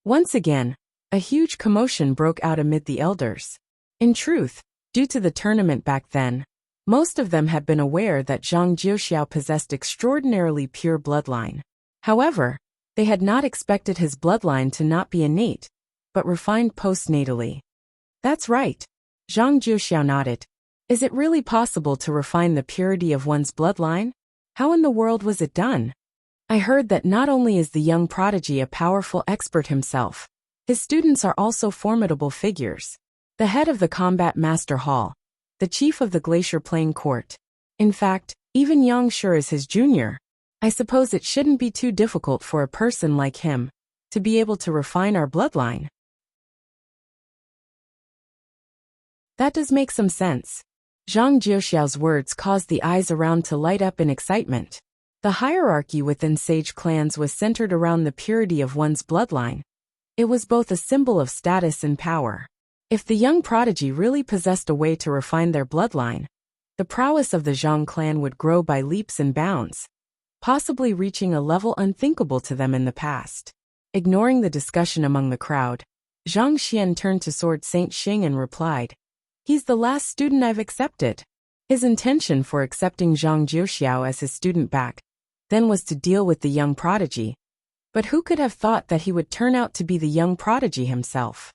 Once again, a huge commotion broke out amid the elders. In truth, due to the tournament back then, most of them had been aware that Zhang Jiuxiao possessed extraordinarily pure bloodline. However, they had not expected his bloodline to not be innate, but refined postnatally. That's right. Zhang Jiuxiao nodded. Is it really possible to refine the purity of one's bloodline? How in the world was it done? I heard that not only is the young prodigy a powerful expert himself, his students are also formidable figures. The head of the Combat Master Hall, the chief of the Glacier Playing Court. In fact, even Yang Shi is his junior. I suppose it shouldn't be too difficult for a person like him to be able to refine our bloodline. That does make some sense. Zhang Jiuxiao's words caused the eyes around to light up in excitement. The hierarchy within sage clans was centered around the purity of one's bloodline. It was both a symbol of status and power. If the young prodigy really possessed a way to refine their bloodline, the prowess of the Zhang clan would grow by leaps and bounds, possibly reaching a level unthinkable to them in the past. Ignoring the discussion among the crowd, Zhang Xian turned to Sword Saint Xing and replied, He's the last student I've accepted. His intention for accepting Zhang Jiuxiao as his student back then was to deal with the young prodigy. But who could have thought that he would turn out to be the young prodigy himself?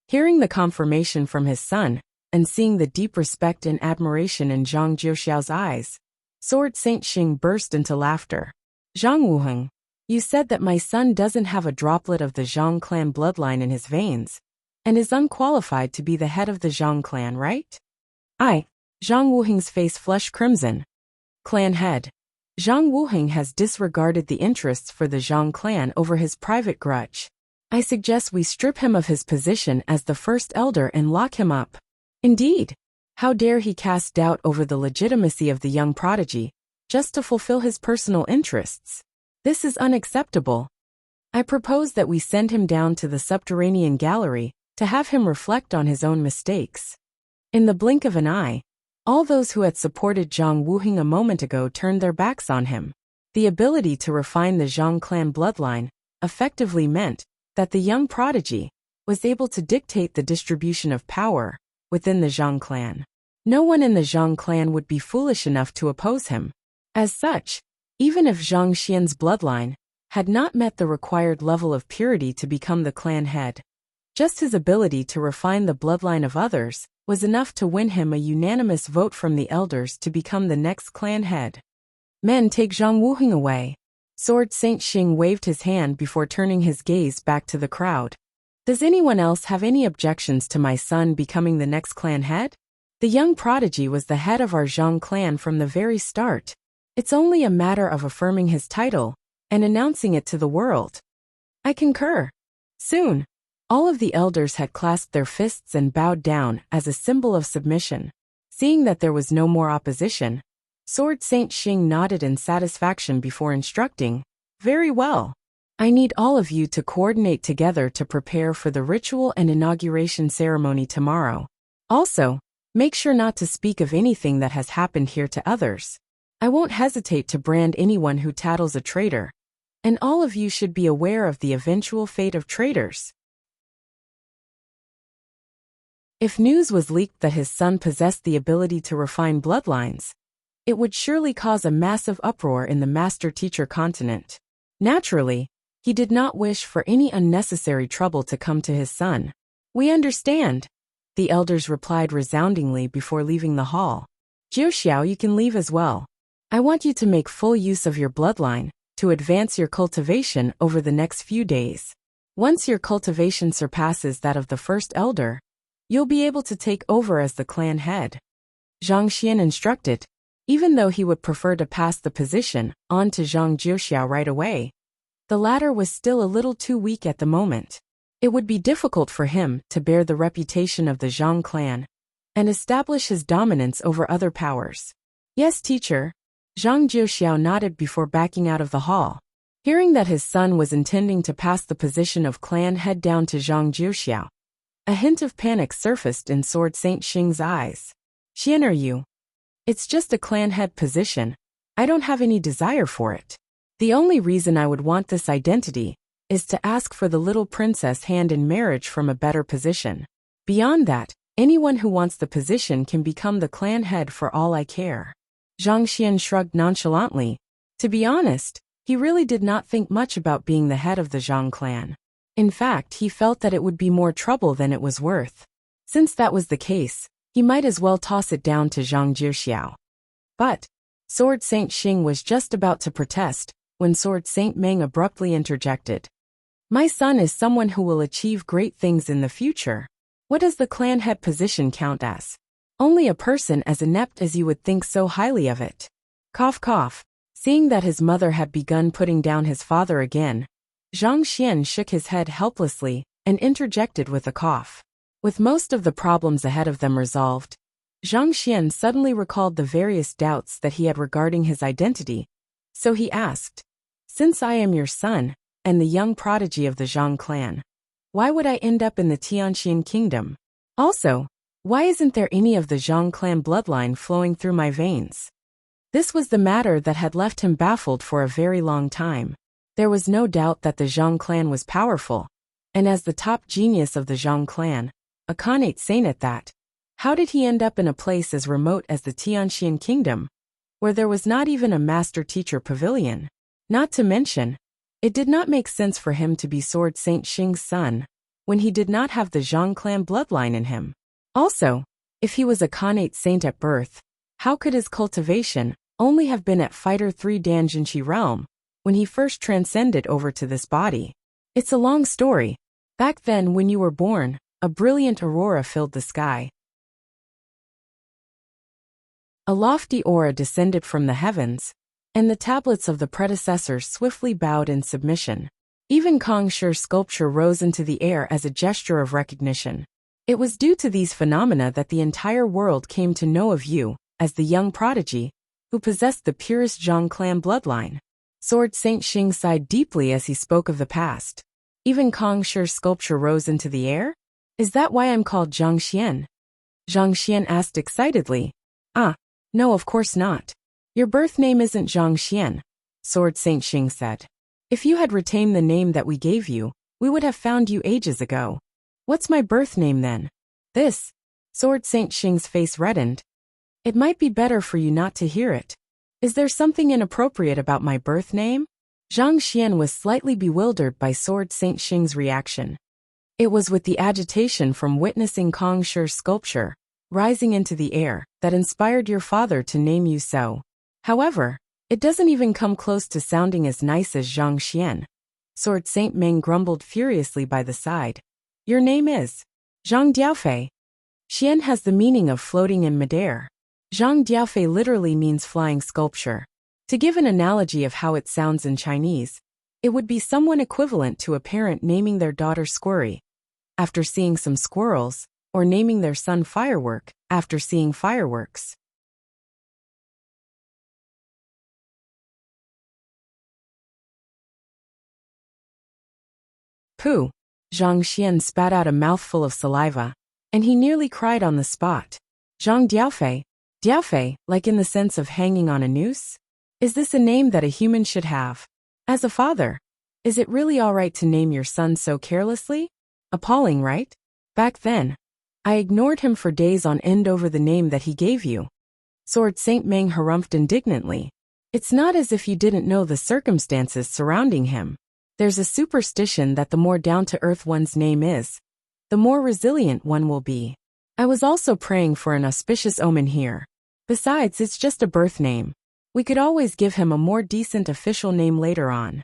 Hearing the confirmation from his son, and seeing the deep respect and admiration in Zhang Jiuxiao's eyes, Sword Saint Xing burst into laughter. Zhang Wuheng, you said that my son doesn't have a droplet of the Zhang clan bloodline in his veins, and is unqualified to be the head of the Zhang clan, right? Zhang Wuheng's face flushed crimson. Clan head. Zhang Wuheng has disregarded the interests for the Zhang clan over his private grudge. I suggest we strip him of his position as the first elder and lock him up. Indeed. How dare he cast doubt over the legitimacy of the young prodigy, just to fulfill his personal interests? This is unacceptable. I propose that we send him down to the subterranean gallery to have him reflect on his own mistakes. In the blink of an eye, all those who had supported Zhang Wuheng a moment ago turned their backs on him. The ability to refine the Zhang clan bloodline effectively meant that the young prodigy was able to dictate the distribution of power within the Zhang clan. No one in the Zhang clan would be foolish enough to oppose him. As such, even if Zhang Xian's bloodline had not met the required level of purity to become the clan head, just his ability to refine the bloodline of others was enough to win him a unanimous vote from the elders to become the next clan head. Men, take Zhang Wuheng away. Sword Saint Xing waved his hand before turning his gaze back to the crowd. Does anyone else have any objections to my son becoming the next clan head? The young prodigy was the head of our Zhang clan from the very start, It's only a matter of affirming his title and announcing it to the world. I concur. Soon, all of the elders had clasped their fists and bowed down as a symbol of submission. Seeing that there was no more opposition, Sword Saint Xing nodded in satisfaction before instructing, "Very well. I need all of you to coordinate together to prepare for the ritual and inauguration ceremony tomorrow. Also, make sure not to speak of anything that has happened here to others. I won't hesitate to brand anyone who tattles a traitor, and all of you should be aware of the eventual fate of traitors." If news was leaked that his son possessed the ability to refine bloodlines, it would surely cause a massive uproar in the master-teacher continent. Naturally, he did not wish for any unnecessary trouble to come to his son. "We understand," the elders replied resoundingly before leaving the hall. "Jiuxiao, you can leave as well. I want you to make full use of your bloodline to advance your cultivation over the next few days. Once your cultivation surpasses that of the first elder, you'll be able to take over as the clan head." Zhang Xian instructed, even though he would prefer to pass the position on to Zhang Jiuxiao right away. The latter was still a little too weak at the moment. It would be difficult for him to bear the reputation of the Zhang clan and establish his dominance over other powers. "Yes, teacher." Zhang Jiuxiao nodded before backing out of the hall. Hearing that his son was intending to pass the position of clan head down to Zhang Jiuxiao, a hint of panic surfaced in Sword Saint Xing's eyes. "Xian, are you? It's just a clan head position. I don't have any desire for it. The only reason I would want this identity is to ask for the little princess hand in marriage from a better position. Beyond that, anyone who wants the position can become the clan head for all I care." Zhang Xian shrugged nonchalantly. To be honest, he really did not think much about being the head of the Zhang clan. In fact, he felt that it would be more trouble than it was worth. Since that was the case, he might as well toss it down to Zhang Jiuxiao. But Sword Saint Xing was just about to protest when Sword Saint Meng abruptly interjected. "My son is someone who will achieve great things in the future. What does the clan head position count as? Only a person as inept as you would think so highly of it." Cough cough. Seeing that his mother had begun putting down his father again, Zhang Xian shook his head helplessly and interjected with a cough. With most of the problems ahead of them resolved, Zhang Xian suddenly recalled the various doubts that he had regarding his identity, so he asked, "Since I am your son, and the young prodigy of the Zhang clan, why would I end up in the Tianxian kingdom? Also, why isn't there any of the Zhang clan bloodline flowing through my veins?" This was the matter that had left him baffled for a very long time. There was no doubt that the Zhang clan was powerful, and as the top genius of the Zhang clan, a Khanate saint at that, how did he end up in a place as remote as the Tianxian kingdom, where there was not even a master-teacher pavilion? Not to mention, it did not make sense for him to be Sword Saint Xing's son, when he did not have the Zhang clan bloodline in him. Also, if he was a Khanate saint at birth, how could his cultivation only have been at Fighter 3 Danjinshi realm, when he first transcended over to this body? It's a long story. Back then when you were born, a brilliant aurora filled the sky. A lofty aura descended from the heavens, and the tablets of the predecessors swiftly bowed in submission. Even Kong Shi's sculpture rose into the air as a gesture of recognition. It was due to these phenomena that the entire world came to know of you as the young prodigy who possessed the purest Zhang clan bloodline. Sword Saint Xing sighed deeply as he spoke of the past. Even Kong Shi's sculpture rose into the air? Is that why I'm called Zhang Xian? Zhang Xian asked excitedly. "Ah, no, of course not. Your birth name isn't Zhang Xian," Sword Saint Xing said. "If you had retained the name that we gave you, we would have found you ages ago. What's my birth name then?" "This." Sword Saint Xing's face reddened. "It might be better for you not to hear it. Is there something inappropriate about my birth name?" Zhang Xian was slightly bewildered by Sword Saint Xing's reaction. It was with the agitation from witnessing Kong Shi's sculpture rising into the air that inspired your father to name you so. However, it doesn't even come close to sounding as nice as Zhang Xian. Sword Saint Meng grumbled furiously by the side. "Your name is Zhang Diaofei. Xian has the meaning of floating in midair. Zhang Diaofei literally means flying sculpture. To give an analogy of how it sounds in Chinese, it would be someone equivalent to a parent naming their daughter Squirry after seeing some squirrels, or naming their son Firework after seeing fireworks. Pooh! Zhang Xian spat out a mouthful of saliva, and he nearly cried on the spot. Zhang Diaofei? Diaofei, like in the sense of hanging on a noose? Is this a name that a human should have? As a father, is it really all right to name your son so carelessly? Appalling, right? Back then, I ignored him for days on end over the name that he gave you. Sword Saint Meng harumphed indignantly. It's not as if you didn't know the circumstances surrounding him. There's a superstition that the more down-to-earth one's name is, the more resilient one will be. I was also praying for an auspicious omen here. Besides, it's just a birth name. We could always give him a more decent official name later on.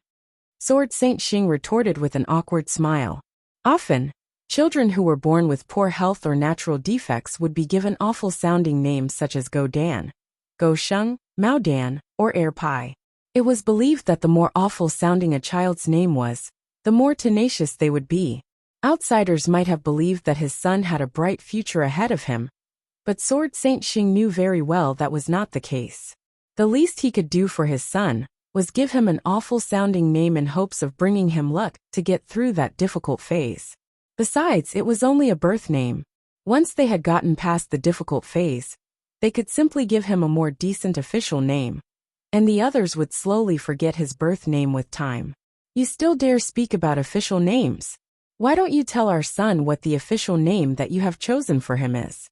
Sword Saint Xing retorted with an awkward smile. Often, children who were born with poor health or natural defects would be given awful-sounding names such as Go Dan, Go Sheng, Mao Dan, or Air Pai. It was believed that the more awful-sounding a child's name was, the more tenacious they would be. Outsiders might have believed that his son had a bright future ahead of him, but Sword Saint Xing knew very well that was not the case. The least he could do for his son was give him an awful-sounding name in hopes of bringing him luck to get through that difficult phase. Besides, it was only a birth name. Once they had gotten past the difficult phase, they could simply give him a more decent official name, and the others would slowly forget his birth name with time. You still dare speak about official names? Why don't you tell our son what the official name that you have chosen for him is?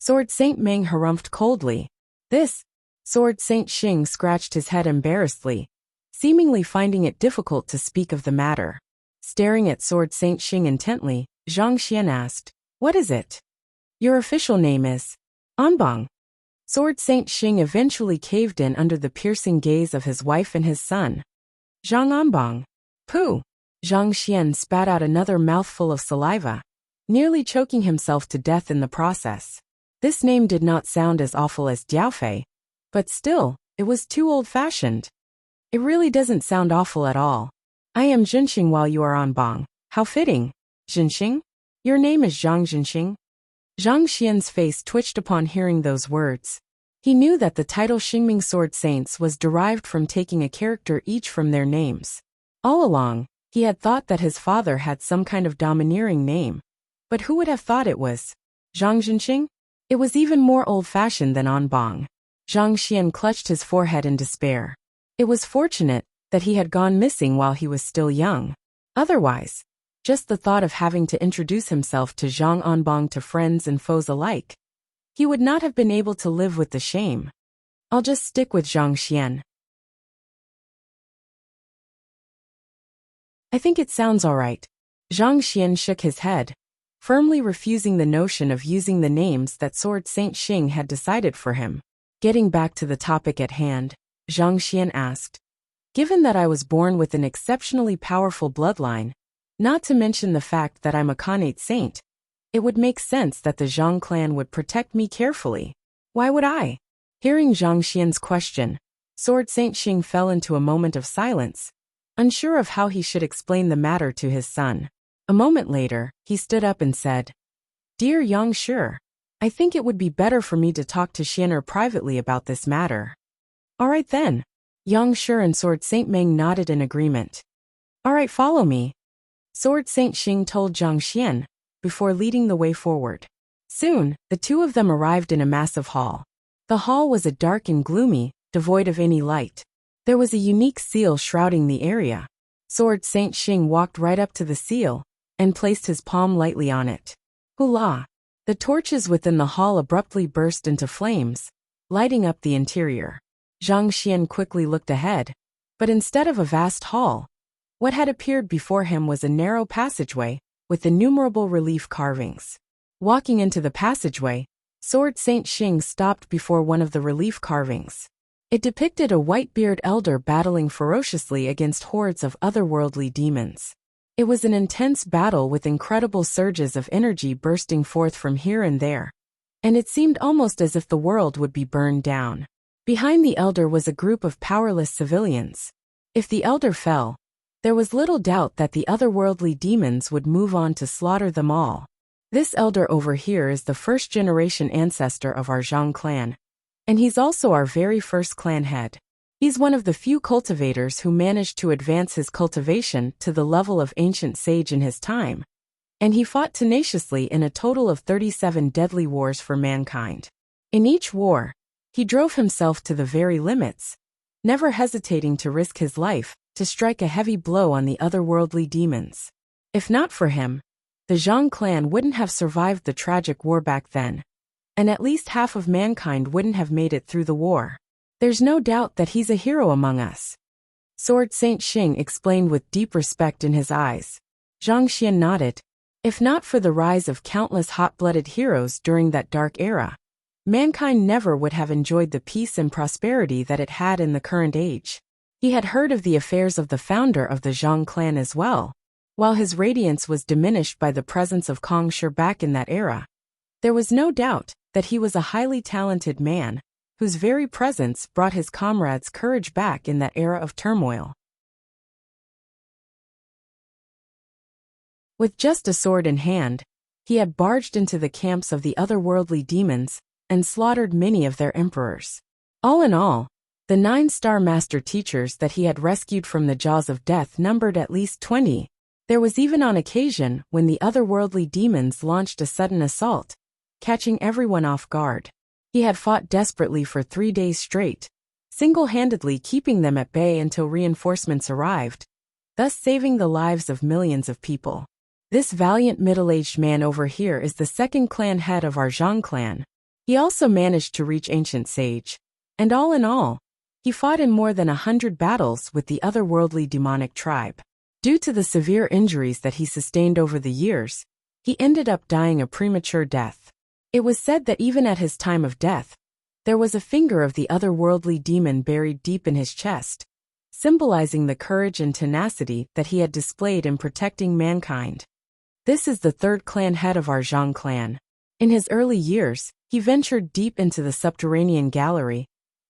Sword Saint Meng harumphed coldly. This? Sword Saint Xing scratched his head embarrassedly, seemingly finding it difficult to speak of the matter. Staring at Sword Saint Xing intently, Zhang Xian asked, "What is it?" "Your official name is Anbang." Sword Saint Xing eventually caved in under the piercing gaze of his wife and his son. Zhang Anbang. Pooh! Zhang Xian spat out another mouthful of saliva, nearly choking himself to death in the process. This name did not sound as awful as Diaofei, but still, it was too old-fashioned. It really doesn't sound awful at all. I am Zhenxing while you are Anbang. How fitting. Zhenxing? Your name is Zhang Zhenxing? Zhang Xian's face twitched upon hearing those words. He knew that the title Xingming Sword Saints was derived from taking a character each from their names. All along, he had thought that his father had some kind of domineering name. But who would have thought it was Zhang Zhenxing? It was even more old-fashioned than Anbang. Zhang Xian clutched his forehead in despair. It was fortunate that he had gone missing while he was still young. Otherwise, just the thought of having to introduce himself to Zhang Anbang to friends and foes alike, he would not have been able to live with the shame. I'll just stick with Zhang Xian. I think it sounds all right. Zhang Xian shook his head, firmly refusing the notion of using the names that Sword Saint Xing had decided for him. Getting back to the topic at hand, Zhang Xian asked, "Given that I was born with an exceptionally powerful bloodline, not to mention the fact that I'm a Khanate saint, it would make sense that the Zhang clan would protect me carefully. Why would I?" Hearing Zhang Xian's question, Sword Saint Xing fell into a moment of silence, unsure of how he should explain the matter to his son. A moment later, he stood up and said, "Dear Yang Shi, I think it would be better for me to talk to Xianer privately about this matter." "All right then." Yang Shi and Sword Saint Meng nodded in agreement. "All right, follow me," Sword Saint Xing told Zhang Xian, before leading the way forward. Soon, the two of them arrived in a massive hall. The hall was a dark and gloomy, devoid of any light. There was a unique seal shrouding the area. Sword Saint Xing walked right up to the seal, and placed his palm lightly on it. Hula! The torches within the hall abruptly burst into flames, lighting up the interior. Zhang Xian quickly looked ahead, but instead of a vast hall, what had appeared before him was a narrow passageway with innumerable relief carvings. Walking into the passageway, Sword Saint Xing stopped before one of the relief carvings. It depicted a white-bearded elder battling ferociously against hordes of otherworldly demons. It was an intense battle with incredible surges of energy bursting forth from here and there, and it seemed almost as if the world would be burned down. Behind the elder was a group of powerless civilians. If the elder fell, there was little doubt that the otherworldly demons would move on to slaughter them all. This elder over here is the first-generation ancestor of our Zhang clan, and he's also our very first clan head. He's one of the few cultivators who managed to advance his cultivation to the level of ancient sage in his time, and he fought tenaciously in a total of 37 deadly wars for mankind. In each war, he drove himself to the very limits, never hesitating to risk his life to strike a heavy blow on the otherworldly demons. If not for him, the Zhang clan wouldn't have survived the tragic war back then, and at least half of mankind wouldn't have made it through the war. There's no doubt that he's a hero among us. Sword Saint Xing explained with deep respect in his eyes. Zhang Xian nodded. If not for the rise of countless hot-blooded heroes during that dark era, mankind never would have enjoyed the peace and prosperity that it had in the current age. He had heard of the affairs of the founder of the Zhang clan as well. While his radiance was diminished by the presence of Kong Shi back in that era, there was no doubt that he was a highly talented man, whose very presence brought his comrades courage back in that era of turmoil. With just a sword in hand, he had barged into the camps of the otherworldly demons and slaughtered many of their emperors. All in all, the 9-star master teachers that he had rescued from the jaws of death numbered at least 20. There was even on occasion when the otherworldly demons launched a sudden assault, catching everyone off guard. He had fought desperately for 3 days straight, single-handedly keeping them at bay until reinforcements arrived, thus saving the lives of millions of people. This valiant middle-aged man over here is the second clan head of our Zhang clan. He also managed to reach ancient sage, and all in all, he fought in more than 100 battles with the otherworldly demonic tribe. Due to the severe injuries that he sustained over the years, he ended up dying a premature death. It was said that even at his time of death, there was a finger of the otherworldly demon buried deep in his chest, symbolizing the courage and tenacity that he had displayed in protecting mankind. This is the third clan head of our Zhang clan. In his early years, he ventured deep into the subterranean gallery,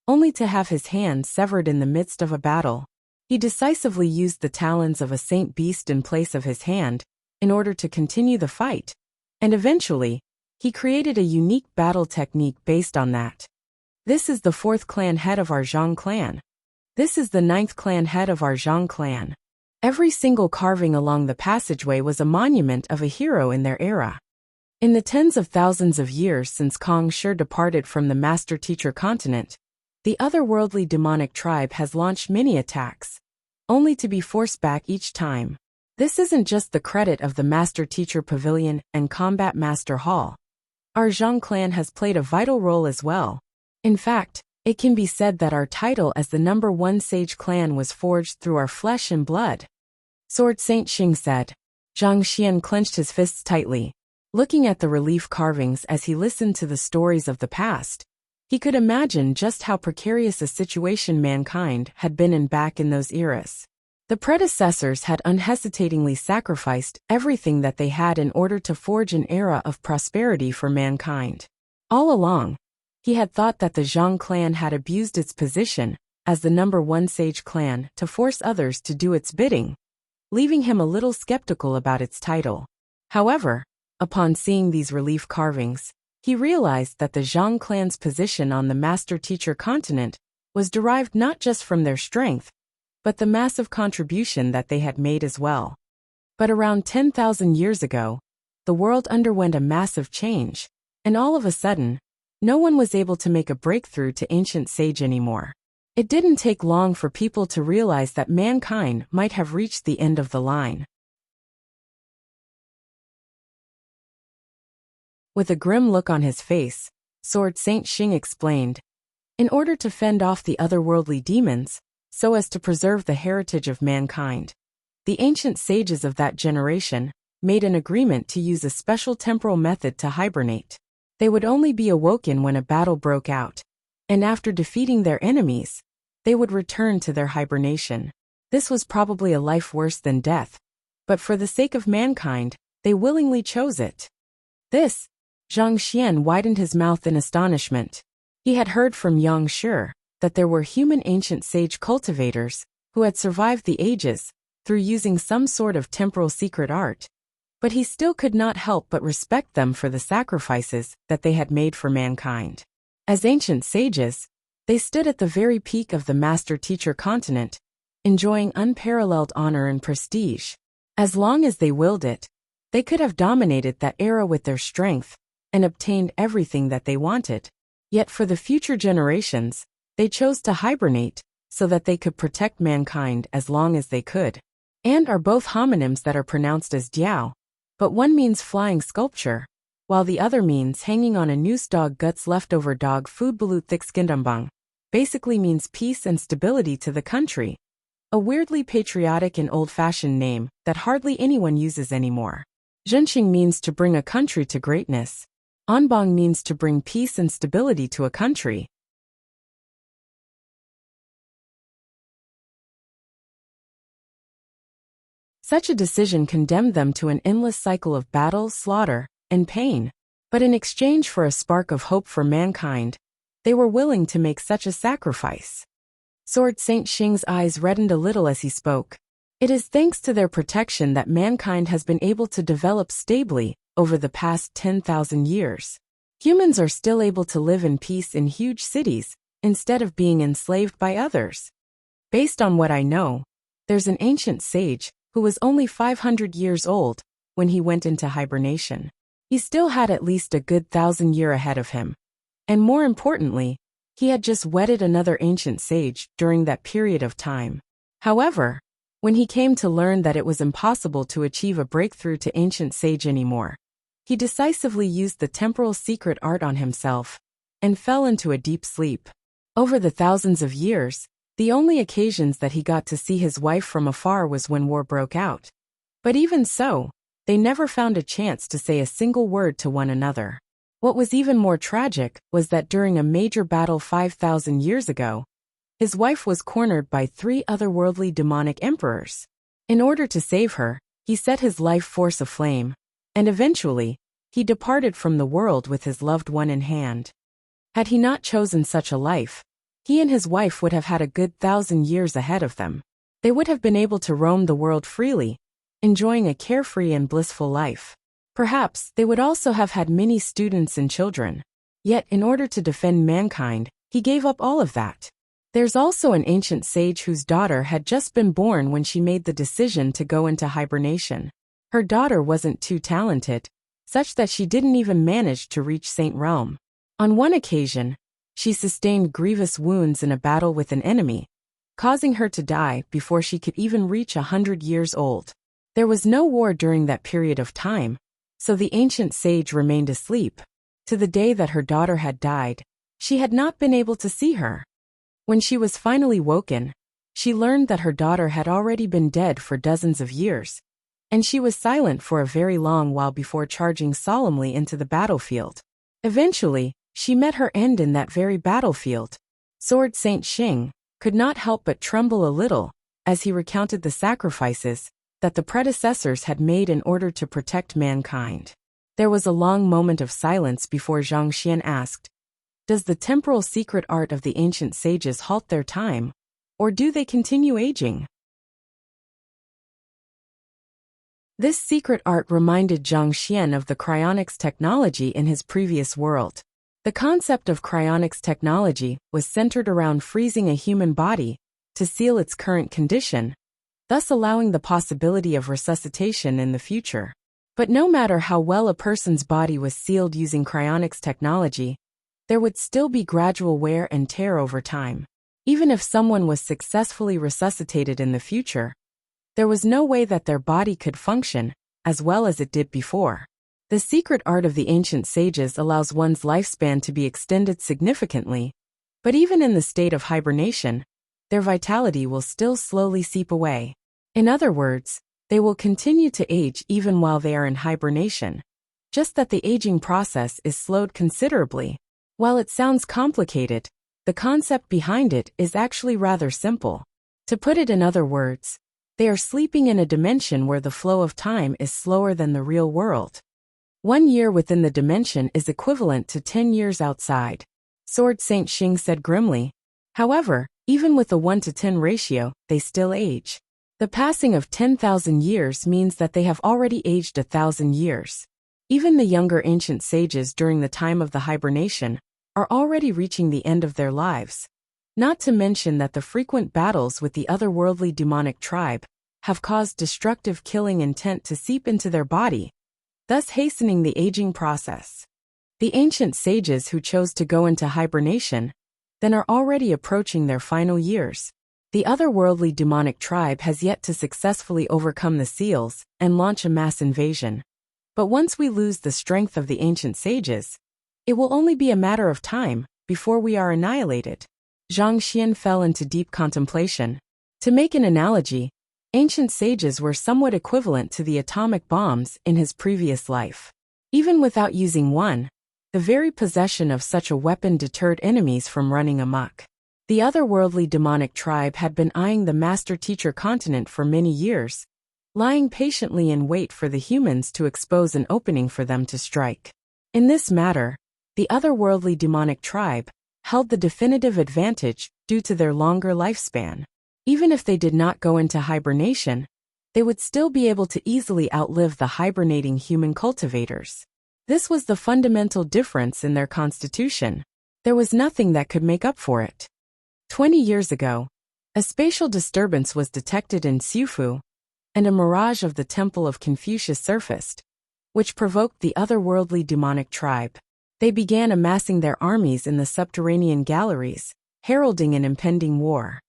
only to have his hand severed in the midst of a battle. He decisively used the talons of a saint beast in place of his hand in order to continue the fight, and eventually, he created a unique battle technique based on that. This is the fourth clan head of our Zhang clan. This is the 9th clan head of our Zhang clan. Every single carving along the passageway was a monument of a hero in their era. In the tens of thousands of years since Kong Shi departed from the master-teacher continent, the otherworldly demonic tribe has launched many attacks, only to be forced back each time. This isn't just the credit of the master-teacher pavilion and combat master hall. Our Zhang clan has played a vital role as well. In fact, it can be said that our title as the #1 sage clan was forged through our flesh and blood. Sword Saint Xing said. Zhang Xian clenched his fists tightly, looking at the relief carvings as he listened to the stories of the past. He could imagine just how precarious a situation mankind had been in back in those eras. The predecessors had unhesitatingly sacrificed everything that they had in order to forge an era of prosperity for mankind. All along, he had thought that the Zhang clan had abused its position as the #1 sage clan to force others to do its bidding, leaving him a little skeptical about its title. However, upon seeing these relief carvings, he realized that the Zhang clan's position on the master-teacher continent was derived not just from their strength, but the massive contribution that they had made as well. But around 10,000 years ago, the world underwent a massive change, and all of a sudden, no one was able to make a breakthrough to ancient sage anymore. It didn't take long for people to realize that mankind might have reached the end of the line. With a grim look on his face, Sword Saint Xing explained, in order to fend off the otherworldly demons, so as to preserve the heritage of mankind, the ancient sages of that generation made an agreement to use a special temporal method to hibernate. They would only be awoken when a battle broke out, and after defeating their enemies, they would return to their hibernation. This was probably a life worse than death, but for the sake of mankind, they willingly chose it. This, Zhang Xian widened his mouth in astonishment. He had heard from Yang Shi, that there were human ancient sage cultivators who had survived the ages through using some sort of temporal secret art, but he still could not help but respect them for the sacrifices that they had made for mankind. As ancient sages, they stood at the very peak of the master-teacher continent, enjoying unparalleled honor and prestige. As long as they willed it, they could have dominated that era with their strength and obtained everything that they wanted. Yet for the future generations, they chose to hibernate so that they could protect mankind as long as they could. And are both homonyms that are pronounced as diao, but one means flying sculpture, while the other means hanging on a noose. Dog guts leftover dog food balut thick skindambang basically means peace and stability to the country, a weirdly patriotic and old-fashioned name that hardly anyone uses anymore. Zhenxing means to bring a country to greatness. Anbang means to bring peace and stability to a country. Such a decision condemned them to an endless cycle of battle, slaughter, and pain. But in exchange for a spark of hope for mankind, they were willing to make such a sacrifice. Sword Saint Xing's eyes reddened a little as he spoke. It is thanks to their protection that mankind has been able to develop stably over the past 10,000 years. Humans are still able to live in peace in huge cities, instead of being enslaved by others. Based on what I know, there's an ancient sage who was only 500 years old when he went into hibernation. He still had at least a good 1,000 years ahead of him. And more importantly, he had just wedded another ancient sage during that period of time. However, when he came to learn that it was impossible to achieve a breakthrough to ancient sage anymore, he decisively used the temporal secret art on himself and fell into a deep sleep. Over the thousands of years, the only occasions that he got to see his wife from afar was when war broke out. But even so, they never found a chance to say a single word to one another. What was even more tragic was that during a major battle 5,000 years ago, his wife was cornered by 3 otherworldly demonic emperors. In order to save her, he set his life force aflame, and eventually, he departed from the world with his loved one in hand. Had he not chosen such a life, he and his wife would have had a good 1,000 years ahead of them. They would have been able to roam the world freely, enjoying a carefree and blissful life. Perhaps they would also have had many students and children. Yet in order to defend mankind, he gave up all of that. There's also an ancient sage whose daughter had just been born when she made the decision to go into hibernation. Her daughter wasn't too talented, such that she didn't even manage to reach Saint Realm. On one occasion, she sustained grievous wounds in a battle with an enemy, causing her to die before she could even reach 100 years old. There was no war during that period of time, so the ancient sage remained asleep. To the day that her daughter had died, she had not been able to see her. When she was finally woken, she learned that her daughter had already been dead for dozens of years, and she was silent for a very long while before charging solemnly into the battlefield. Eventually, she met her end in that very battlefield. Sword Saint Xing could not help but tremble a little as he recounted the sacrifices that the predecessors had made in order to protect mankind. There was a long moment of silence before Zhang Xian asked, "Does the temporal secret art of the ancient sages halt their time, or do they continue aging?" This secret art reminded Zhang Xian of the cryonics technology in his previous world. The concept of cryonics technology was centered around freezing a human body to seal its current condition, thus allowing the possibility of resuscitation in the future. But no matter how well a person's body was sealed using cryonics technology, there would still be gradual wear and tear over time. Even if someone was successfully resuscitated in the future, there was no way that their body could function as well as it did before. The secret art of the ancient sages allows one's lifespan to be extended significantly, but even in the state of hibernation, their vitality will still slowly seep away. In other words, they will continue to age even while they are in hibernation, just that the aging process is slowed considerably. While it sounds complicated, the concept behind it is actually rather simple. To put it in other words, they are sleeping in a dimension where the flow of time is slower than the real world. 1 year within the dimension is equivalent to 10 years outside. Sword Saint Xing said grimly. However, even with the 1-to-10 ratio, they still age. The passing of 10,000 years means that they have already aged 1,000 years. Even the younger ancient sages during the time of the hibernation are already reaching the end of their lives. Not to mention that the frequent battles with the otherworldly demonic tribe have caused destructive killing intent to seep into their body, thus hastening the aging process. The ancient sages who chose to go into hibernation then are already approaching their final years. The otherworldly demonic tribe has yet to successfully overcome the seals and launch a mass invasion. But once we lose the strength of the ancient sages, it will only be a matter of time before we are annihilated. Zhang Xian fell into deep contemplation. To make an analogy, ancient sages were somewhat equivalent to the atomic bombs in his previous life. Even without using one, the very possession of such a weapon deterred enemies from running amok. The otherworldly demonic tribe had been eyeing the master-teacher continent for many years, lying patiently in wait for the humans to expose an opening for them to strike. In this matter, the otherworldly demonic tribe held the definitive advantage due to their longer lifespan. Even if they did not go into hibernation, they would still be able to easily outlive the hibernating human cultivators. This was the fundamental difference in their constitution. There was nothing that could make up for it. 20 years ago, a spatial disturbance was detected in Xiufu, and a mirage of the Temple of Confucius surfaced, which provoked the otherworldly demonic tribe. They began amassing their armies in the subterranean galleries, heralding an impending war.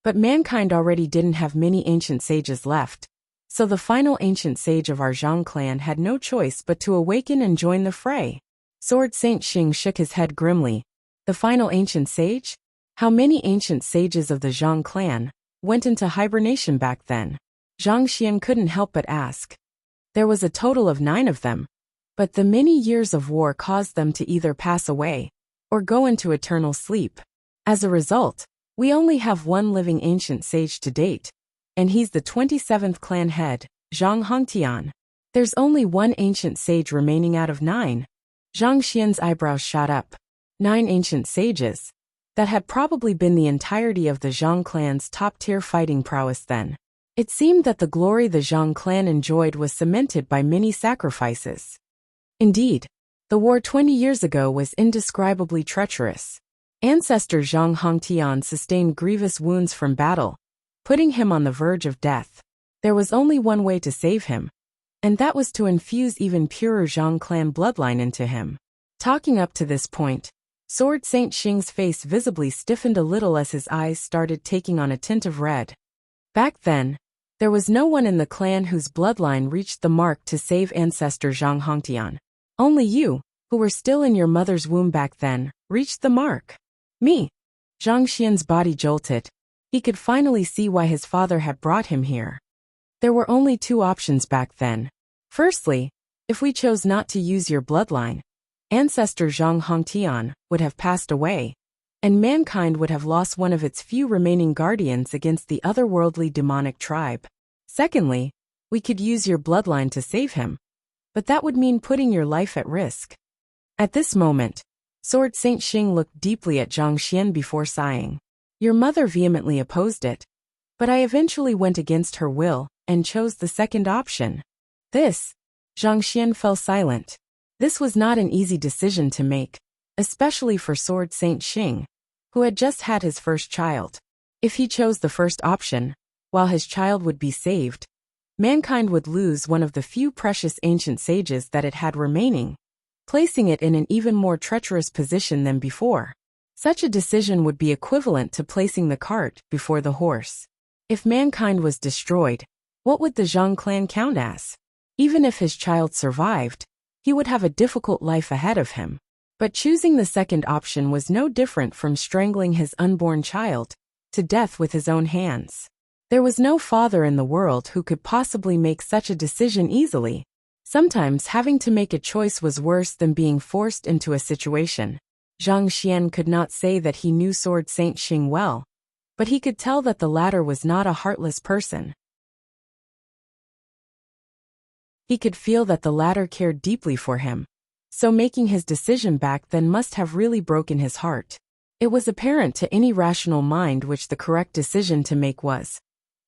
But mankind already didn't have many ancient sages left, so the final ancient sage of our Zhang clan had no choice but to awaken and join the fray. Sword Saint Xing shook his head grimly. The final ancient sage? How many ancient sages of the Zhang clan went into hibernation back then? Zhang Xian couldn't help but ask. There was a total of 9 of them, but the many years of war caused them to either pass away or go into eternal sleep. As a result, we only have one living ancient sage to date, and he's the 27th clan head, Zhang Hongtian. There's only one ancient sage remaining out of 9. Zhang Xian's eyebrows shot up. 9 ancient sages. That had probably been the entirety of the Zhang clan's top-tier fighting prowess then. It seemed that the glory the Zhang clan enjoyed was cemented by many sacrifices. Indeed, the war 20 years ago was indescribably treacherous. Ancestor Zhang Hongtian sustained grievous wounds from battle, putting him on the verge of death. There was only one way to save him, and that was to infuse even purer Zhang clan bloodline into him. Talking up to this point, Sword Saint Xing's face visibly stiffened a little as his eyes started taking on a tint of red. Back then, there was no one in the clan whose bloodline reached the mark to save ancestor Zhang Hongtian. Only you, who were still in your mother's womb back then, reached the mark. Me. Zhang Xian's body jolted. He could finally see why his father had brought him here. There were only 2 options back then. Firstly, if we chose not to use your bloodline, ancestor Zhang Hongtian would have passed away, and mankind would have lost one of its few remaining guardians against the otherworldly demonic tribe. Secondly, we could use your bloodline to save him, but that would mean putting your life at risk. At this moment, Sword Saint Xing looked deeply at Zhang Xian before sighing. Your mother vehemently opposed it, but I eventually went against her will and chose the second option. Zhang Xian fell silent. This was not an easy decision to make, especially for Sword Saint Xing, who had just had his first child. If he chose the first option, while his child would be saved, mankind would lose one of the few precious ancient sages that it had remaining, placing it in an even more treacherous position than before. Such a decision would be equivalent to placing the cart before the horse. If mankind was destroyed, what would the Zhang clan count as? Even if his child survived, he would have a difficult life ahead of him. But choosing the second option was no different from strangling his unborn child to death with his own hands. There was no father in the world who could possibly make such a decision easily. Sometimes having to make a choice was worse than being forced into a situation. Zhang Xian could not say that he knew Sword Saint Xing well, but he could tell that the latter was not a heartless person. He could feel that the latter cared deeply for him, so making his decision back then must have really broken his heart. It was apparent to any rational mind which the correct decision to make was.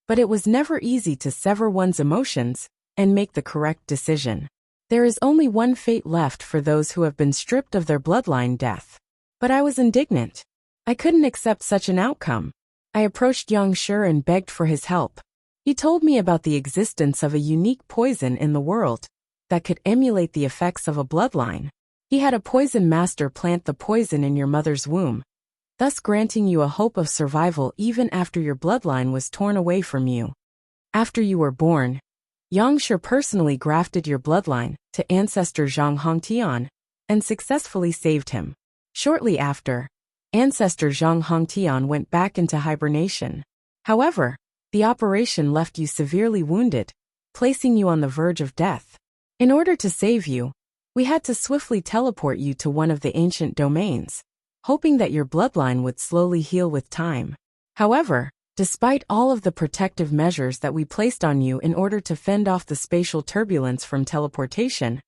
But it was never easy to sever one's emotions and make the correct decision. There is only one fate left for those who have been stripped of their bloodline: death. But I was indignant. I couldn't accept such an outcome. I approached Yang Shi and begged for his help. He told me about the existence of a unique poison in the world that could emulate the effects of a bloodline. He had a poison master plant the poison in your mother's womb, thus granting you a hope of survival even after your bloodline was torn away from you. After you were born, Yang Shi personally grafted your bloodline to ancestor Zhang Hongtian and successfully saved him. Shortly after, ancestor Zhang Hongtian went back into hibernation. However, the operation left you severely wounded, placing you on the verge of death. In order to save you, we had to swiftly teleport you to one of the ancient domains, hoping that your bloodline would slowly heal with time. However, despite all of the protective measures that we placed on you in order to fend off the spatial turbulence from teleportation,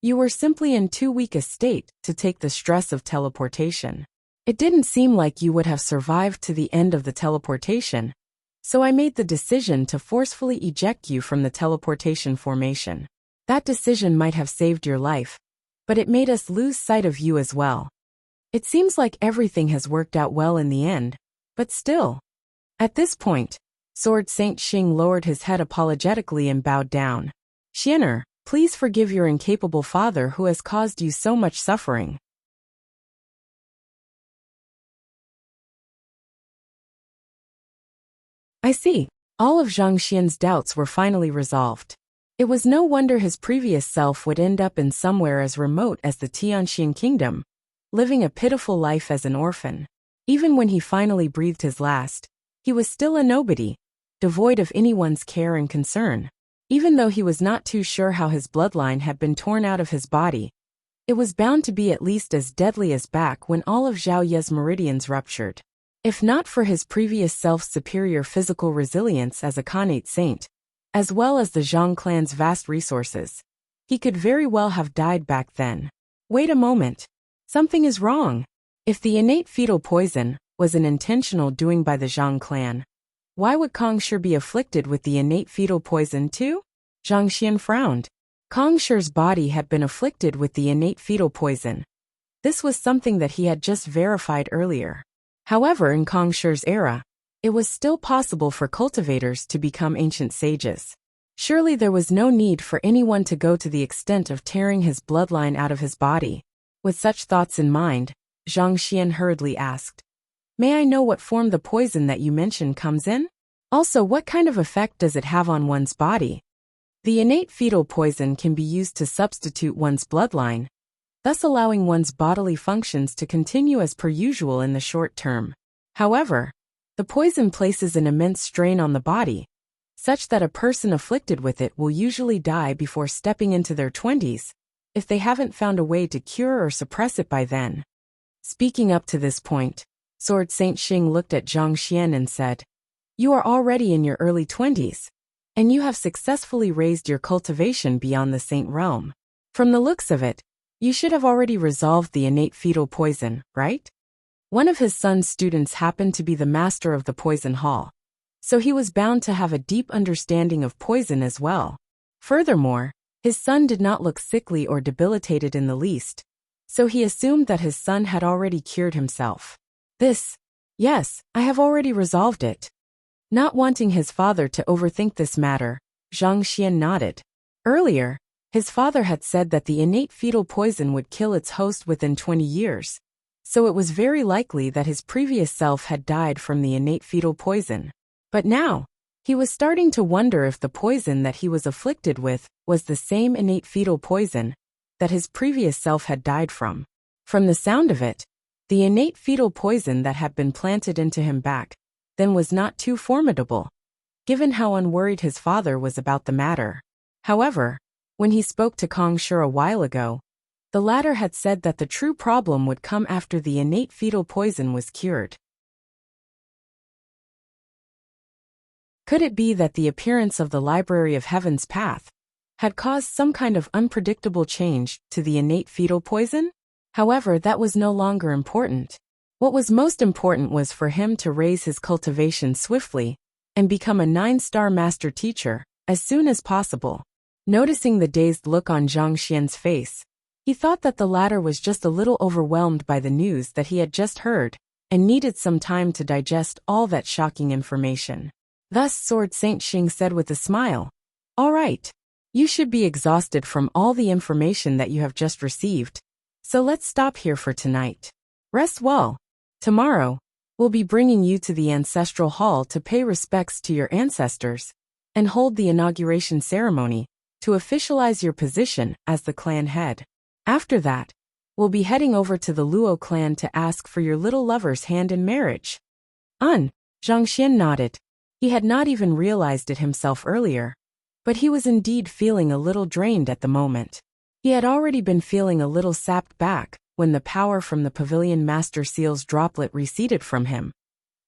you were simply in too weak a state to take the stress of teleportation. It didn't seem like you would have survived to the end of the teleportation, so I made the decision to forcefully eject you from the teleportation formation. That decision might have saved your life, but it made us lose sight of you as well. It seems like everything has worked out well in the end, but still. At this point, Sword Saint Xing lowered his head apologetically and bowed down. Xianer, please forgive your incapable father who has caused you so much suffering. I see. All of Zhang Xian's doubts were finally resolved. It was no wonder his previous self would end up in somewhere as remote as the Tianxin kingdom, living a pitiful life as an orphan. Even when he finally breathed his last, he was still a nobody, devoid of anyone's care and concern. Even though he was not too sure how his bloodline had been torn out of his body, it was bound to be at least as deadly as back when all of Zhao Ye's meridians ruptured. If not for his previous self's superior physical resilience as a Khanate saint, as well as the Zhang clan's vast resources, he could very well have died back then. Wait a moment. Something is wrong. If the innate fetal poison was an intentional doing by the Zhang clan, why would Kong Shi be afflicted with the innate fetal poison too? Zhang Xian frowned. Kong Shi's body had been afflicted with the innate fetal poison. This was something that he had just verified earlier. However, in Kong Shi's era, it was still possible for cultivators to become ancient sages. Surely there was no need for anyone to go to the extent of tearing his bloodline out of his body. With such thoughts in mind, Zhang Xian hurriedly asked, "May I know what form the poison that you mentioned comes in? Also, what kind of effect does it have on one's body?" The innate fetal poison can be used to substitute one's bloodline, thus allowing one's bodily functions to continue as per usual in the short term. However, the poison places an immense strain on the body, such that a person afflicted with it will usually die before stepping into their 20s, if they haven't found a way to cure or suppress it by then. Speaking up to this point, Sword Saint Xing looked at Zhang Xian and said, "You are already in your early 20s, and you have successfully raised your cultivation beyond the saint realm. From the looks of it, you should have already resolved the innate fetal poison, right?" One of his son's students happened to be the master of the poison hall, so he was bound to have a deep understanding of poison as well. Furthermore, his son did not look sickly or debilitated in the least, so he assumed that his son had already cured himself. Yes, I have already resolved it. Not wanting his father to overthink this matter, Zhang Xian nodded. Earlier, his father had said that the innate fetal poison would kill its host within 20 years, so it was very likely that his previous self had died from the innate fetal poison. But now, he was starting to wonder if the poison that he was afflicted with was the same innate fetal poison that his previous self had died from. From the sound of it, the innate fetal poison that had been planted into him back then was not too formidable, given how unworried his father was about the matter. However, when he spoke to Kong Shi a while ago, the latter had said that the true problem would come after the innate fetal poison was cured. Could it be that the appearance of the Library of Heaven's Path had caused some kind of unpredictable change to the innate fetal poison? However, that was no longer important. What was most important was for him to raise his cultivation swiftly and become a 9-star master teacher as soon as possible. Noticing the dazed look on Zhang Xian's face, he thought that the latter was just a little overwhelmed by the news that he had just heard and needed some time to digest all that shocking information. Thus Sword Saint Xing said with a smile, "All right. You should be exhausted from all the information that you have just received, so let's stop here for tonight. Rest well. Tomorrow, we'll be bringing you to the ancestral hall to pay respects to your ancestors and hold the inauguration ceremony to officialize your position as the clan head. After that, we'll be heading over to the Luo clan to ask for your little lover's hand in marriage." Zhang Xian nodded. He had not even realized it himself earlier, but he was indeed feeling a little drained at the moment. He had already been feeling a little sapped back when the power from the Pavilion Master Seal's droplet receded from him.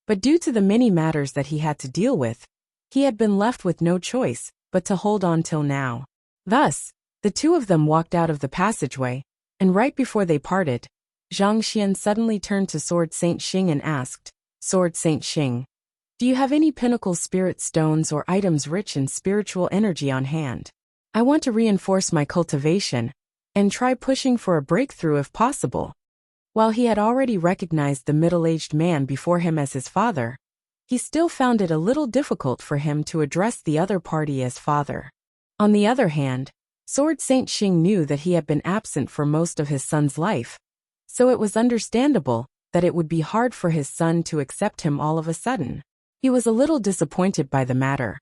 But due to the many matters that he had to deal with, he had been left with no choice but to hold on till now. Thus, the two of them walked out of the passageway, and right before they parted, Zhang Xian suddenly turned to Sword Saint Xing and asked, "Sword Saint Xing, do you have any pinnacle spirit stones or items rich in spiritual energy on hand? I want to reinforce my cultivation and try pushing for a breakthrough if possible." While he had already recognized the middle-aged man before him as his father, he still found it a little difficult for him to address the other party as father. On the other hand, Sword Saint Xing knew that he had been absent for most of his son's life, so it was understandable that it would be hard for his son to accept him all of a sudden. He was a little disappointed by the matter,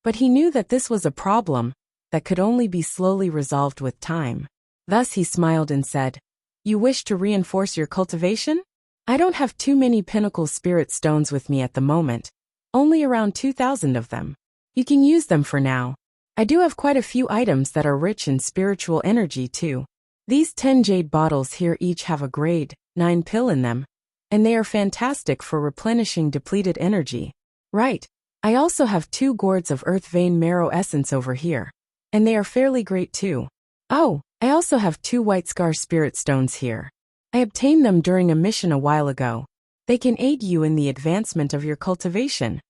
but he knew that this was a problem that could only be slowly resolved with time. Thus he smiled and said, "You wish to reinforce your cultivation? I don't have too many pinnacle spirit stones with me at the moment, only around 2,000 of them. You can use them for now. I do have quite a few items that are rich in spiritual energy too. These 10 jade bottles here each have a grade 9 pill in them, and they are fantastic for replenishing depleted energy. Right. I also have 2 gourds of earth vein marrow essence over here, and they are fairly great too. Oh, I also have 2 white scar spirit stones here. I obtained them during a mission a while ago. They can aid you in the advancement of your cultivation."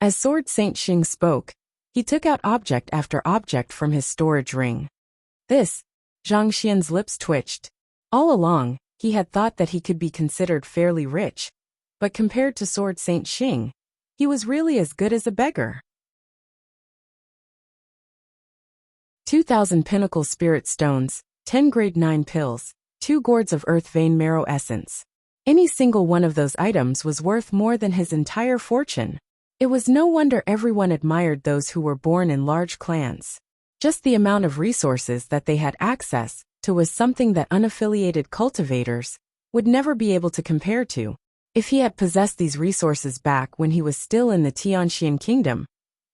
As Sword Saint Xing spoke, he took out object after object from his storage ring. This, Zhang Xian's lips twitched. All along, he had thought that he could be considered fairly rich, but compared to Sword Saint Xing, he was really as good as a beggar. 2,000 pinnacle spirit stones, 10 grade 9 pills, 2 gourds of earth vein marrow essence. Any single one of those items was worth more than his entire fortune. It was no wonder everyone admired those who were born in large clans. Just the amount of resources that they had access to was something that unaffiliated cultivators would never be able to compare to. If he had possessed these resources back when he was still in the Tianxian kingdom,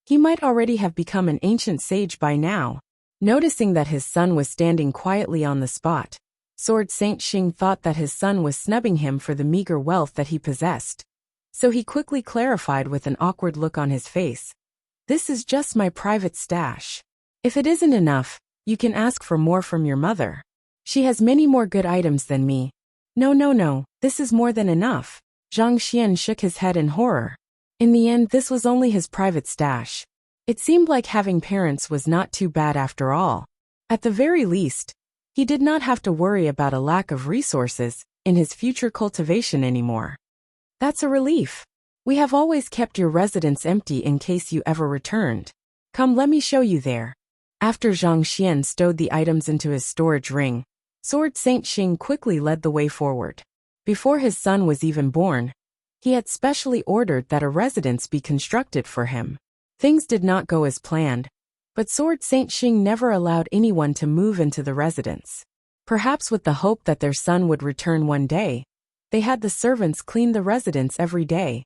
he might already have become an ancient sage by now. Noticing that his son was standing quietly on the spot, Sword Saint Xing thought that his son was snubbing him for the meager wealth that he possessed. So he quickly clarified with an awkward look on his face, "This is just my private stash. If it isn't enough, you can ask for more from your mother. She has many more good items than me." No, this is more than enough." Zhang Xian shook his head in horror. In the end, this was only his private stash. It seemed like having parents was not too bad after all. At the very least, he did not have to worry about a lack of resources in his future cultivation anymore. "That's a relief. We have always kept your residence empty in case you ever returned. Come, let me show you there." After Zhang Xian stowed the items into his storage ring, Sword Saint Xing quickly led the way forward. Before his son was even born, he had specially ordered that a residence be constructed for him. Things did not go as planned, but Sword Saint Xing never allowed anyone to move into the residence. Perhaps with the hope that their son would return one day, they had the servants clean the residence every day,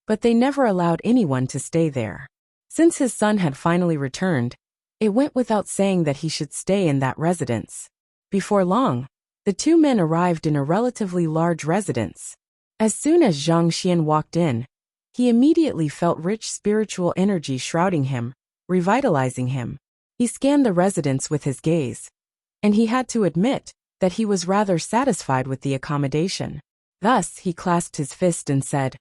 but they never allowed anyone to stay there. Since his son had finally returned, it went without saying that he should stay in that residence. Before long, the 2 men arrived in a relatively large residence. As soon as Zhang Xian walked in, he immediately felt rich spiritual energy shrouding him, revitalizing him. He scanned the residence with his gaze, and he had to admit that he was rather satisfied with the accommodation. Thus, he clasped his fist and said,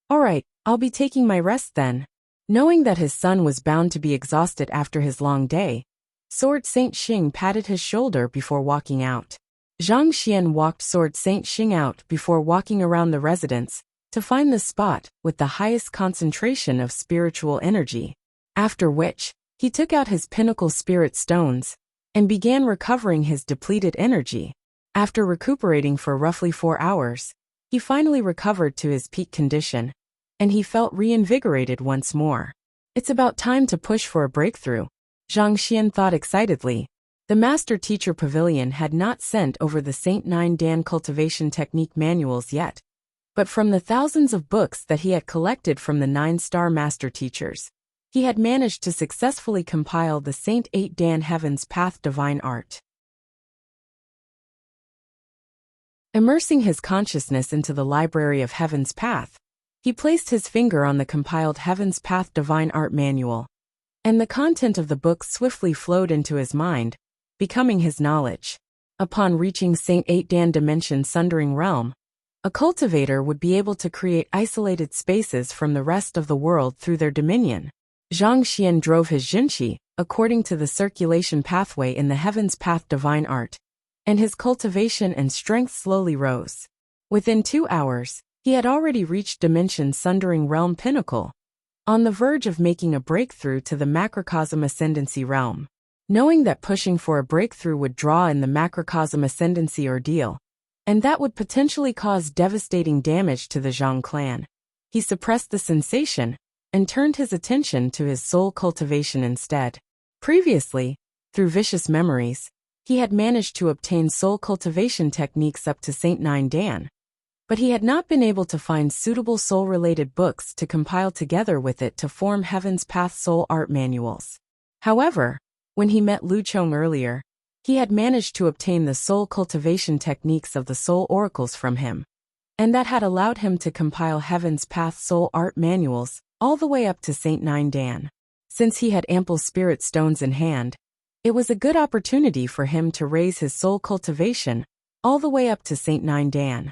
"All right, I'll be taking my rest then." Knowing that his son was bound to be exhausted after his long day, Sword Saint Xing patted his shoulder before walking out. Zhang Xian walked Sword Saint Xing out before walking around the residence to find the spot with the highest concentration of spiritual energy, after which he took out his pinnacle spirit stones and began recovering his depleted energy. After recuperating for roughly 4 hours, he finally recovered to his peak condition, and he felt reinvigorated once more. It's about time to push for a breakthrough, Zhang Xian thought excitedly. The Master Teacher Pavilion had not sent over the Saint Nine Dan cultivation technique manuals yet, but from the thousands of books that he had collected from the 9-star Master Teachers, he had managed to successfully compile the Saint 8 Dan Heaven's Path Divine Art. Immersing his consciousness into the library of Heaven's Path, he placed his finger on the compiled Heaven's Path Divine Art Manual, and the content of the book swiftly flowed into his mind, becoming his knowledge. Upon reaching Saint 8 Dan Dimension Sundering Realm, a cultivator would be able to create isolated spaces from the rest of the world through their dominion. Zhang Xian drove his Jinqi according to the circulation pathway in the Heaven's Path Divine Art, and his cultivation and strength slowly rose. Within 2 hours, he had already reached Dimension Sundering Realm Pinnacle, on the verge of making a breakthrough to the Macrocosm Ascendancy realm. Knowing that pushing for a breakthrough would draw in the Macrocosm Ascendancy ordeal, and that would potentially cause devastating damage to the Zhang clan, he suppressed the sensation and turned his attention to his soul cultivation instead. Previously, through vicious memories, he had managed to obtain soul cultivation techniques up to Saint 9 Dan, but he had not been able to find suitable soul-related books to compile together with it to form Heaven's Path Soul Art Manuals. However, when he met Lu Chong earlier, he had managed to obtain the soul cultivation techniques of the soul oracles from him, and that had allowed him to compile Heaven's Path Soul Art Manuals all the way up to Saint 9 Dan. Since he had ample spirit stones in hand, it was a good opportunity for him to raise his soul cultivation all the way up to Saint 9 Dan.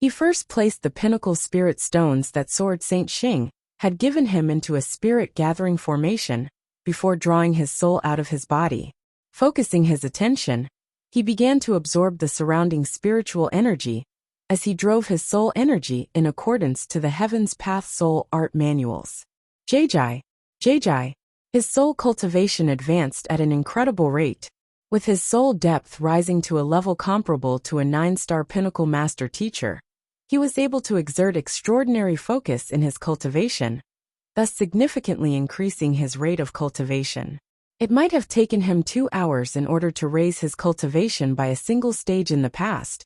He first placed the pinnacle spirit stones that Sword Saint Xing had given him into a spirit-gathering formation before drawing his soul out of his body. Focusing his attention, he began to absorb the surrounding spiritual energy as he drove his soul energy in accordance to the Heaven's Path Soul Art Manuals. Jai. His soul cultivation advanced at an incredible rate, with his soul depth rising to a level comparable to a 9-star pinnacle master teacher. He was able to exert extraordinary focus in his cultivation, thus significantly increasing his rate of cultivation. It might have taken him 2 hours in order to raise his cultivation by a single stage in the past,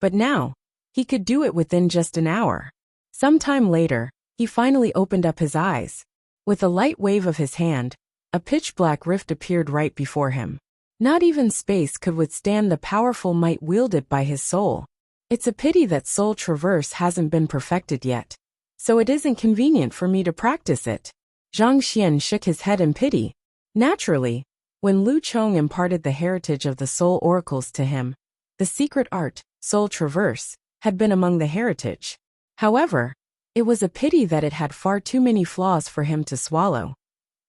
but now, he could do it within just an hour. Sometime later, he finally opened up his eyes. With a light wave of his hand, a pitch-black rift appeared right before him. Not even space could withstand the powerful might wielded by his soul. It's a pity that Soul Traverse hasn't been perfected yet, so it isn't convenient for me to practice it. Zhang Xian shook his head in pity. Naturally, when Lu Chong imparted the heritage of the soul oracles to him, the secret art, Soul Traverse, had been among the heritage. However, it was a pity that it had far too many flaws for him to swallow,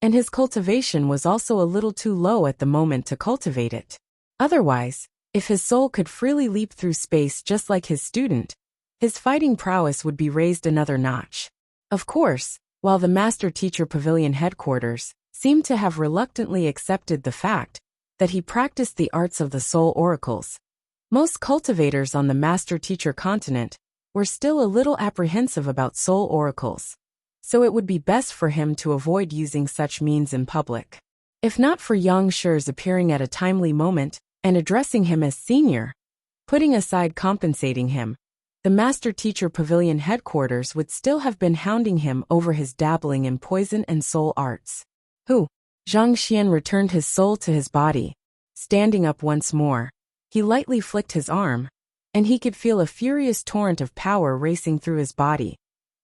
and his cultivation was also a little too low at the moment to cultivate it. Otherwise, if his soul could freely leap through space just like his student, his fighting prowess would be raised another notch. Of course, while the Master Teacher Pavilion headquarters seemed to have reluctantly accepted the fact that he practiced the arts of the soul oracles, most cultivators on the Master Teacher continent were still a little apprehensive about soul oracles, so it would be best for him to avoid using such means in public. If not for Yang Shi's appearing at a timely moment and addressing him as senior, putting aside compensating him, the Master Teacher Pavilion headquarters would still have been hounding him over his dabbling in poison and soul arts. Zhang Xian returned his soul to his body. Standing up once more, he lightly flicked his arm, and he could feel a furious torrent of power racing through his body.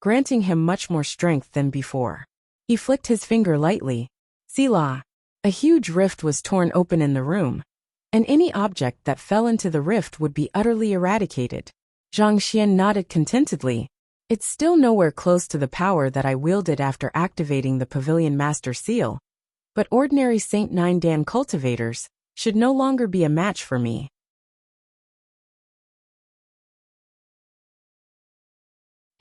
granting him much more strength than before. He flicked his finger lightly. Selah. A huge rift was torn open in the room, and any object that fell into the rift would be utterly eradicated. Zhang Xian nodded contentedly. It's still nowhere close to the power that I wielded after activating the Pavilion Master Seal, but ordinary Saint Nine Dan cultivators should no longer be a match for me.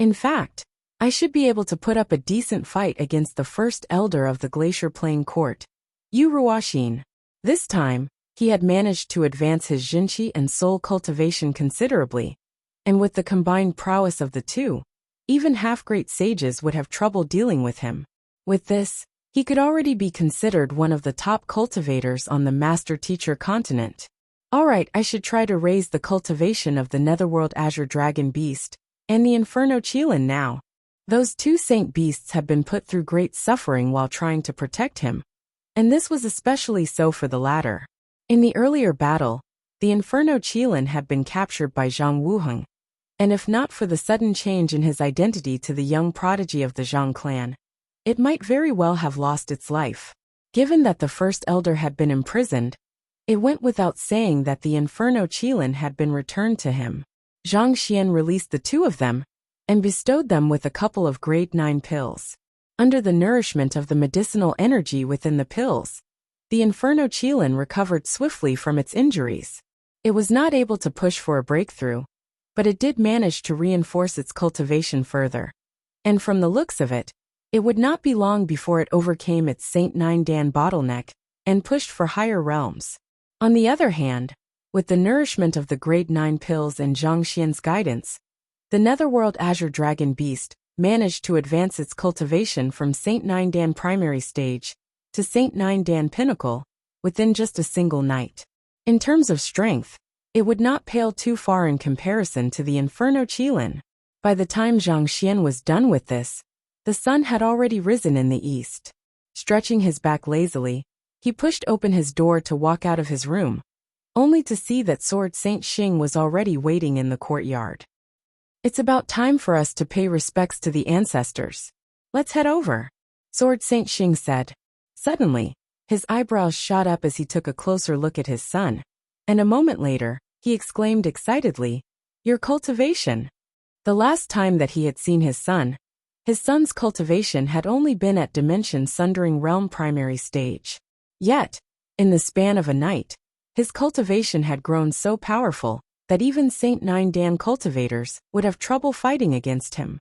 In fact, I should be able to put up a decent fight against the first elder of the Glacier Plain Court, Yu Ruoxin. This time, he had managed to advance his Jinqi and soul cultivation considerably, and with the combined prowess of the two, even half-great sages would have trouble dealing with him. With this, he could already be considered one of the top cultivators on the Master-Teacher continent. Alright, I should try to raise the cultivation of the Netherworld Azure Dragon Beast and the Inferno Qilin now. Those two saint beasts had been put through great suffering while trying to protect him, and this was especially so for the latter. In the earlier battle, the Inferno Qilin had been captured by Zhang Wuheng, and if not for the sudden change in his identity to the young prodigy of the Zhang clan, it might very well have lost its life. Given that the first elder had been imprisoned, it went without saying that the Inferno Qilin had been returned to him. Zhang Xian released the two of them and bestowed them with a couple of grade 9 pills. Under the nourishment of the medicinal energy within the pills, the Inferno Qilin recovered swiftly from its injuries. It was not able to push for a breakthrough, but it did manage to reinforce its cultivation further. And from the looks of it, it would not be long before it overcame its Saint Nine Dan bottleneck and pushed for higher realms. On the other hand, with the nourishment of the grade 9 pills and Zhang Xian's guidance, the Netherworld Azure Dragon Beast managed to advance its cultivation from Saint Nine Dan primary stage to Saint Nine Dan pinnacle within just a single night. In terms of strength, it would not pale too far in comparison to the Inferno Qilin. By the time Zhang Xian was done with this, the sun had already risen in the east. Stretching his back lazily, he pushed open his door to walk out of his room, only to see that Sword Saint Xing was already waiting in the courtyard. It's about time for us to pay respects to the ancestors. Let's head over, Sword Saint Xing said. Suddenly, his eyebrows shot up as he took a closer look at his son, and a moment later, he exclaimed excitedly, "Your cultivation!" The last time that he had seen his son's cultivation had only been at Dimension Sundering Realm primary stage. Yet, in the span of a night, his cultivation had grown so powerful that even Saint Nine Dan cultivators would have trouble fighting against him.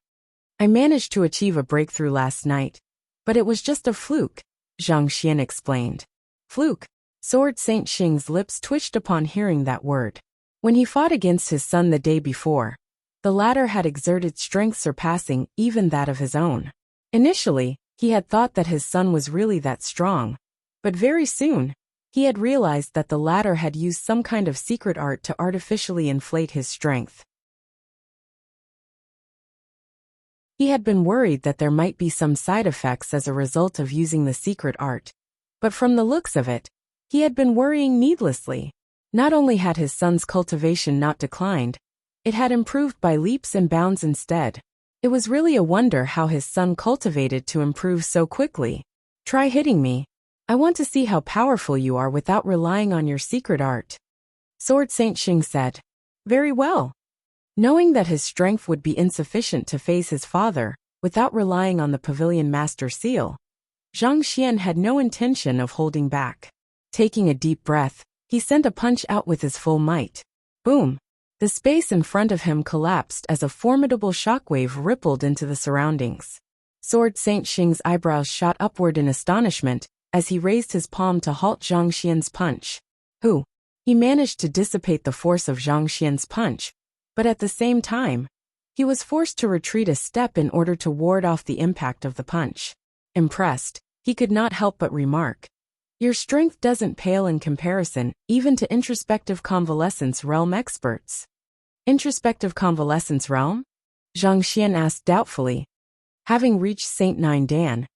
I managed to achieve a breakthrough last night, but it was just a fluke, Zhang Xian explained. Fluke. Sword Saint Xing's lips twitched upon hearing that word. When he fought against his son the day before, the latter had exerted strength surpassing even that of his own. Initially, he had thought that his son was really that strong, but very soon, he had realized that the latter had used some kind of secret art to artificially inflate his strength. He had been worried that there might be some side effects as a result of using the secret art, but from the looks of it, he had been worrying needlessly. Not only had his son's cultivation not declined, it had improved by leaps and bounds instead. It was really a wonder how his son cultivated to improve so quickly. Try hitting me. I want to see how powerful you are without relying on your secret art. Sword Saint Xing said. Very well. Knowing that his strength would be insufficient to face his father, without relying on the Pavilion Master Seal, Zhang Xian had no intention of holding back. Taking a deep breath, he sent a punch out with his full might. Boom! The space in front of him collapsed as a formidable shockwave rippled into the surroundings. Sword Saint Xing's eyebrows shot upward in astonishment as he raised his palm to halt Zhang Xian's punch. He managed to dissipate the force of Zhang Xian's punch, but at the same time, he was forced to retreat a step in order to ward off the impact of the punch. Impressed, he could not help but remark, "Your strength doesn't pale in comparison even to introspective convalescence realm experts." Introspective convalescence realm? Zhang Xian asked doubtfully. Having reached Saint Nine Dan,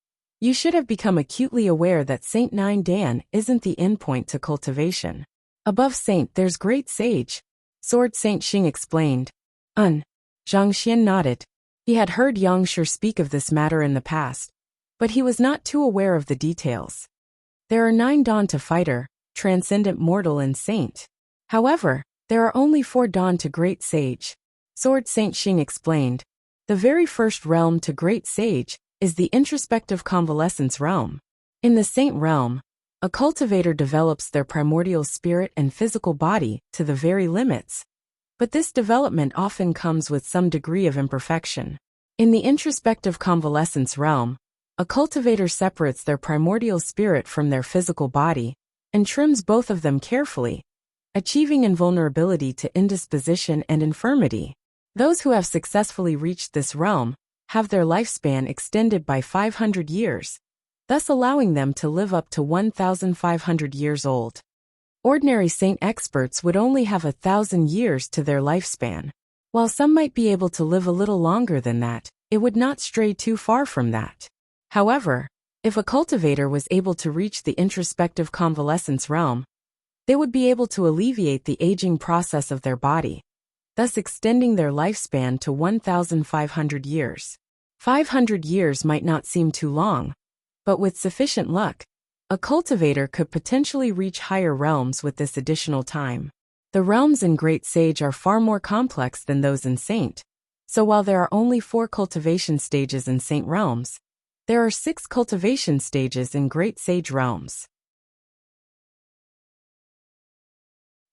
you should have become acutely aware that Saint Nine Dan isn't the endpoint to cultivation. Above Saint there's Great Sage, Sword Saint Xing explained. Zhang Xian nodded. He had heard Yang Shi speak of this matter in the past, but he was not too aware of the details. There are 9 dawn to fighter, transcendent mortal and saint. However, there are only 4 dawn to great sage. Sword Saint Xing explained. The very first realm to great sage is the introspective convalescence realm. In the saint realm, a cultivator develops their primordial spirit and physical body to the very limits. But this development often comes with some degree of imperfection. In the introspective convalescence realm, a cultivator separates their primordial spirit from their physical body and trims both of them carefully, achieving invulnerability to indisposition and infirmity. Those who have successfully reached this realm have their lifespan extended by 500 years, thus allowing them to live up to 1,500 years old. Ordinary saint experts would only have 1,000 years to their lifespan. While some might be able to live a little longer than that, it would not stray too far from that. However, if a cultivator was able to reach the introspective convalescence realm, they would be able to alleviate the aging process of their body, thus extending their lifespan to 1,500 years. 500 years might not seem too long, but with sufficient luck, a cultivator could potentially reach higher realms with this additional time. The realms in Great Sage are far more complex than those in Saint, so while there are only 4 cultivation stages in Saint realms, there are 6 cultivation stages in Great Sage realms.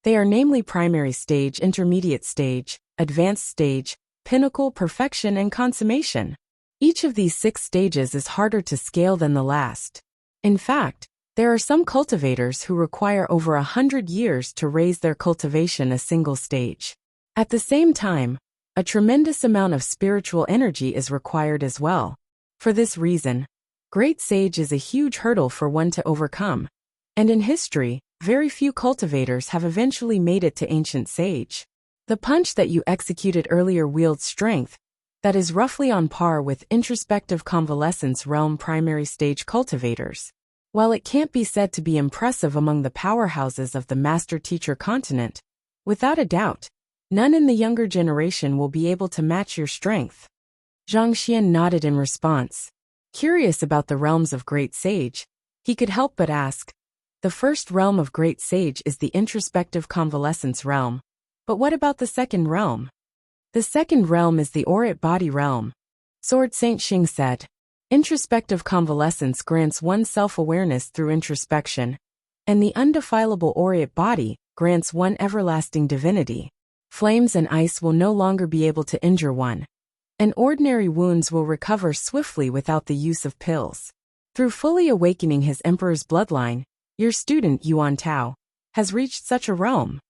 They are namely primary stage, intermediate stage, advanced stage, pinnacle, perfection, and consummation. Each of these 6 stages is harder to scale than the last. In fact, there are some cultivators who require over 100 years to raise their cultivation a single stage. At the same time, a tremendous amount of spiritual energy is required as well. For this reason, Great Sage is a huge hurdle for one to overcome, and in history, very few cultivators have eventually made it to Ancient Sage. The punch that you executed earlier wields strength that is roughly on par with introspective convalescence realm primary stage cultivators. While it can't be said to be impressive among the powerhouses of the master-teacher continent, without a doubt, none in the younger generation will be able to match your strength. Zhang Xian nodded in response. Curious about the realms of Great Sage, he could help but ask, the first realm of Great Sage is the introspective convalescence realm, but what about the second realm? The second realm is the aurate body realm. Sword Saint Xing said. Introspective convalescence grants one self-awareness through introspection, and the undefilable aurate body grants one everlasting divinity. Flames and ice will no longer be able to injure one, and ordinary wounds will recover swiftly without the use of pills. Through fully awakening his emperor's bloodline, your student Yuan Tao has reached such a realm.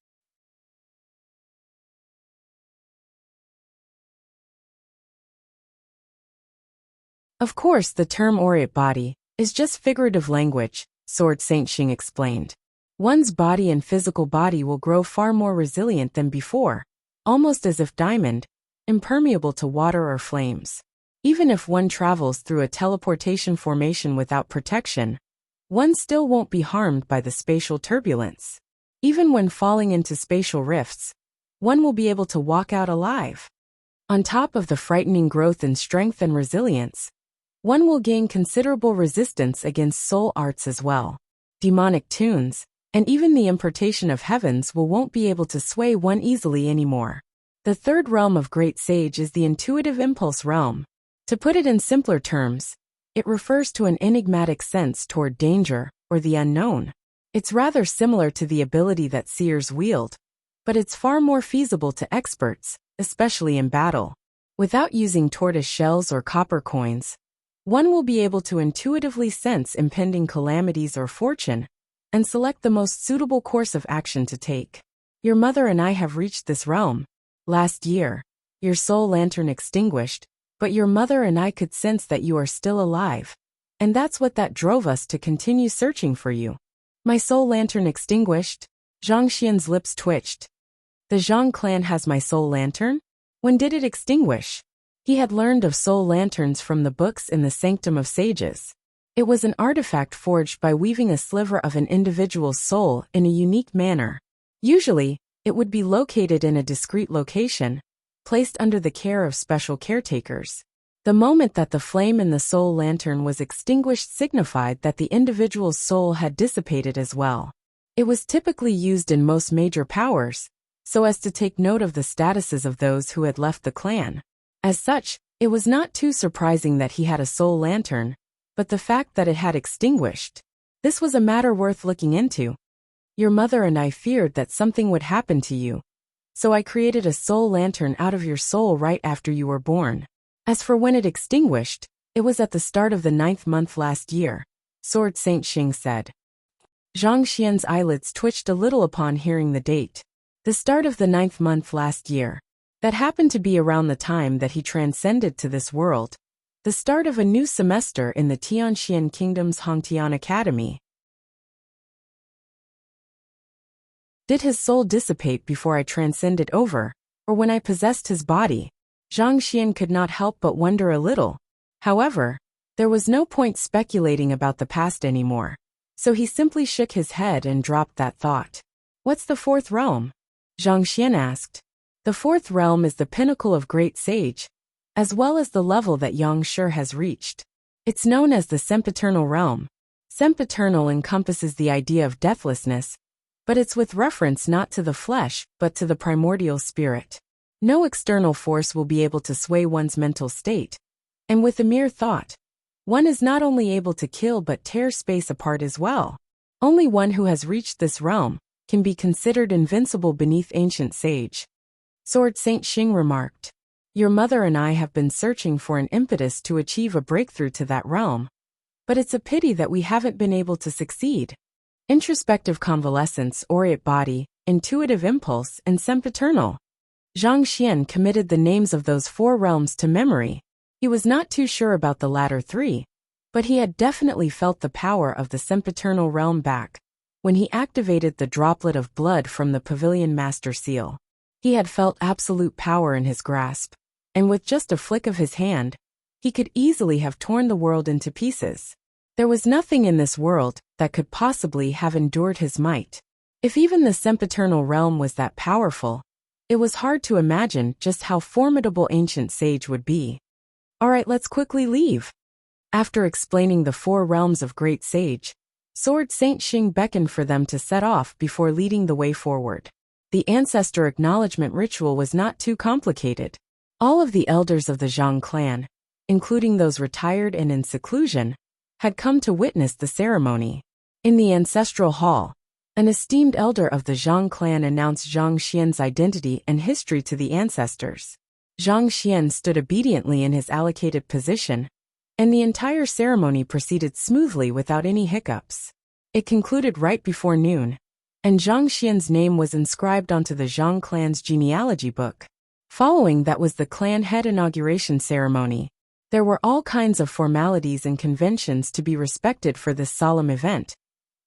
Of course, the term aurate body is just figurative language, Sword Saint Xing explained. One's body and physical body will grow far more resilient than before, almost as if diamond, impermeable to water or flames. Even if one travels through a teleportation formation without protection, one still won't be harmed by the spatial turbulence. Even when falling into spatial rifts, one will be able to walk out alive. On top of the frightening growth in strength and resilience, one will gain considerable resistance against soul arts as well. Demonic tunes, and even the importation of heavens won't be able to sway one easily anymore. The third realm of Great Sage is the intuitive impulse realm. To put it in simpler terms, it refers to an enigmatic sense toward danger or the unknown. It's rather similar to the ability that seers wield, but it's far more feasible to experts, especially in battle. Without using tortoise shells or copper coins, one will be able to intuitively sense impending calamities or fortune and select the most suitable course of action to take. Your mother and I have reached this realm. Last year, your soul lantern extinguished, but your mother and I could sense that you are still alive, and that's what that drove us to continue searching for you. My soul lantern extinguished? Zhang Xian's lips twitched. The Zhang clan has my soul lantern? When did it extinguish? He had learned of soul lanterns from the books in the Sanctum of Sages. It was an artifact forged by weaving a sliver of an individual's soul in a unique manner. Usually, it would be located in a discrete location, placed under the care of special caretakers. The moment that the flame in the soul lantern was extinguished signified that the individual's soul had dissipated as well. It was typically used in most major powers, so as to take note of the statuses of those who had left the clan. As such, it was not too surprising that he had a soul lantern, but the fact that it had extinguished. This was a matter worth looking into. Your mother and I feared that something would happen to you, so I created a soul lantern out of your soul right after you were born. As for when it extinguished, it was at the start of the 9th month last year, Sword Saint Xing said. Zhang Xian's eyelids twitched a little upon hearing the date. The start of the 9th month last year. That happened to be around the time that he transcended to this world. The start of a new semester in the Tianxian Kingdom's Hongtian Academy. Did his soul dissipate before I transcended over, or when I possessed his body? Zhang Xian could not help but wonder a little. However, there was no point speculating about the past anymore, so he simply shook his head and dropped that thought. What's the 4th realm? Zhang Xian asked. The 4th realm is the pinnacle of great sage, as well as the level that Yang Shi has reached. It's known as the sempiternal realm. Sempiternal encompasses the idea of deathlessness, but it's with reference not to the flesh, but to the primordial spirit. No external force will be able to sway one's mental state, and with a mere thought, one is not only able to kill but tear space apart as well. Only one who has reached this realm can be considered invincible beneath ancient sage. Sword Saint Xing remarked. Your mother and I have been searching for an impetus to achieve a breakthrough to that realm, but it's a pity that we haven't been able to succeed. Introspective convalescence, aureate body, intuitive impulse, and sempiternal. Zhang Xian committed the names of those 4 realms to memory. He was not too sure about the latter 3, but he had definitely felt the power of the sempiternal realm back when he activated the droplet of blood from the Pavilion Master Seal. He had felt absolute power in his grasp, and with just a flick of his hand, he could easily have torn the world into pieces. There was nothing in this world that could possibly have endured his might. If even the sempiternal realm was that powerful, it was hard to imagine just how formidable ancient sage would be. Alright, let's quickly leave. After explaining the 4 realms of great sage, Sword Saint Xing beckoned for them to set off before leading the way forward. The ancestor acknowledgement ritual was not too complicated. All of the elders of the Zhang clan, including those retired and in seclusion, had come to witness the ceremony. In the ancestral hall, an esteemed elder of the Zhang clan announced Zhang Xian's identity and history to the ancestors. Zhang Xian stood obediently in his allocated position, and the entire ceremony proceeded smoothly without any hiccups. It concluded right before noon, and Zhang Xian's name was inscribed onto the Zhang clan's genealogy book. Following that was the clan head inauguration ceremony. There were all kinds of formalities and conventions to be respected for this solemn event,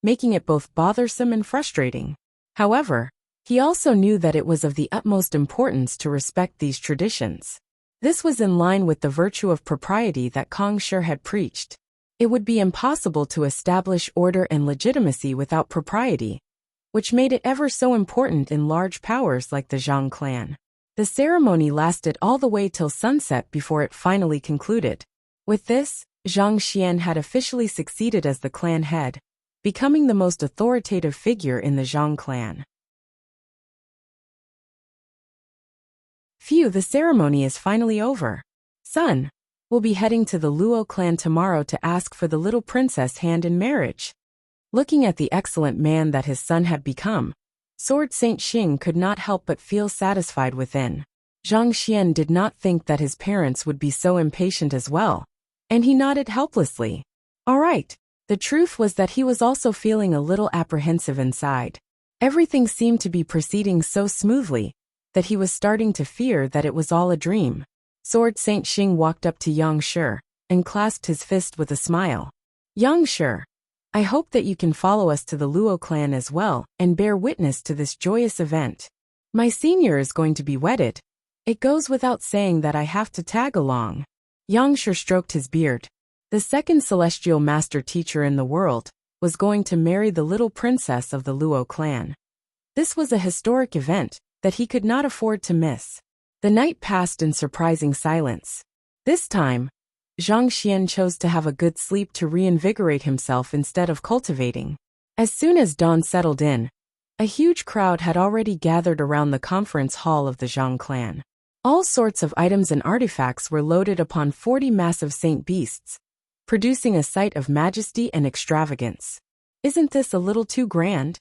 making it both bothersome and frustrating. However, he also knew that it was of the utmost importance to respect these traditions. This was in line with the virtue of propriety that Kang Shi had preached. It would be impossible to establish order and legitimacy without propriety, which made it ever so important in large powers like the Zhang clan. The ceremony lasted all the way till sunset before it finally concluded. With this, Zhang Xian had officially succeeded as the clan head, becoming the most authoritative figure in the Zhang clan. Phew, the ceremony is finally over. Son, we'll be heading to the Luo clan tomorrow to ask for the little princess hand in marriage. Looking at the excellent man that his son had become, Sword Saint Xing could not help but feel satisfied within. Zhang Xian did not think that his parents would be so impatient as well, and he nodded helplessly. All right. The truth was that he was also feeling a little apprehensive inside. Everything seemed to be proceeding so smoothly that he was starting to fear that it was all a dream. Sword Saint Xing walked up to Yang Shi and clasped his fist with a smile. Yang Shi, I hope that you can follow us to the Luo clan as well and bear witness to this joyous event. My senior is going to be wedded. It goes without saying that I have to tag along. Yang Shi stroked his beard. The second celestial master teacher in the world was going to marry the little princess of the Luo clan. This was a historic event that he could not afford to miss. The night passed in surprising silence. This time, Zhang Xian chose to have a good sleep to reinvigorate himself instead of cultivating. As soon as dawn settled in, a huge crowd had already gathered around the conference hall of the Zhang clan. All sorts of items and artifacts were loaded upon 40 massive saint beasts, producing a sight of majesty and extravagance. Isn't this a little too grand?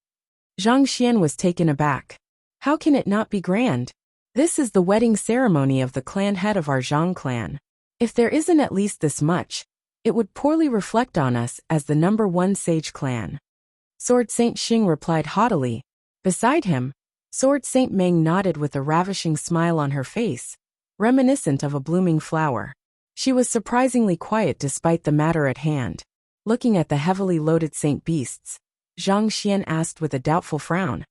Zhang Xian was taken aback. How can it not be grand? This is the wedding ceremony of the clan head of our Zhang clan. If there isn't at least this much, it would poorly reflect on us as the #1 sage clan. Sword Saint Xing replied haughtily. Beside him, Sword Saint Meng nodded with a ravishing smile on her face, reminiscent of a blooming flower. She was surprisingly quiet despite the matter at hand. Looking at the heavily loaded saint beasts, Zhang Xian asked with a doubtful frown.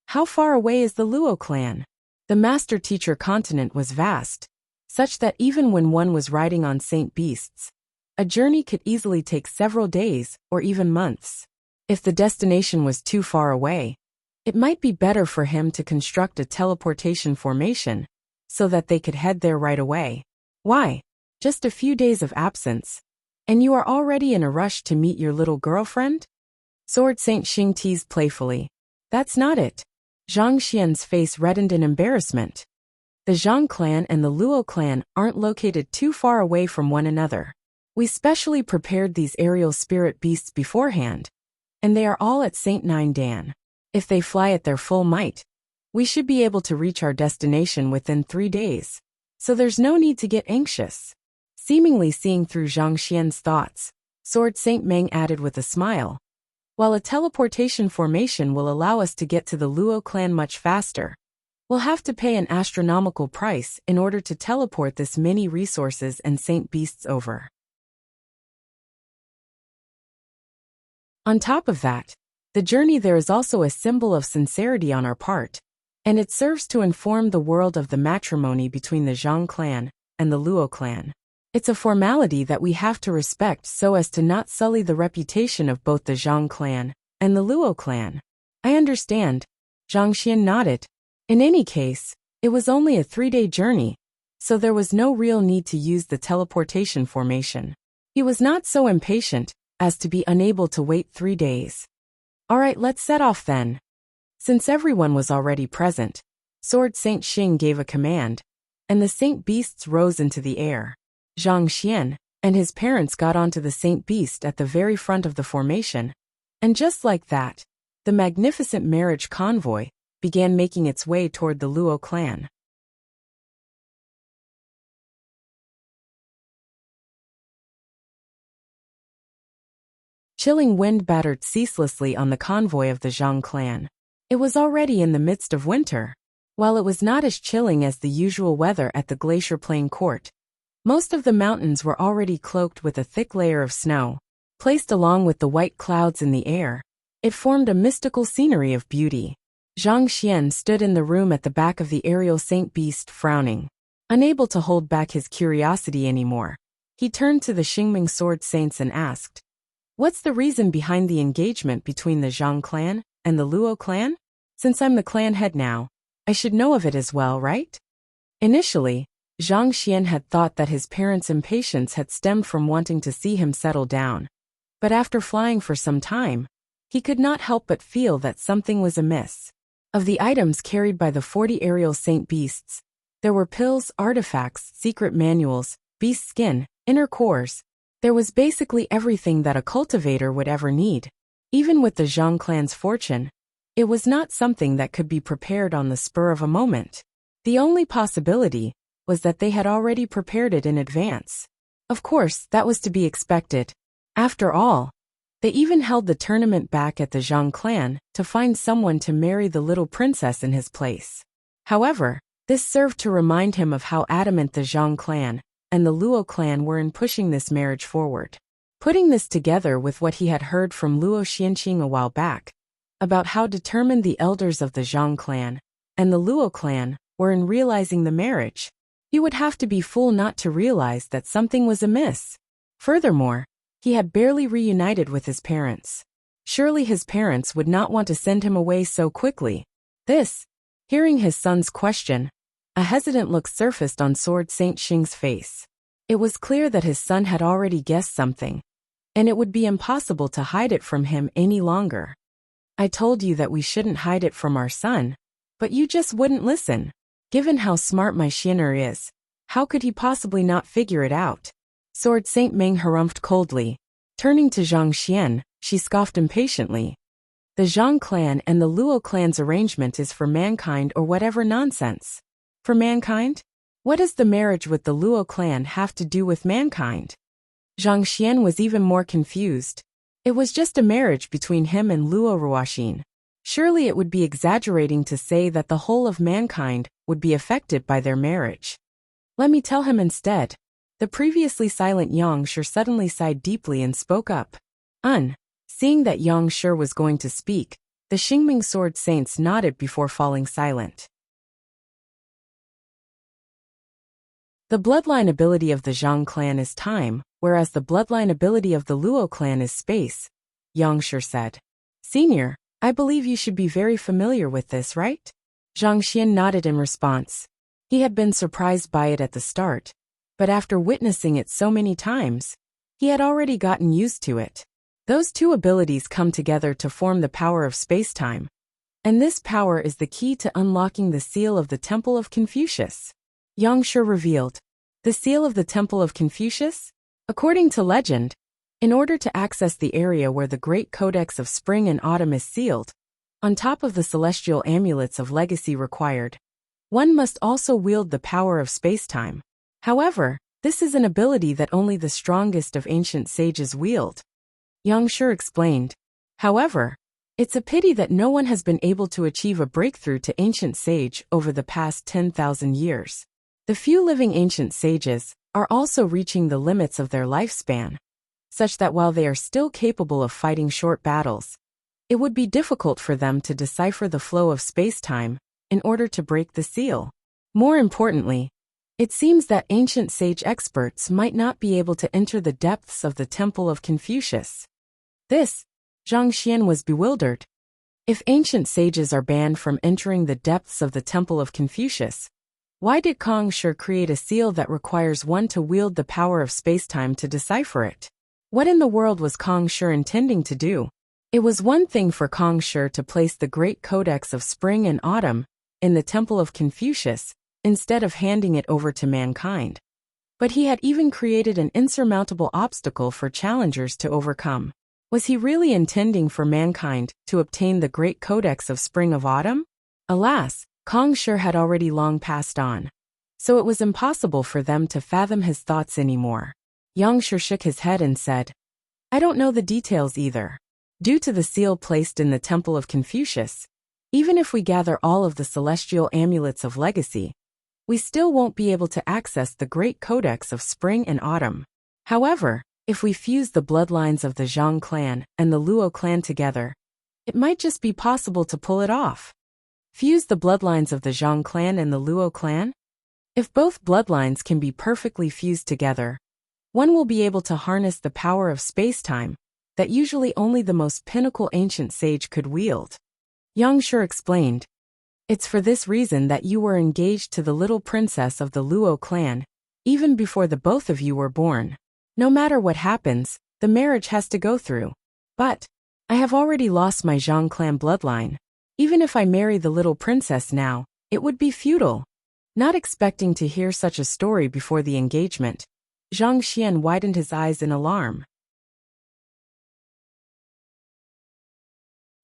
How far away is the Luo clan? The master-teacher continent was vast, such that even when one was riding on saint beasts, a journey could easily take several days or even months. If the destination was too far away, it might be better for him to construct a teleportation formation so that they could head there right away. Why? Just a few days of absence, and you are already in a rush to meet your little girlfriend? Sword Saint Xing teased playfully. That's not it. Zhang Xian's face reddened in embarrassment. The Zhang clan and the Luo clan aren't located too far away from one another. We specially prepared these aerial spirit beasts beforehand, and they are all at Saint Nine Dan. If they fly at their full might, we should be able to reach our destination within 3 days, so there's no need to get anxious. Seemingly seeing through Zhang Xian's thoughts, Sword Saint Meng added with a smile. While a teleportation formation will allow us to get to the Luo clan much faster, we'll have to pay an astronomical price in order to teleport this many resources and saint beasts over. On top of that, the journey there is also a symbol of sincerity on our part, and it serves to inform the world of the matrimony between the Zhang clan and the Luo clan. It's a formality that we have to respect so as to not sully the reputation of both the Zhang clan and the Luo clan. I understand. Zhang Xian nodded. In any case, it was only a 3-day journey, so there was no real need to use the teleportation formation. He was not so impatient as to be unable to wait 3 days. All right, let's set off then. Since everyone was already present, Sword Saint Xing gave a command, and the saint beasts rose into the air. Zhang Xian and his parents got onto the saint beast at the very front of the formation, and just like that, the magnificent marriage convoy began making its way toward the Luo clan. Chilling wind battered ceaselessly on the convoy of the Zhang clan. It was already in the midst of winter. While it was not as chilling as the usual weather at the Glacier Plain court, most of the mountains were already cloaked with a thick layer of snow. Placed along with the white clouds in the air, it formed a mystical scenery of beauty. Zhang Xian stood in the room at the back of the aerial saint beast frowning. Unable to hold back his curiosity anymore, he turned to the Xingming sword saints and asked, "What's the reason behind the engagement between the Zhang clan and the Luo clan? Since I'm the clan head now, I should know of it as well, right?" Initially, Zhang Xian had thought that his parents' impatience had stemmed from wanting to see him settle down. But after flying for some time, he could not help but feel that something was amiss. Of the items carried by the 40 aerial saint beasts, there were pills, artifacts, secret manuals, beast skin, inner cores. There was basically everything that a cultivator would ever need. Even with the Zhang clan's fortune, it was not something that could be prepared on the spur of a moment. The only possibility was that they had already prepared it in advance. Of course, that was to be expected. After all, they even held the tournament back at the Zhang clan to find someone to marry the little princess in his place. However, this served to remind him of how adamant the Zhang clan and the Luo clan were in pushing this marriage forward. Putting this together with what he had heard from Luo Xianqing a while back, about how determined the elders of the Zhang clan and the Luo clan were in realizing the marriage, he would have to be fool not to realize that something was amiss. Furthermore, he had barely reunited with his parents. Surely his parents would not want to send him away so quickly. Hearing his son's question, A hesitant look surfaced on Sword Saint Xing's face. It was clear that his son had already guessed something, and it would be impossible to hide it from him any longer. I told you that we shouldn't hide it from our son, but you just wouldn't listen. Given how smart my Xiner is, how could he possibly not figure it out? Sword Saint Meng harumphed coldly. Turning to Zhang Xian, she scoffed impatiently. The Zhang clan and the Luo clan's arrangement is for mankind or whatever nonsense. For mankind? What does the marriage with the Luo clan have to do with mankind? Zhang Xian was even more confused. It was just a marriage between him and Luo Ruoxin. Surely it would be exaggerating to say that the whole of mankind would be affected by their marriage. Let me tell him instead. The previously silent Yang Shi suddenly sighed deeply and spoke up. Seeing that Yang Shi was going to speak, the Xingming Sword Saints nodded before falling silent. The bloodline ability of the Zhang clan is time, whereas the bloodline ability of the Luo clan is space, Yang Shi said. Senior, I believe you should be very familiar with this, right? Zhang Xian nodded in response. He had been surprised by it at the start, but after witnessing it so many times, he had already gotten used to it. Those two abilities come together to form the power of space-time, and this power is the key to unlocking the seal of the Temple of Confucius. Yang Shi revealed. The seal of the Temple of Confucius? According to legend, in order to access the area where the Great Codex of Spring and Autumn is sealed, on top of the celestial amulets of legacy required, one must also wield the power of space-time. However, this is an ability that only the strongest of ancient sages wield. Yang Shi explained. However, it's a pity that no one has been able to achieve a breakthrough to ancient sage over the past 10,000 years. The few living ancient sages are also reaching the limits of their lifespan, such that while they are still capable of fighting short battles, it would be difficult for them to decipher the flow of space-time in order to break the seal. More importantly, it seems that ancient sage experts might not be able to enter the depths of the Temple of Confucius. Zhang Xian was bewildered. If ancient sages are banned from entering the depths of the Temple of Confucius, why did Kang Shi create a seal that requires one to wield the power of space-time to decipher it? What in the world was Kang Shi intending to do? It was one thing for Kang Shi to place the Great Codex of Spring and Autumn in the Temple of Confucius instead of handing it over to mankind. But he had even created an insurmountable obstacle for challengers to overcome. Was he really intending for mankind to obtain the Great Codex of Spring of Autumn? Alas, Kang Shi had already long passed on, so it was impossible for them to fathom his thoughts anymore. Yang Shi shook his head and said, I don't know the details either. Due to the seal placed in the Temple of Confucius, even if we gather all of the celestial amulets of legacy, we still won't be able to access the Great Codex of Spring and Autumn. However, if we fuse the bloodlines of the Zhang clan and the Luo clan together, it might just be possible to pull it off. Fuse the bloodlines of the Zhang clan and the Luo clan? If both bloodlines can be perfectly fused together, one will be able to harness the power of space-time that usually only the most pinnacle ancient sage could wield. Yang Shi explained. It's for this reason that you were engaged to the little princess of the Luo clan, even before the both of you were born. No matter what happens, the marriage has to go through. But I have already lost my Zhang clan bloodline. Even if I marry the little princess now, it would be futile. Not expecting to hear such a story before the engagement, Zhang Xian widened his eyes in alarm.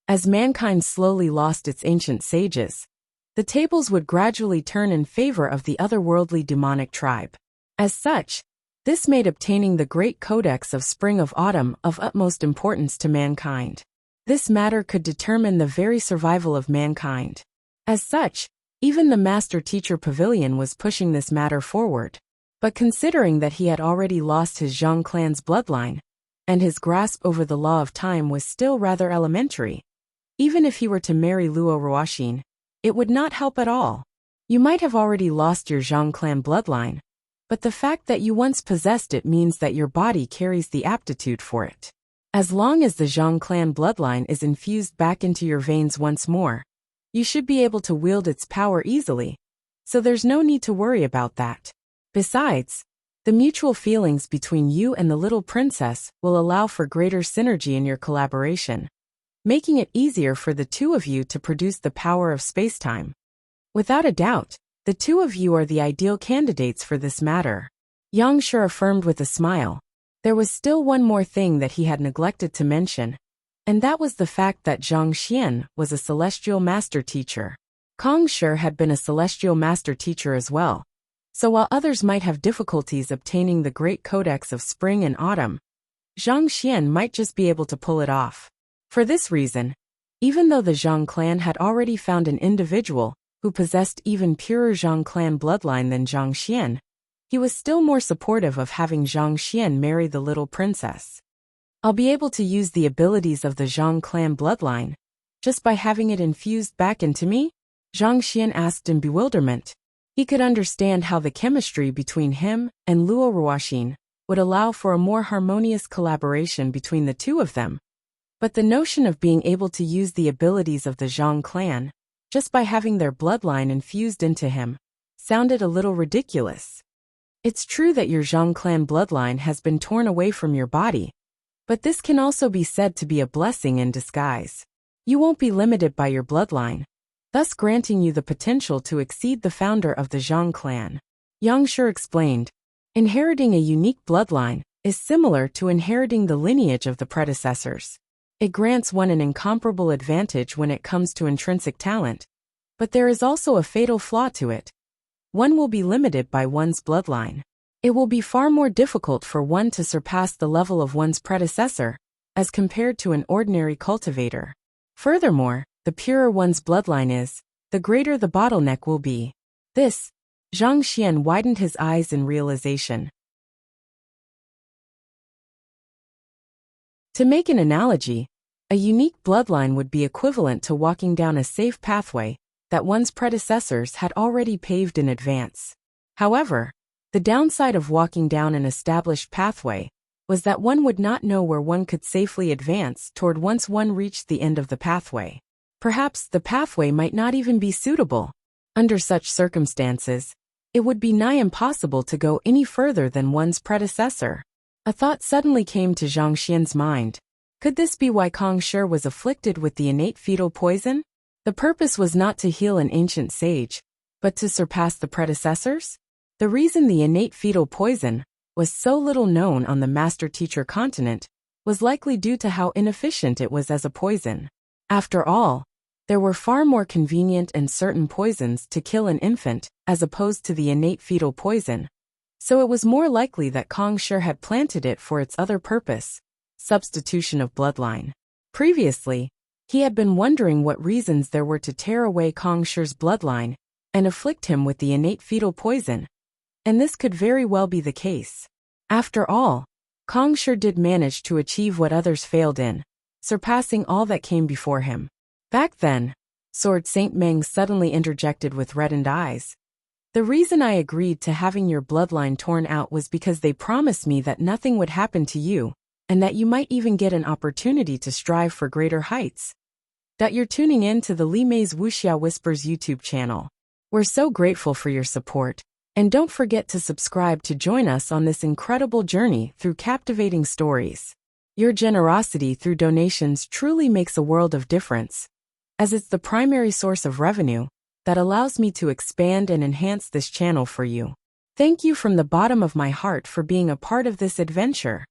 As mankind slowly lost its ancient sages, the tables would gradually turn in favor of the otherworldly demonic tribe. As such, this made obtaining the Great Codex of Spring of Autumn of utmost importance to mankind. This matter could determine the very survival of mankind. As such, even the Master-Teacher Pavilion was pushing this matter forward. But considering that he had already lost his Zhang clan's bloodline, and his grasp over the law of time was still rather elementary, even if he were to marry Luo Ruoxin, it would not help at all. You might have already lost your Zhang clan bloodline, but the fact that you once possessed it means that your body carries the aptitude for it. As long as the Zhang clan bloodline is infused back into your veins once more, you should be able to wield its power easily. so there's no need to worry about that. Besides, the mutual feelings between you and the little princess will allow for greater synergy in your collaboration, making it easier for the two of you to produce the power of spacetime. Without a doubt, the two of you are the ideal candidates for this matter, Yang Shi affirmed with a smile. There was still one more thing that he had neglected to mention, and that was the fact that Zhang Xian was a celestial master teacher. Kang Shi had been a celestial master teacher as well, so while others might have difficulties obtaining the great codex of spring and autumn, Zhang Xian might just be able to pull it off. For this reason, even though the Zhang clan had already found an individual who possessed even purer Zhang clan bloodline than Zhang Xian, he was still more supportive of having Zhang Xian marry the little princess. I'll be able to use the abilities of the Zhang clan bloodline just by having it infused back into me? Zhang Xian asked in bewilderment. He could understand how the chemistry between him and Luo Ruoxin would allow for a more harmonious collaboration between the two of them. But the notion of being able to use the abilities of the Zhang clan just by having their bloodline infused into him sounded a little ridiculous. It's true that your Zhang clan bloodline has been torn away from your body, but this can also be said to be a blessing in disguise. You won't be limited by your bloodline, thus granting you the potential to exceed the founder of the Zhang clan. Yang Shi explained, inheriting a unique bloodline is similar to inheriting the lineage of the predecessors. It grants one an incomparable advantage when it comes to intrinsic talent, but there is also a fatal flaw to it. One will be limited by one's bloodline. It will be far more difficult for one to surpass the level of one's predecessor, as compared to an ordinary cultivator. Furthermore, the purer one's bloodline is, the greater the bottleneck will be. This, Zhang Xian widened his eyes in realization. To make an analogy, a unique bloodline would be equivalent to walking down a safe pathway that one's predecessors had already paved in advance. However, the downside of walking down an established pathway was that one would not know where one could safely advance toward once one reached the end of the pathway. Perhaps the pathway might not even be suitable. Under such circumstances, it would be nigh impossible to go any further than one's predecessor. A thought suddenly came to Zhang Xian's mind. Could this be why Kang Shi was afflicted with the innate fetal poison? The purpose was not to heal an ancient sage, but to surpass the predecessors? The reason the innate fetal poison was so little known on the master-teacher continent was likely due to how inefficient it was as a poison. After all, there were far more convenient and certain poisons to kill an infant as opposed to the innate fetal poison, so it was more likely that Kang Shi had planted it for its other purpose, substitution of bloodline. Previously, he had been wondering what reasons there were to tear away Kang Shi's bloodline and afflict him with the innate fetal poison, and this could very well be the case. After all, Kang Shi did manage to achieve what others failed in, surpassing all that came before him. Back then, Sword Saint Meng suddenly interjected with reddened eyes. The reason I agreed to having your bloodline torn out was because they promised me that nothing would happen to you, and that you might even get an opportunity to strive for greater heights. That you're tuning in to the Li Mei's Wuxia Whispers YouTube channel. We're so grateful for your support, and don't forget to subscribe to join us on this incredible journey through captivating stories. Your generosity through donations truly makes a world of difference, as it's the primary source of revenue that allows me to expand and enhance this channel for you. Thank you from the bottom of my heart for being a part of this adventure.